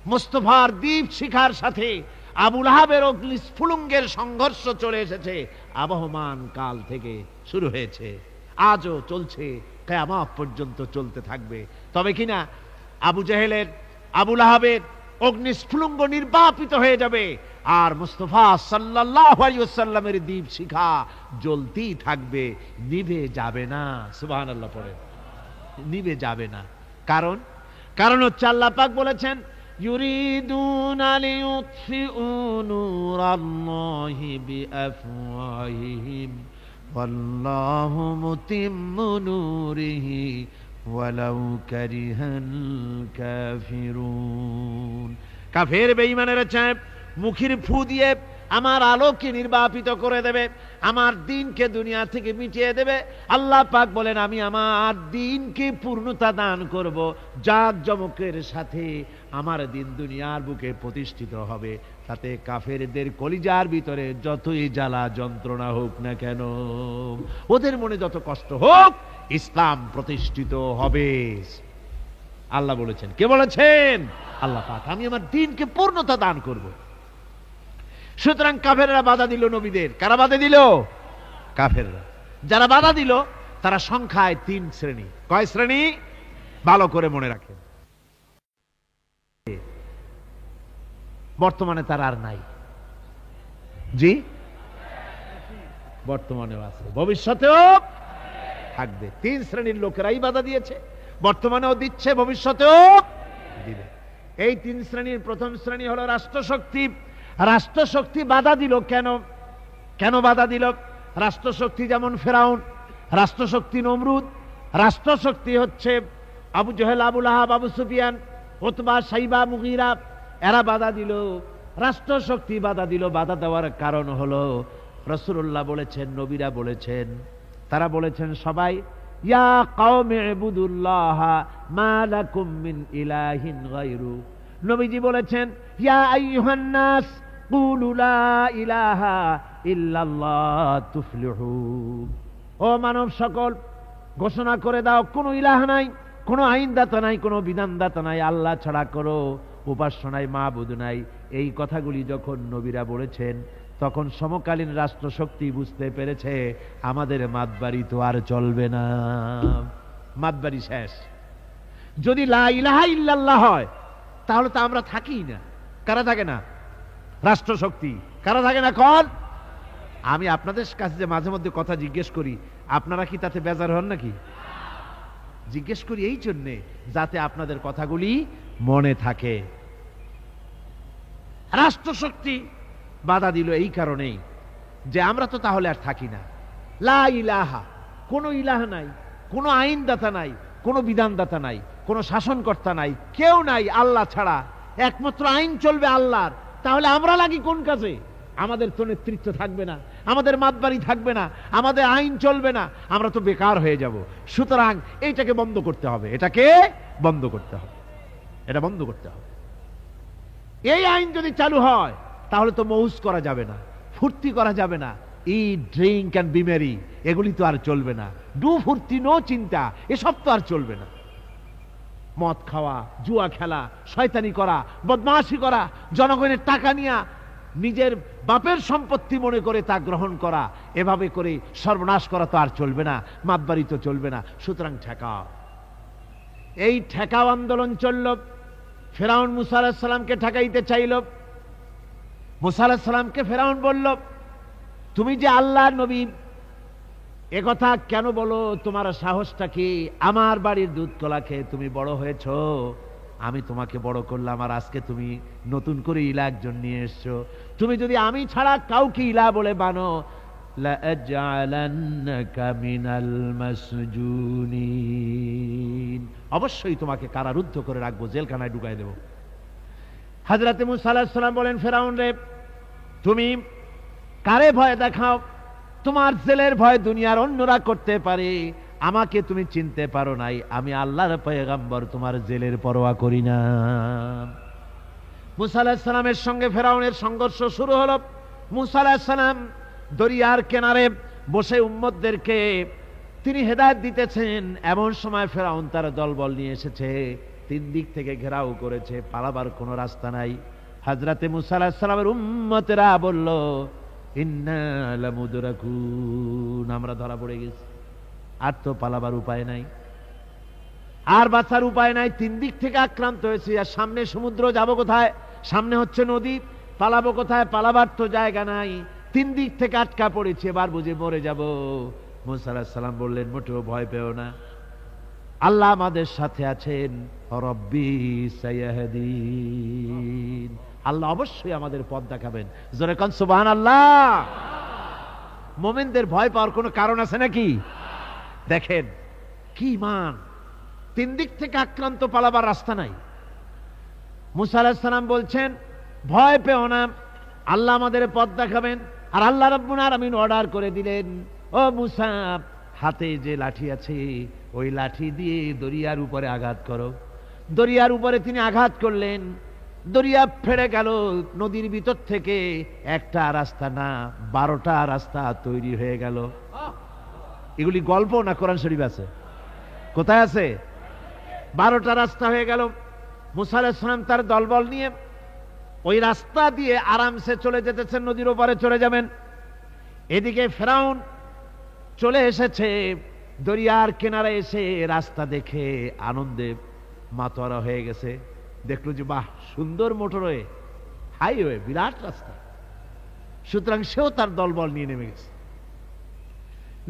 मुस्तफार दीप शिखार साथे আবু লাহাবের অগ্নিস্ফুলিঙ্গের সংঘর্ষ চলে এসেছে। আবহমান কাল থেকে শুরু হয়েছে, আজও চলছে, কিয়ামত পর্যন্ত চলতে থাকবে। তবে কিনা আবু জেহেলের, আবু লাহাবের অগ্নিস্ফুলিঙ্গ নির্বাপিত হয়ে যাবে, আর মুস্তাফা সাল্লাল্লাহু আলাইহি ওয়াসাল্লামের দীপ শিখা জ্বলতেই থাকবে, নিভে যাবে না। সুবহানাল্লাহ পড়ে, নিভে যাবে না। কারণ হচ্ছে আল্লাহ পাক বলেছেন, ইউরিদুনা লিইউতফিউ নূরাল্লাহি বিআফওয়াহিহিম ওয়াল্লাহু মুতিম্মু নূরিহি ওয়ালাউ কারিহাল কাফিরুন। কাফের বেঈমানেরা চায় মুখের ফু দিয়ে আমার আলোকে নির্বাপিত করে দেবে, আমার দ্বীনকে দুনিয়া থেকে মিটিয়ে দেবে। আল্লাহ পাক বলেন, আমি আমার দ্বীনকে পূর্ণতা দান করব, জাঁকজমকের সাথে আমার দ্বীন দুনিয়ার বুকে প্রতিষ্ঠিত হবে। তাতে কাফেরদের কলিজার ভিতরে যতই জ্বালা যন্ত্রণা হোক না কেন, ওদের মনে যত কষ্ট হোক, ইসলাম প্রতিষ্ঠিত হবে। আল্লাহ বলেছেন। কে বলেছেন? আল্লাহ পাক। আমি আমার দ্বীনকে পূর্ণতা দান করব। সুতরাং কাফেররা বাধা দিল নবীদের। কারা বাধা দিল? কাফেররা। যারা বাধা দিল তারা সংখ্যায় 3 শ্রেণী। কয় শ্রেণী? ভালো করে মনে রাখেন। বর্তমানে তারা আর নাই। জি, বর্তমানেও আছে, ভবিষ্যতেও থাকবে। 3 শ্রেণীর লোকেরাই বাধা দিয়েছে, বর্তমানেও দিচ্ছে, ভবিষ্যতেও দিবে। এই 3 শ্রেণীর প্রথম শ্রেণী হলো রাষ্ট্রশক্তি। রাষ্ট্রশক্তি বাধা দিল কেন? কেন বাধা দিল? রাষ্ট্রশক্তি যেমন ফেরাউন, রাষ্ট্রশক্তি নমরুদ, রাষ্ট্রশক্তি হচ্ছে আবু জেহেল, আবু লাহাব, আবু সুফিয়ান, উতবা, শাইবা, মুগীরা, এরা বাধা দিল। রাষ্ট্রশক্তি বাধা দিল। বাধা দেওয়ার কারণ হলো রাসূলুল্লাহ বলেছেন, নবীরা বলেছেন, তারা বলেছেন সবাই, ইয়া কওমি ইবুদুল্লাহ মা লাকুম মিন ইলাহিন গায়রু। নবীজি বলেছেন, ইয়া আইয়ুহান নাস কুলু লা ইলাহা ইল্লাল্লাহ তুফলিহুন। ও মানব সকল, ঘোষণা করে দাও, কোনো ইলাহ নাই, কোনো আইনদাতা নাই, কোনো বিধানদাতা নাই, আল্লাহ ছাড়া করো উপাস্য নাই, মাবুদ নাই। এই কথাগুলি যখন নবীরা বলেছেন, তখন সমকালীন রাষ্ট্রশক্তি বুঝতে পেরেছে আমাদের মাতবাড়ি তো আর চলবে না, মাতবাড়ি শেষ। যদি লা ইলাহা ইল্লাল্লাহ হয় তাহলে তো আমরা থাকি না। কারা থাকে না? রাষ্ট্রশক্তি। কারা থাকে না? কোন? আমি আপনাদের কাছে যে মাঝে মধ্যে কথা জিজ্ঞেস করি, আপনারা কি তাতে বেজার হন নাকি? জিজ্ঞেস করি এই জন্যে যাতে আপনাদের কথাগুলি মনে থাকে। রাষ্ট্রশক্তি বাধা দিল এই কারণেই যে আমরা তো তাহলে আর থাকি না। লা ইলাহা, কোনো ইলাহ নাই, কোনো আইনদাতা নাই, কোনো বিধানদাতা নাই, কোনো শাসনকর্তা নাই, কেউ নাই আল্লাহ ছাড়া, একমাত্র আইন চলবে আল্লাহর। তাহলে আমরা লাগি কোন কাজে? আমাদের তো নেতৃত্ব থাকবে না, আমাদের মাতবাড়ি থাকবে না, আমাদের আইন চলবে না, আমরা তো বেকার হয়ে যাব। সুতরাং এইটাকে বন্ধ করতে হবে, এটাকে বন্ধ করতে হবে, এটা বন্ধ করতে হবে। এই আইন যদি চালু হয় তাহলে তো মৌজ করা যাবে না, ফুর্তি করা যাবে না, ইট ড্রিঙ্ক অ্যান্ড বি মেরি এগুলি তো আর চলবে না। ডু ফুর্তি নো চিন্তা এসব তো আর চলবে না। মদ খাওয়া, জুয়া খেলা, শয়তানি করা, বদমাশি করা, জনগণের টাকা নিয়ে নিজের বাপের সম্পত্তি মনে করে তা গ্রহণ করা, এভাবে করে সর্বনাশ করা তো আর চলবে না, মাতবাড়ি তো চলবে না। সুতরাং ঠেকাও। এই ঠেকাও আন্দোলন চলল। ফেরাউন মুসা আলাইহিস সালামকে ঠেকাইতে চাইল। মুসা আলাইহিস সালামকে ফেরাউন বলল, তুমি যে আল্লাহর নবী, একথা কেন বলো? তোমার সাহসটা কি? আমার বাড়ির দুধ কলা খেয়ে তুমি বড় হয়েছ, আমি তোমাকে বড় করলাম, আর আজকে তুমি নতুন করে ইলা একজন নিয়ে এসছো। তুমি যদি আমি ছাড়া কাউকে ইলা বলে বানো, লাআজআলান্নাকা মিনাল মাসজুনিন, অবশ্যই তোমাকে কারারুদ্ধ করে রাখবো, জেলখানায় ঢুকাই দেব। হযরত মুসা আলাইহিস সালাম বলেন, ফেরাউন রে, তুমি কারে ভয় দেখাও? তোমার জেলের ভয় দুনিয়ার অন্যরা করতে পারে, আমাকে তুমি চিনতে পারো নাই। আমি আল্লাহর পয়গম্বর, তোমার জেলের পরোয়া করি না। মুসা আলাইহিস সালামের সঙ্গে ফেরাউনের সংঘর্ষ শুরু হলো। মুসা আলাইহিস সালাম দরিয়ার কিনারে বসে উম্মতদেরকে তিনি হেদায়েত দিতেছেন। এমন সময় ফেরাউন তার দলবল নিয়ে এসেছে, তিন দিক থেকে ঘেরাও করেছে, পালাবার কোনো রাস্তা নাই। হযরতে মুসা আলাইহিস সালামের উম্মতেরা বলল, ইন্না লামুদরাকুন, আমরা ধরা পড়ে গেছি, আর তো পালাবার উপায় নাই, আর বাঁচার উপায় নাই। তিন দিক থেকে আক্রান্ত হয়েছে, আর সামনে সমুদ্র, যাব কোথায়? সামনে হচ্ছে নদী, পালাবো কোথায়? পালাবার তো জায়গা নাই, তিন দিক থেকে আটকা পড়েছে, এবার বুঝে মরে যাব। মুসা আলাইহিস সালাম বললেন, মোটেও ভয় পেও না, আল্লাহ আমাদের সাথে আছেন, রব্বি সাইয়াহদিন, আল্লাহ অবশ্যই আমাদের পথ দেখাবেন। জোরে কোন সুবহানাল্লাহ। মুমিনদের ভয় পাওয়ার কোনো কারণ আছে নাকি? দেখেন কি ঈমান, তিন দিক থেকে আক্রান্ত, পালাবার রাস্তা নাই। মুসা আলাইহিস সালাম বলছেন, ভয় পেও না, আল্লাহ আমাদের পথ দেখাবেন। আর আল্লাহ রাব্বুল আলামিন অর্ডার করে দিলেন, ও মুসা, হাতে যে লাঠি আছে ওই লাঠি দিয়ে দরিয়ার উপরে আঘাত করো। দরিয়ার উপরে তিনি আঘাত করলেন, দরিয়া ফেড়ে গেল। নদীর ভিতর থেকে একটা রাস্তা না, 12টা রাস্তা তৈরি হয়ে গেল। এগুলি গল্প না কোরআন শরীফ আছে? কোথায় আছে? 12টা রাস্তা হয়ে গেল। মুসা আলাইহিস সালাম তার দলবল নিয়ে ওই রাস্তা দিয়ে আরামসে চলে যেতেছেন, নদীর ওপারে চলে যাবেন। এদিকে ফেরাউন চলে এসেছে, দরিয়ার কিনারে এসে রাস্তা দেখে আনন্দে মাতোয়ারা হয়ে গেছে। দেখলো যে বাহ, সুন্দর মোটরওয়ে, হাইওয়ে, বিরাট রাস্তা। সুতরাং সেও তার দলবল নিয়ে নেমে গেছে।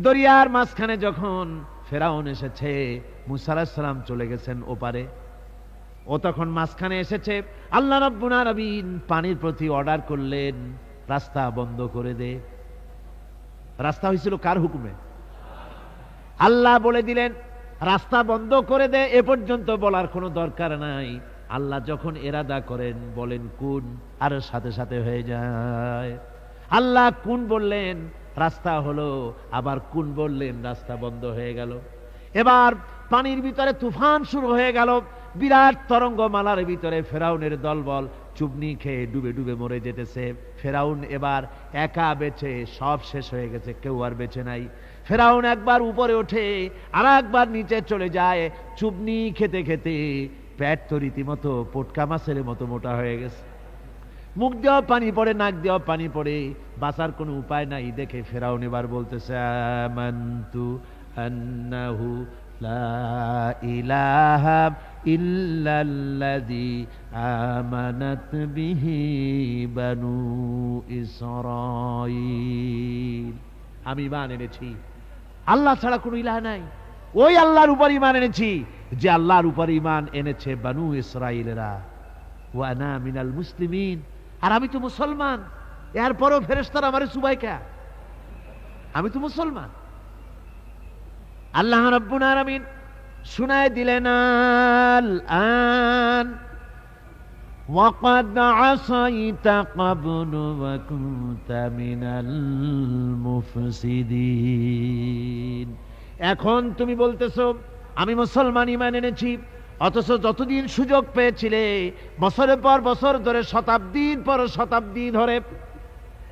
দরিয়ার মাঝখানে যখন ফেরাউন এসেছে, মুসা আলাইহিস সালাম চলে গেছেন ওপারে, ও তখন মাঝখানে এসেছে। আল্লাহ রাব্বুল আলামিন পানির প্রতি অর্ডার করলেন, রাস্তা বন্ধ করে দে। রাস্তা হয়েছিল কার হুকুমে? আল্লাহ বলে দিলেন রাস্তা বন্ধ করে দে। এ পর্যন্ত বলার কোনো দরকার নাই। আল্লাহ যখন এরাদা করেন, বলেন কুন, আর সাথে সাথে হয়ে যায়। আল্লাহ কুন বললেন, রাস্তা হলো, আবার কুন বললেন, রাস্তা বন্ধ হয়ে গেল। এবার পানির ভিতরে তুফান শুরু হয়ে গেল, বিরাট তরঙ্গমালার ভিতরে ফেরাউনের দলবল চুবনি খেয়ে ডুবে ডুবে মরে যেতেছে। ফেরাউন এবার একা বেঁচে, সব শেষ হয়ে গেছে, কেউ আর বেঁচে নাই। ফেরাউন একবার উপরে ওঠে, আর একবার নিচে চলে যায়। চুবনি খেতে খেতে পেট তো রীতিমতো পটকা মাছের মতো মোটা হয়ে গেছে। মুখ দিয়েও পানি পড়ে, নাক দিয়েও পানি পড়ে, বাঁচার কোনো উপায় নাই। দেখে ফেরাউন এবার বলতেছে, আমানতু আন্নাহু লা ইলাহা ইল্লাল্লাযী আমানাত বিহি বানু ইসরাঈল। আমি ঈমান এনেছি আল্লাহ ছাড়া কোনো ইলাহ নাই, ওই আল্লাহর উপর ঈমান এনেছি যে আল্লাহর উপর ঈমান এনেছে বানু ইসরাঈলেরা। ওয়া আনা মিনাল মুসলিমিন, আর আমি তো মুসলমান। এরপরও ফেরেশতারা আমারে সুবাইকা, আমি তো মুসলমান। আল্লাহ রাব্বুল আলামিন শুনায় দিলেন আল আন ওয়াকাদ আসাইতা ক্বাবলু ওয়া কুনতা মিনাল মুফসিদিন। এখন তুমি বলতেছো আমি মুসলমান ঈমান এনেছি, অথচ যতদিন সুযোগ পেয়েছিলে বছরের পর বছর ধরে, শতাব্দীর পর শতাব্দী ধরে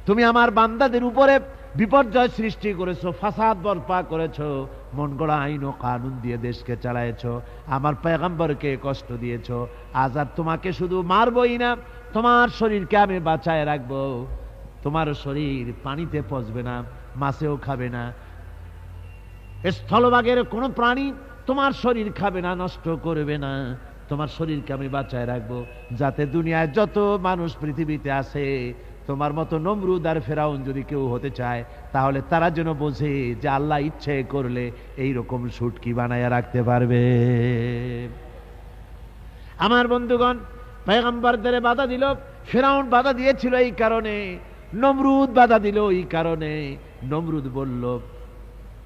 তুমি আমার বান্দাদের উপরে বিপর্যয় সৃষ্টি করেছো, ফাসাদ বরপা করেছো, মন গড়া আইন ও কানুন দিয়ে দেশকে চালায়েছো, আমার পয়গম্বরকে কষ্ট দিয়েছো। আজ আর তোমাকে শুধু মারবই না, তোমার শরীরকে আমি বাঁচায় রাখবো। তোমার শরীর পানিতে পচবে না, মাছেও খাবে না, স্থলভাগের কোনো প্রাণী তোমার শরীর খাবে না, নষ্ট করবে না। তোমার শরীরকে আমি বাঁচায় রাখবো, যাতে দুনিয়ায় যত মানুষ পৃথিবীতে আছে তোমার মতো নমরুদ আর ফেরাউন যদি কেউ হতে চায়, তাহলে তারা যেন বোঝে যে আল্লাহ ইচ্ছে করলে এই রকম সুটকি বানায়া রাখতে পারবে। আমার বন্ধুগণ, পয়গম্বরদের বাধা দিল, ফেরাউন বাধা দিয়েছিল এই কারণে, নমরুদ বাধা দিল এই কারণে। নমরুদ বলল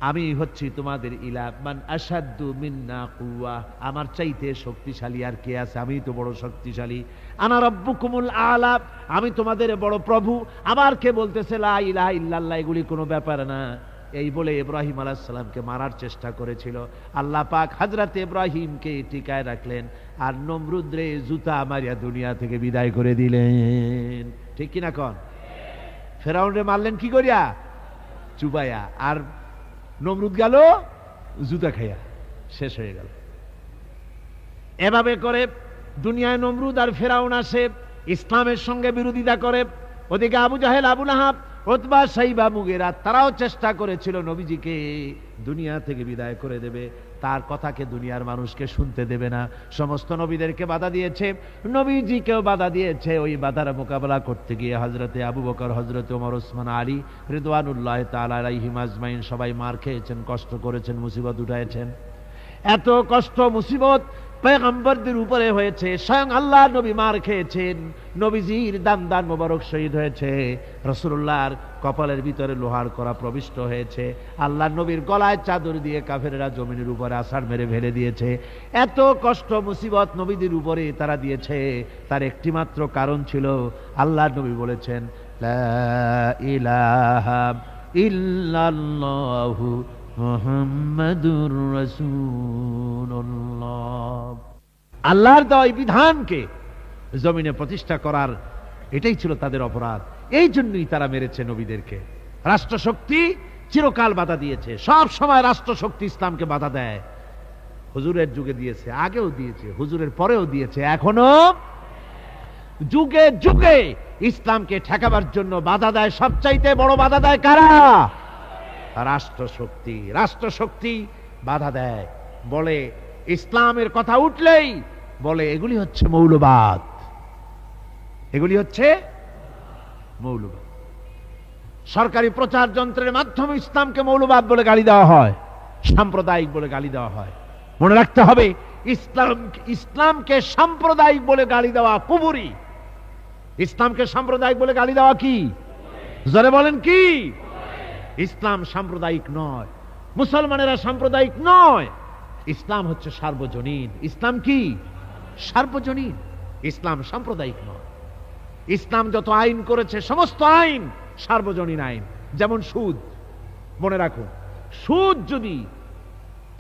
আমি হচ্ছি তোমাদের ইলাহ, মান আশাদ্দু মিন্না কুওয়া, আমার চাইতে শক্তিশালী আর কে আছে, আমি তো বড় শক্তিশালী। আনা রাব্বুকুমুল আলা, আমি তোমাদের বড় প্রভু। আবার কে বলতেছে লা ইলাহা ইল্লাল্লাহ, এগুলি কোনো ব্যাপার না। এই বলে ইব্রাহিম আলাইহিস সালামকে মারার চেষ্টা করেছিল। আল্লাহ পাক হযরত ইব্রাহিমকে টিকায় রাখলেন, আর নমরুদরে জুতা মারিয়া দুনিয়া থেকে বিদায় করে দিলেন। ঠিক কিনা কোন? ফেরাউনরে মারলেন কি করিয়া? চুবাইয়া। আর নমরুদ গেল জুতা খাইয়া, শেষ হয়ে গেল। এভাবে করে দুনিয়ায় নমরুদ আর ফেরাউন আসে, ইসলামের সঙ্গে বিরোধিতা করে। ওদিকে আবু জাহেল, আবু লাহাব, উতবা, শাইবা, মুগীরা, তারাও চেষ্টা করেছিল নবীজিকে দুনিয়া থেকে বিদায় করে দেবে, তার কথাকে দুনিয়ার মানুষকে শুনতে দেবে না। সমস্ত নবীদেরকে বাধা দিয়েছে, নবীজিকেও বাধা দিয়েছে। ওই বাধার মোকাবেলা করতে গিয়ে হযরতে আবু বকর, হযরতে ওমর, ওসমান, আলী রিদওয়ানুল্লাহ তাআলা আলাইহিম আজমাইন সবাই মার খেয়েছেন, কষ্ট করেছেন, মুসিবত উঠাইছেন। এত কষ্ট মুসিবত পয়গম্বরদের উপরে হয়েছে, স্বয়ং আল্লাহ নবী মার খেয়েছেন, নবীজির দান মোবারক শহীদ হয়েছে, রাসূলুল্লাহর কপালের ভিতরে লোহার কড়া প্রবিষ্ট হয়েছে, আল্লাহ নবীর গলায় চাদর দিয়ে কাফেররা জমিনের উপরে আছাড় মেরে ফেলে দিয়েছে। এত কষ্ট মুসিবত নবীদের উপরে তারা দিয়েছে, তার একটি মাত্র কারণ ছিল, আল্লাহ নবী বলেছেন লা ইলাহা ইল্লাল্লাহু মুহাম্মাদুর রাসূলুল্লাহ। আল্লাহর দেওয়া বিধানকে জমিনে প্রতিষ্ঠা করার এটাই ছিল তাদের অপরাধ। এই জন্যই তারা মেরেছে নবীদেরকে। রাষ্ট্রশক্তি চিরকাল বাধা দিয়েছে, সব সময় রাষ্ট্রশক্তি ইসলামকে বাধা দেয়। হুজুরের যুগে দিয়েছে, আগেও দিয়েছে, হুজুরের পরেও দিয়েছে, এখনো যুগে যুগে ইসলামকে ঠেকাবার জন্য বাধা দেয়। সবচাইতে বড় বাধা দেয় কারা? রাষ্ট্রশক্তি। রাষ্ট্রশক্তি বাধা দেয়, বলে ইসলামের কথা উঠলেই বলে এগুলি হচ্ছে মৌলবাদ, এগুলি হচ্ছে মৌলবাদ। সরকারি প্রচার যন্ত্রের মাধ্যমে ইসলামকে মৌলবাদ বলে গালি দেওয়া হয়, সাম্প্রদায়িক বলে গালি দেওয়া হয়। মনে রাখতে হবে, ইসলামকে সাম্প্রদায়িক বলে গালি দেওয়া কুফরি। ইসলামকে সাম্প্রদায়িক বলে গালি দেওয়া কি? জোরে বলেন কি? ইসলাম সাম্প্রদায়িক নয়, মুসলমানেরা সাম্প্রদায়িক নয়, ইসলাম হচ্ছে সার্বজনীন। ইসলাম কি? সার্বজনীন। ইসলাম সাম্প্রদায়িক নয়। ইসলাম যত আইন করেছে সমস্ত আইন সার্বজনীন আইন। যেমন সুদ, মনে রাখুন, সুদ যদি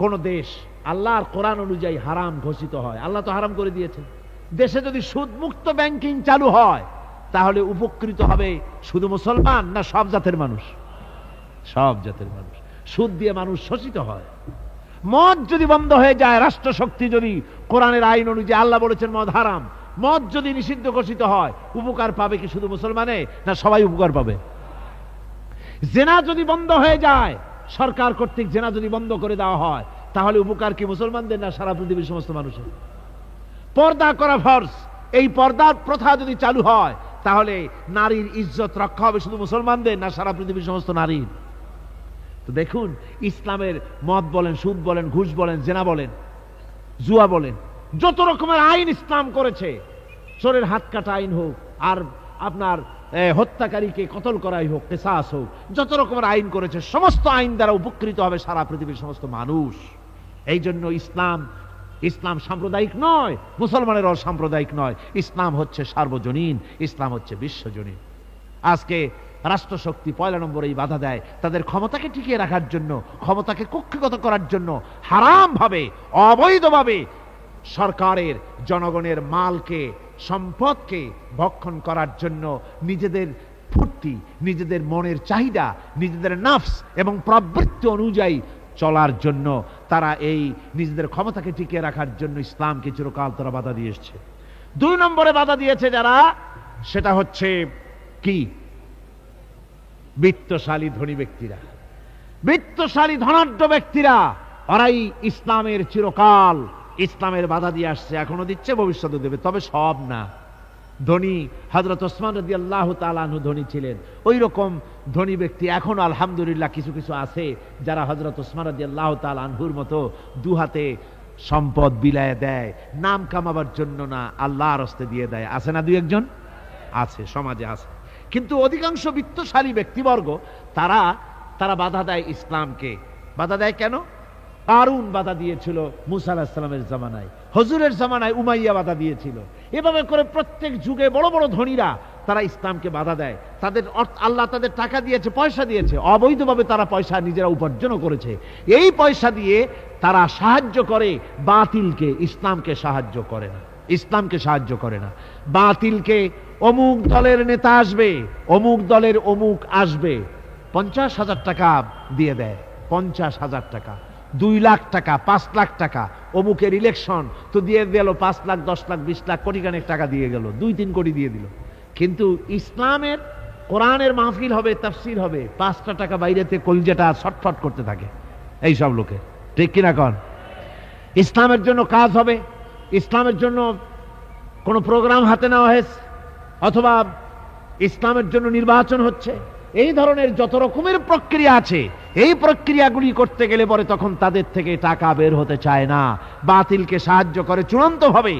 কোন দেশ আল্লাহর কোরআন অনুযায়ী হারাম ঘোষিত হয়, আল্লাহ তো হারাম করে দিয়েছে, দেশে যদি সুদ মুক্ত ব্যাংকিং চালু হয়, তাহলে উপকৃত হবে শুধু মুসলমান না সব জাতের মানুষ? সব জাতের মানুষ। সুদ দিয়ে মানুষ শোষিত হয়। মদ যদি বন্ধ হয়ে যায়, রাষ্ট্রশক্তি যদি কোরআনের আইন অনুযায়ী, আল্লাহ বলেছেন মদ হারাম, মদ যদি নিষিদ্ধ ঘোষিত হয়, উপকার পাবে কি শুধু মুসলমানে না সবাই উপকার পাবে? জেনা যদি বন্ধ হয়ে যায়, সরকার কর্তৃক জেনা যদি বন্ধ করে দেওয়া হয়, তাহলে উপকার কি মুসলমানদের না সারা পৃথিবীর সমস্ত মানুষের? পর্দা করা ফরজ, এই পর্দার প্রথা যদি চালু হয়, তাহলে নারীর ইজ্জত রক্ষা হবে শুধু মুসলমানদের না সারা পৃথিবীর সমস্ত নারীর? তো দেখুন, ইসলামের মদ বলেন, সুদ বলেন, ঘুষ বলেন, জেনা বলেন, জুয়া বলেন, যত রকমের আইন ইসলাম করেছে, চোরের হাত কাটা আইন হোক, আর আপনার হত্যাকারীকে কতল করাই হোক, কিসাস হোক, যত রকমের আইন করেছে, সমস্ত আইন দ্বারা উপকৃত হবে সারা পৃথিবীর সমস্ত মানুষ। এই জন্য ইসলাম সাম্প্রদায়িক নয়, মুসলমানের অসাম্প্রদায়িক নয়, ইসলাম হচ্ছে সার্বজনীন, ইসলাম হচ্ছে বিশ্বজনীন। আজকে রাষ্ট্রশক্তি পয়লা নম্বরেই বাধা দেয় তাদের ক্ষমতাকে টিকিয়ে রাখার জন্য, ক্ষমতাকে কক্ষিগত করার জন্য হারাম ভাবে, অবৈধভাবে সরকারের জনগণের মালকে, সম্পদকে ভক্ষণ করার জন্য নিজেদের ফুর্তি, নিজেদের মনের চাহিদা, নিজেদের নাফস এবং প্রবৃত্তি অনুযায়ী চলার জন্য তারা এই নিজেদের ক্ষমতাকে টিকিয়ে রাখার জন্য ইসলামকে চিরকাল তারা বাধা দিয়ে এসছে। 2 নম্বরে বাধা দিয়েছে যারা, সেটা হচ্ছে কি? বিত্তশালী ধনী ব্যক্তিরা, বিত্তশালী ধনাঢ্য ব্যক্তিরা, ওরাই ইসলামের চিরকাল ইসলামের বাধা দিয়ে আসছে, এখনো দিচ্ছে, ভবিষ্যতে দেবে, তবে সব না। ধনী হযরত ওসমান রাদিয়াল্লাহু তাআলা আনহু ধনী ছিলেন, ওই রকম ধনী ব্যক্তি এখনো আলহামদুলিল্লাহ কিছু কিছু আছে যারা হযরত ওসমান রাদিয়াল্লাহু তাআলা আনহুর মতো দুহাতে সম্পদ বিলায় দেয়, নাম কামাবার জন্য না, আল্লাহর রাস্তে দিয়ে দেয়। আছে না 2-1 জন? আছে, সমাজে আছে। কিন্তু অধিকাংশ বিত্তশালী ব্যক্তিবর্গ তারা বাধা দেয় ইসলামকে। বাধা দেয় কেন? কারুন বাধা দিয়েছিল মুসা আলাইহিস সালামের জামানায়, হুজুরের জামানায় উমাইয়া বাধা দিয়েছিল। এভাবে করে প্রত্যেক যুগে বড় বড় ধনীরা তারা ইসলামকে বাধা দেয়। তাদের আল্লাহ তাদের টাকা দিয়েছে, পয়সা দিয়েছে, অবৈধভাবে তারা পয়সা নিজেরা উপার্জনও করেছে। এই পয়সা দিয়ে তারা সাহায্য করে বাতিলকে, ইসলামকে সাহায্য করে না, ইসলামকে সাহায্য করে না। বাতিলকে অমুক দলের নেতা আসবে, অমুক দলের অমুক আসবে, 50,000 টাকা দিয়ে দেয়, 50,000 টাকা, 2 লাখ টাকা, 5 লাখ টাকা, অমুকের ইলেকশন তো দিয়ে দিল 5 লাখ, 10 লাখ, 20 লাখ, কোটি খানেক টাকা দিয়ে গেল, 2-3 কোটি দিয়ে দিল। কিন্তু ইসলামের কোরআনের মাহফিল হবে, তাফসীর হবে, 5টা টাকা বাইরেতে কলজেটা ছটফট করতে থাকে এই সব লোকে, ঠিক কিনা কন? ইসলামের জন্য কাজ হবে, ইসলামের জন্য কোনো প্রোগ্রাম হাতে নেওয়া হয়েছে, অথবা ইসলামের জন্য নির্বাচন হচ্ছে, এই ধরনের যত রকমের প্রক্রিয়া আছে, এই প্রক্রিয়াগুলি করতে গেলে পরে তখন তাদের থেকে টাকা বের হতে চায় না, বাতিলকে সাহায্য করে চূড়ান্তভাবে,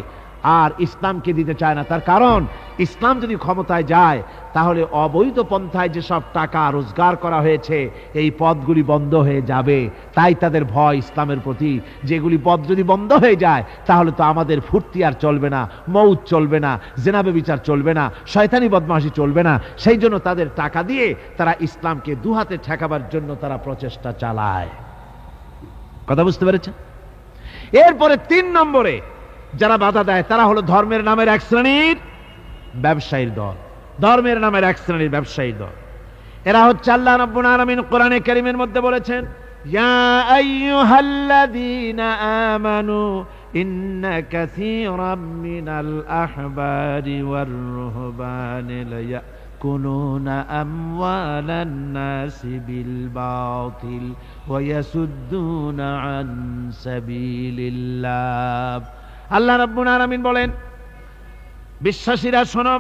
আর ইসলামকে দিতে চায় না। তার কারণ ইসলাম যদি ক্ষমতায় যায় তাহলে অবৈধ পন্থায় যেসব টাকা রোজগার করা হয়েছে এই পথগুলি বন্ধ হয়ে যাবে। তাই তাদের ভয় ইসলামের প্রতি, যেগুলি পথ যদি বন্ধ হয়ে যায় তাহলে তো আমাদের ফুর্তি আর চলবে না, মৌত চলবে না, জেনা ব্যভিচার চলবে না, শয়তানি বদমাশি চলবে না। সেই জন্য তাদের টাকা দিয়ে তারা ইসলামকে দুহাতে ঠেকাবার জন্য তারা প্রচেষ্টা চালায়। কথা বুঝতে পেরেছেন? এরপরে 3 নম্বরে যারা বাধা দেয় তারা হলো ধর্মের নামের এক শ্রেণীর ব্যবসায়ীর দল, ধর্মের নামের এক শ্রেণীর ব্যবসায়ীর দল। এরা হচ্ছে আল্লাহ রাব্বুল আলামিন কোরআনে কারীমের মধ্যে বলেছেন, ইয়া আইয়ুহাল্লাযীনা আমানু ইন্না কাসীরাম মিনাল আহবারি ওয়ার রুহবানি লায়াকুলুনা আমওয়ালান নাসি বিল বাতিল ওয়া ইয়াসুদ্দুনা আন সাবিলিল্লাহ। আল্লাহ রাব্বুল আলামিন বলেন, বিশ্বাসীরা শোনো,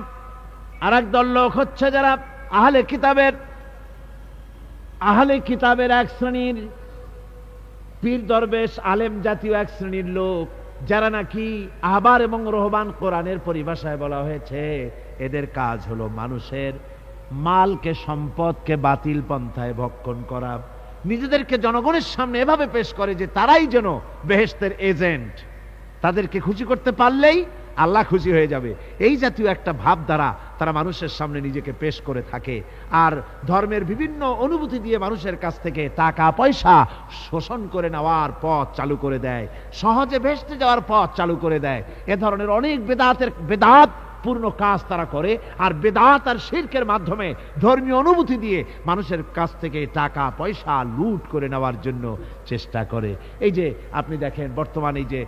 আরেক দল লোক হচ্ছে যারা আহলে কিতাবের এক শ্রেণীর পীর দরবেশ আলেম জাতীয় এক শ্রেণীর লোক, যারা নাকি আহবার এবং রহবান, কোরআনের পরিভাষায় বলা হয়েছে এদের কাজ হলো মানুষের মালকে, সম্পদকে বাতিল পন্থায় ভক্ষণ করা। নিজেদেরকে জনগণের সামনে এভাবে পেশ করে যে তারাই যেন বেহেশতের এজেন্ট, তাদেরকে খুশি করতে পারলেই আল্লাহ খুশি হয়ে যাবে। এই জাতীয় একটা ভাব দ্বারা তারা মানুষের সামনে নিজেকে পেশ করে থাকে, আর ধর্মের বিভিন্ন অনুভূতি দিয়ে মানুষের কাছ থেকে টাকা পয়সা শোষণ করে নেওয়ার পথ চালু করে দেয়, সহজে ভেস্তে যাওয়ার পথ চালু করে দেয়। এ ধরনের অনেক বেদাত পূর্ণ কাজ তারা করে, আর বেদাত আর শিরকের মাধ্যমে ধর্মীয় অনুভূতি দিয়ে মানুষের কাছ থেকে টাকা পয়সা লুট করে নেওয়ার জন্য চেষ্টা করে। এই যে আপনি দেখেন বর্তমানে এই যে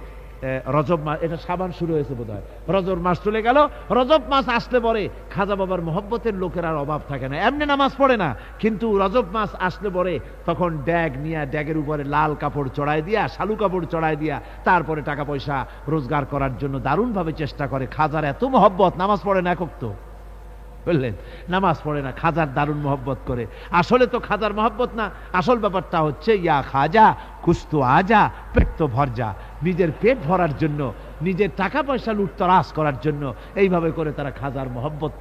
রজব মাস, এটা সাবান শুরু হয়েছে বোধহয়, রজব মাস চলে গেল, রজব মাস আসলে পরে খাজা বাবার মহব্বতের লোকের আর অভাব থাকে না, এমনি নামাজ পড়ে না, কিন্তু রজব মাস আসলে পরে তখন ড্যাগ নিয়ে ড্যাগের উপরে লাল কাপড় চড়াই দিয়া, শালু কাপড় চড়াই দিয়া তারপরে টাকা পয়সা রোজগার করার জন্য দারুণ ভাবে চেষ্টা করে। খাজার এত মহব্বত, নামাজ পড়ে না একক তো, বুঝলেন, নামাজ পড়ে না, খাজার দারুণ মহব্বত করে। আসলে তো খাজার মহব্বত না, আসল ব্যাপারটা হচ্ছে ইয়া খাজা কুস্তু আজা, পেট তো ভর যা, নিজের পেট ভরার জন্য, নিজের টাকা পয়সা লুটতরাজ করার জন্য এইভাবে করে তারা খাজার মহব্বত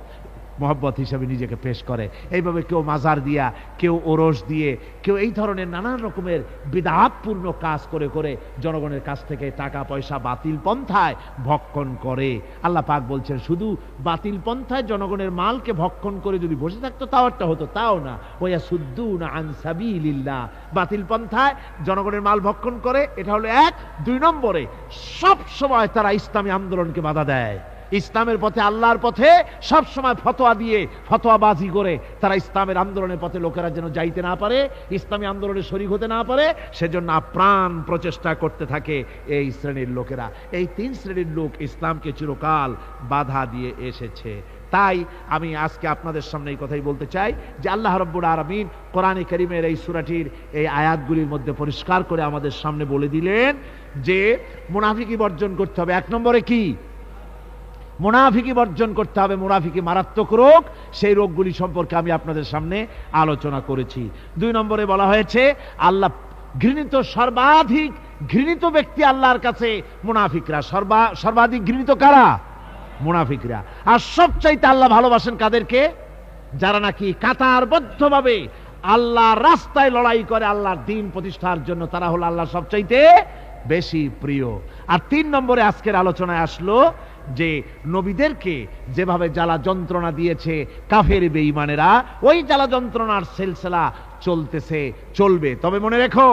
মহব্বত হিসেবে নিজেকে পেশ করে। এইভাবে কেউ মাজার দিয়া, কেউ ওরস দিয়ে, কেউ এই ধরনের নানান রকমের বিদআতপূর্ণ কাজ করে করে জনগণের কাছ থেকে টাকা পয়সা বাতিল পন্থায় ভক্ষণ করে। আল্লাহ পাক বলছেন শুধু বাতিল পন্থায় জনগণের মালকে ভক্ষণ করে যদি বসে থাকতো তাও একটা হতো, তাও না। ওয়াসুদ্দুনা আন সাবিলিল্লাহ, বাতিল পন্থায় জনগণের মাল ভক্ষণ করে, এটা হলো এক। 2 নম্বরে সব সময় তারা ইসলামী আন্দোলনকে বাধা দেয়। ইসলামের পথে, আল্লাহর পথে সব সময় ফতোয়া দিয়ে, ফতোয়াবাজি করে তারা ইসলামের আন্দোলনের পথে লোকেরা যেন যাইতে না পারে, ইসলামী আন্দোলনে শরীক হতে না পারে, সেজন্য আপ্রাণ প্রচেষ্টা করতে থাকে এই শ্রেণীর লোকেরা। এই 3 শ্রেণীর লোক ইসলামকে চিরকাল বাধা দিয়ে এসেছে। তাই আমি আজকে আপনাদের সামনে এই কথাই বলতে চাই যে আল্লাহ রাব্বুল আলামিন কোরআনে কারীমের এই সূরাটির এই আয়াতগুলির মধ্যে পরিষ্কার করে আমাদের সামনে বলে দিলেন যে মুনাফিকি বর্জন করতে হবে। 1 নম্বরে কি? মুনাফিকি বর্জন করতে হবে। মুনাফিকি মারাত্মক রোগ, সেই রোগগুলি সম্পর্কে আমি আপনাদের সামনে আলোচনা করেছি। 2 নম্বরে বলা হয়েছে আল্লাহ ঘৃণিত, সর্বাধিক ঘৃণিত ব্যক্তি আল্লাহর কাছে মুনাফিকরা। সর্বাধিক ঘৃণিত কারা? মুনাফিকরা। আর সবচাইতে আল্লাহ ভালোবাসেন কাদেরকে? যারা নাকি কাতারবদ্ধভাবে আল্লাহর রাস্তায় লড়াই করে আল্লাহর দ্বীন প্রতিষ্ঠার জন্য, তারা হলো আল্লাহর সবচাইতে বেশি প্রিয়। আর 3 নম্বরে আজকের আলোচনায় আসলো যে নবীদেরকে যেভাবে জ্বালা যন্ত্রণা দিয়েছে কাফের বেঈমানেরা, ওই জ্বালা যন্ত্রণার সিলসিলা চলতেছে, চলবে। তবে মনে রেখো,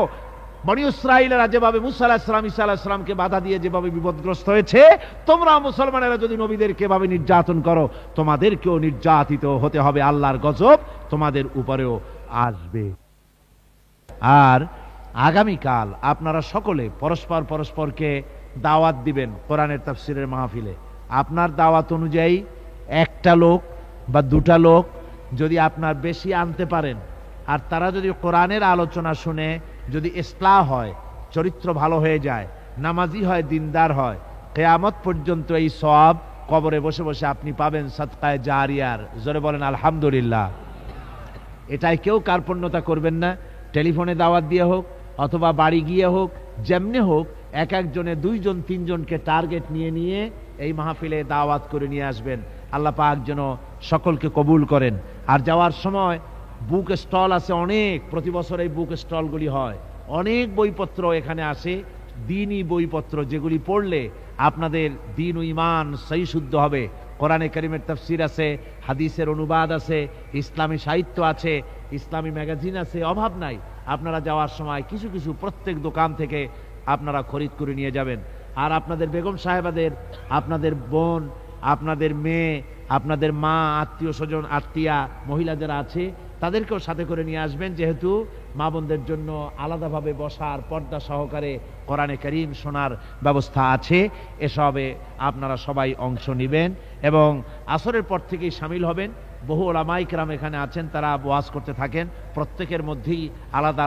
বনী ইসরাঈলেরা যেভাবে মুসা আলাইহিস সালাম, ঈসা আলাইহিস সালামকে বাধা দিয়ে যেভাবে বিপদগ্রস্ত হয়েছে, তোমরা মুসলমানেরা যদি নবীদেরকে এভাবে নির্যাতন করো, তোমাদেরকেও নির্যাতিত হতে হবে। আল্লাহর গজব তোমাদের উপরেও আসবে। আর আগামীকাল আপনারা সকলে পরস্পরকে দাওয়াত দিবেন কোরআনের তাফসীরের মাহফিলে। আপনার দাওয়াত অনুযায়ী 1টা লোক বা 2টা লোক যদি আপনার বেশি আনতে পারেন, আর তারা যদি কোরআনের আলোচনা শুনে যদি ইসলাহ হয়, চরিত্র ভালো হয়ে যায়, নামাজি হয়, দিনদার হয়, কিয়ামত পর্যন্ত এই সওয়াব কবরে বসে বসে আপনি পাবেন সাদকায়ে জারিয়ার। জোরে বলেন আলহামদুলিল্লাহ। এটাই কেউ কার্পণ্যতা করবেন না। টেলিফোনে দাওয়াত দিয়ে হোক অথবা বাড়ি গিয়ে হোক, যেমনি হোক, এক একজনে 2 জন 3 জনকে টার্গেট নিয়ে নিয়ে এই মাহফিলে দাওয়াত করে নিয়ে আসবেন। আল্লাহ পাক যেন সকলকে কবুল করেন। আর যাওয়ার সময় বুক স্টল আছে অনেক, প্রতি বছর এই বুক স্টলগুলি হয়, অনেক বইপত্র এখানে আসে, দ্বীনি বইপত্র, যেগুলি পড়লে আপনাদের দ্বীন ও ঈমান সহি শুদ্ধ হবে। কোরআনে কারীমের তাফসীর আছে, হাদিসের অনুবাদ আছে, ইসলামী সাহিত্য আছে, ইসলামী ম্যাগাজিন আছে, অভাব নাই। আপনারা যাওয়ার সময় কিছু কিছু প্রত্যেক দোকান থেকে আপনারা খরিদ করে নিয়ে যাবেন। আর আপনাদের বেগম সাহেবাদের, আপনাদের বোন, আপনাদের মেয়ে, আপনাদের মা, আত্মীয় স্বজন, আত্মীয়া মহিলা যারা আছে, তাদেরকেও সাথে করে নিয়ে আসবেন, যেহেতু মা বোনদের জন্য আলাদাভাবে বসার, পর্দা সহকারে কোরআনে কারীম শোনার ব্যবস্থা আছে। এসবে আপনারা সবাই অংশ নেবেন এবং আসরের পর থেকেই শামিল হবেন। বহু ওলামায়ে কেরাম এখানে আছেন, তারা ওয়াজ করতে থাকেন। প্রত্যেকের মধ্যেই আলাদা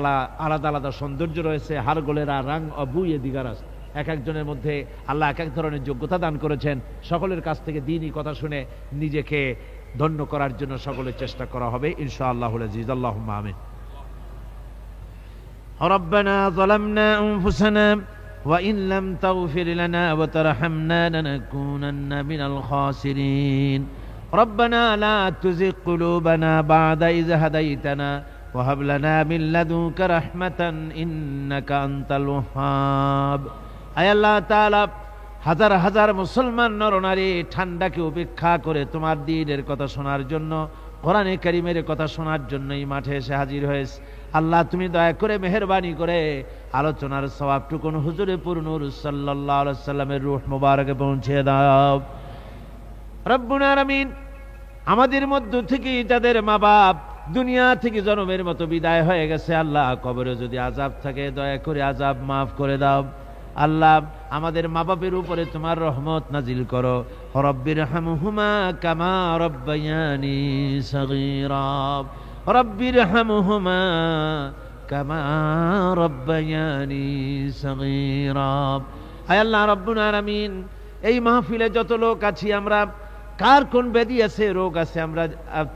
আলাদা সৌন্দর্য রয়েছে। হার গোলেরা রাং অবুয়ে দিগারাস, এক একজনের মধ্যে আল্লাহ এক এক ধরনের যোগ্যতা দান করেছেন। সকলের কাছ থেকে দ্বীনি কথা শুনে নিজেকে ধন্য করার জন্য সকলের চেষ্টা করা হবে ইনশাআল্লাহুল আজিজ। আল্লাহুম্মা আমিন। রব্বানা যালামনা আনফুসানা ওয়া ইন লাম তাগফির লানা ওয়া তারহামনা লানাকুনান্না মিনাল খাসিরিন। রব্বানা লা তুযিগ কুলুবানা বা'দা ইয হাদাইতানা ওয়া হাব লানা মিন লাদুনকা রাহমাতান ইন্নাকা আনতাল ওয়াহ্হাব। আয় আল্লাহ তাআলা, হাজার হাজার মুসলমান নরনারী ঠান্ডাকে উপেক্ষা করে তোমার দ্বীনের কথা শোনার জন্য, কোরআনে কারীমের কথা শোনার জন্য এই মাঠে এসে হাজির হয়েছে। আল্লাহ, তুমি দয়া করে মেহেরবানি করে আলোচনার সওয়াবটুকুন হুজুরে পুরনূর সাল্লাল্লাহু আলাইহি সাল্লামের রূহ মুবারকে পৌঁছে দাও। রব্বুল আলামিন, আমাদের মধ্য থেকে যাদের মা বাপ দুনিয়া থেকে জন্মের মতো বিদায় হয়ে গেছে, আল্লাহ কবরে যদি আযাব থাকে দয়া করে আযাব মাফ করে দাও। আল্লাহ, আমাদের মা বাপের উপরে তোমার রহমত নাজিল করো। রব্বিরহামহুমা কামা রব্বায়ানি সগীরা। রব্বিরহামহুমা কামা রব্বায়ানি সগীরা। আয় আল্লাহ রব্বুল আলামিন, এই মাহফিলে যত লোক আছি আমরা, কার কোন ব্যাধি আছে, রোগ আছে, আমরা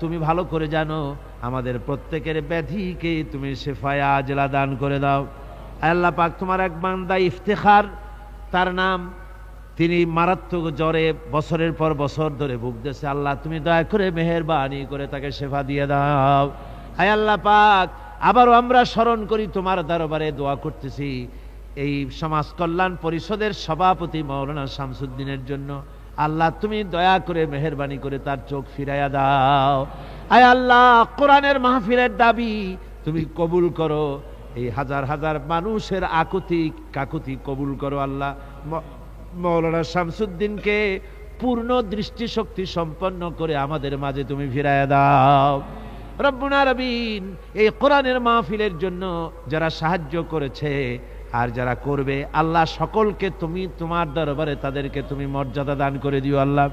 তুমি ভালো করে জানো। আমাদের প্রত্যেকের ব্যাধিকে তুমি শিফায়ে আজলা দান করে দাও। আল্লাহ পাক, তোমার এক বান্দা ইফতেখার, তার নাম তিনি মারাত্মক জ্বরে বছরের পর বছর ধরে ভুগতেছে। আল্লাহ তুমি দয়া করে মেহেরবানি করে তাকে শেফা দিয়ে দাও। হায় আল্লাহ পাক, আবারও আমরা স্মরণ করি তোমার দরবারে দোয়া করতেছি এই সমাজ কল্যাণ পরিষদের সভাপতি মাওলানা শামসুদ্দিনের জন্য। আল্লাহ তুমি দয়া করে মেহেরবানি করে তার চোখ ফিরাইয়া দাও। আয় আল্লাহ, কোরআনের মাহফিলের দাবি তুমি কবুল করো, এই হাজার হাজার মানুষের আকুতি কাকুতি কবুল করো। আল্লাহ মাওলানা শামসুদ্দিনকে পূর্ণ দৃষ্টিশক্তি সম্পন্ন করে আমাদের মাঝে তুমি ফিরাইয়া দাও। রব্বুল আলামিন, এই কোরআনের মাহফিলের জন্য যারা সাহায্য করেছে আর যারা করবে, আল্লাহ সকলকে তুমি তোমার দরবারে তাদেরকে তুমি মর্যাদা দান করে দিও। আল্লাহ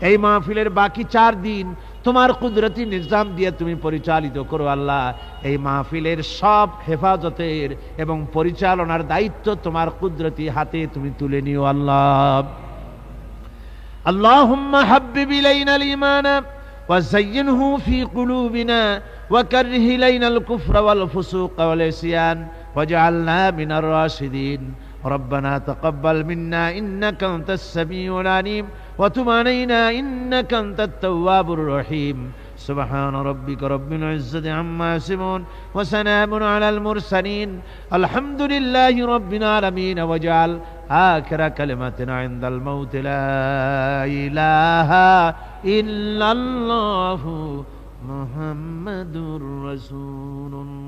এই মাহফিলের বাকি 4 দিন তোমার কুদরতি নিজাম দিয়ে তুমি পরিচালিত করো। আল্লাহ এই মাহফিলের সব হেফাজতের এবং পরিচালনার দায়িত্ব তোমার কুদরতি হাতে তুমি তুলে নিও। আল্লাহ আল্লাহুম্মা হাব্বিব ইলাইনাল ঈমান وزينه في قلوبنا وكره إلينا الكفر والفسوق والعصيان واجعلنا من الراشدين ربنا تقبل منا إنك أنت السميع العليم وتب علينا إنك أنت التواب الرحيم سبحان ربك رب العزة عما يصفون وسلام على المرسلين الحمد لله رب العالمين واجعل آخر كلمتنا عند الموت لا إله إلا الله محمد رسول الله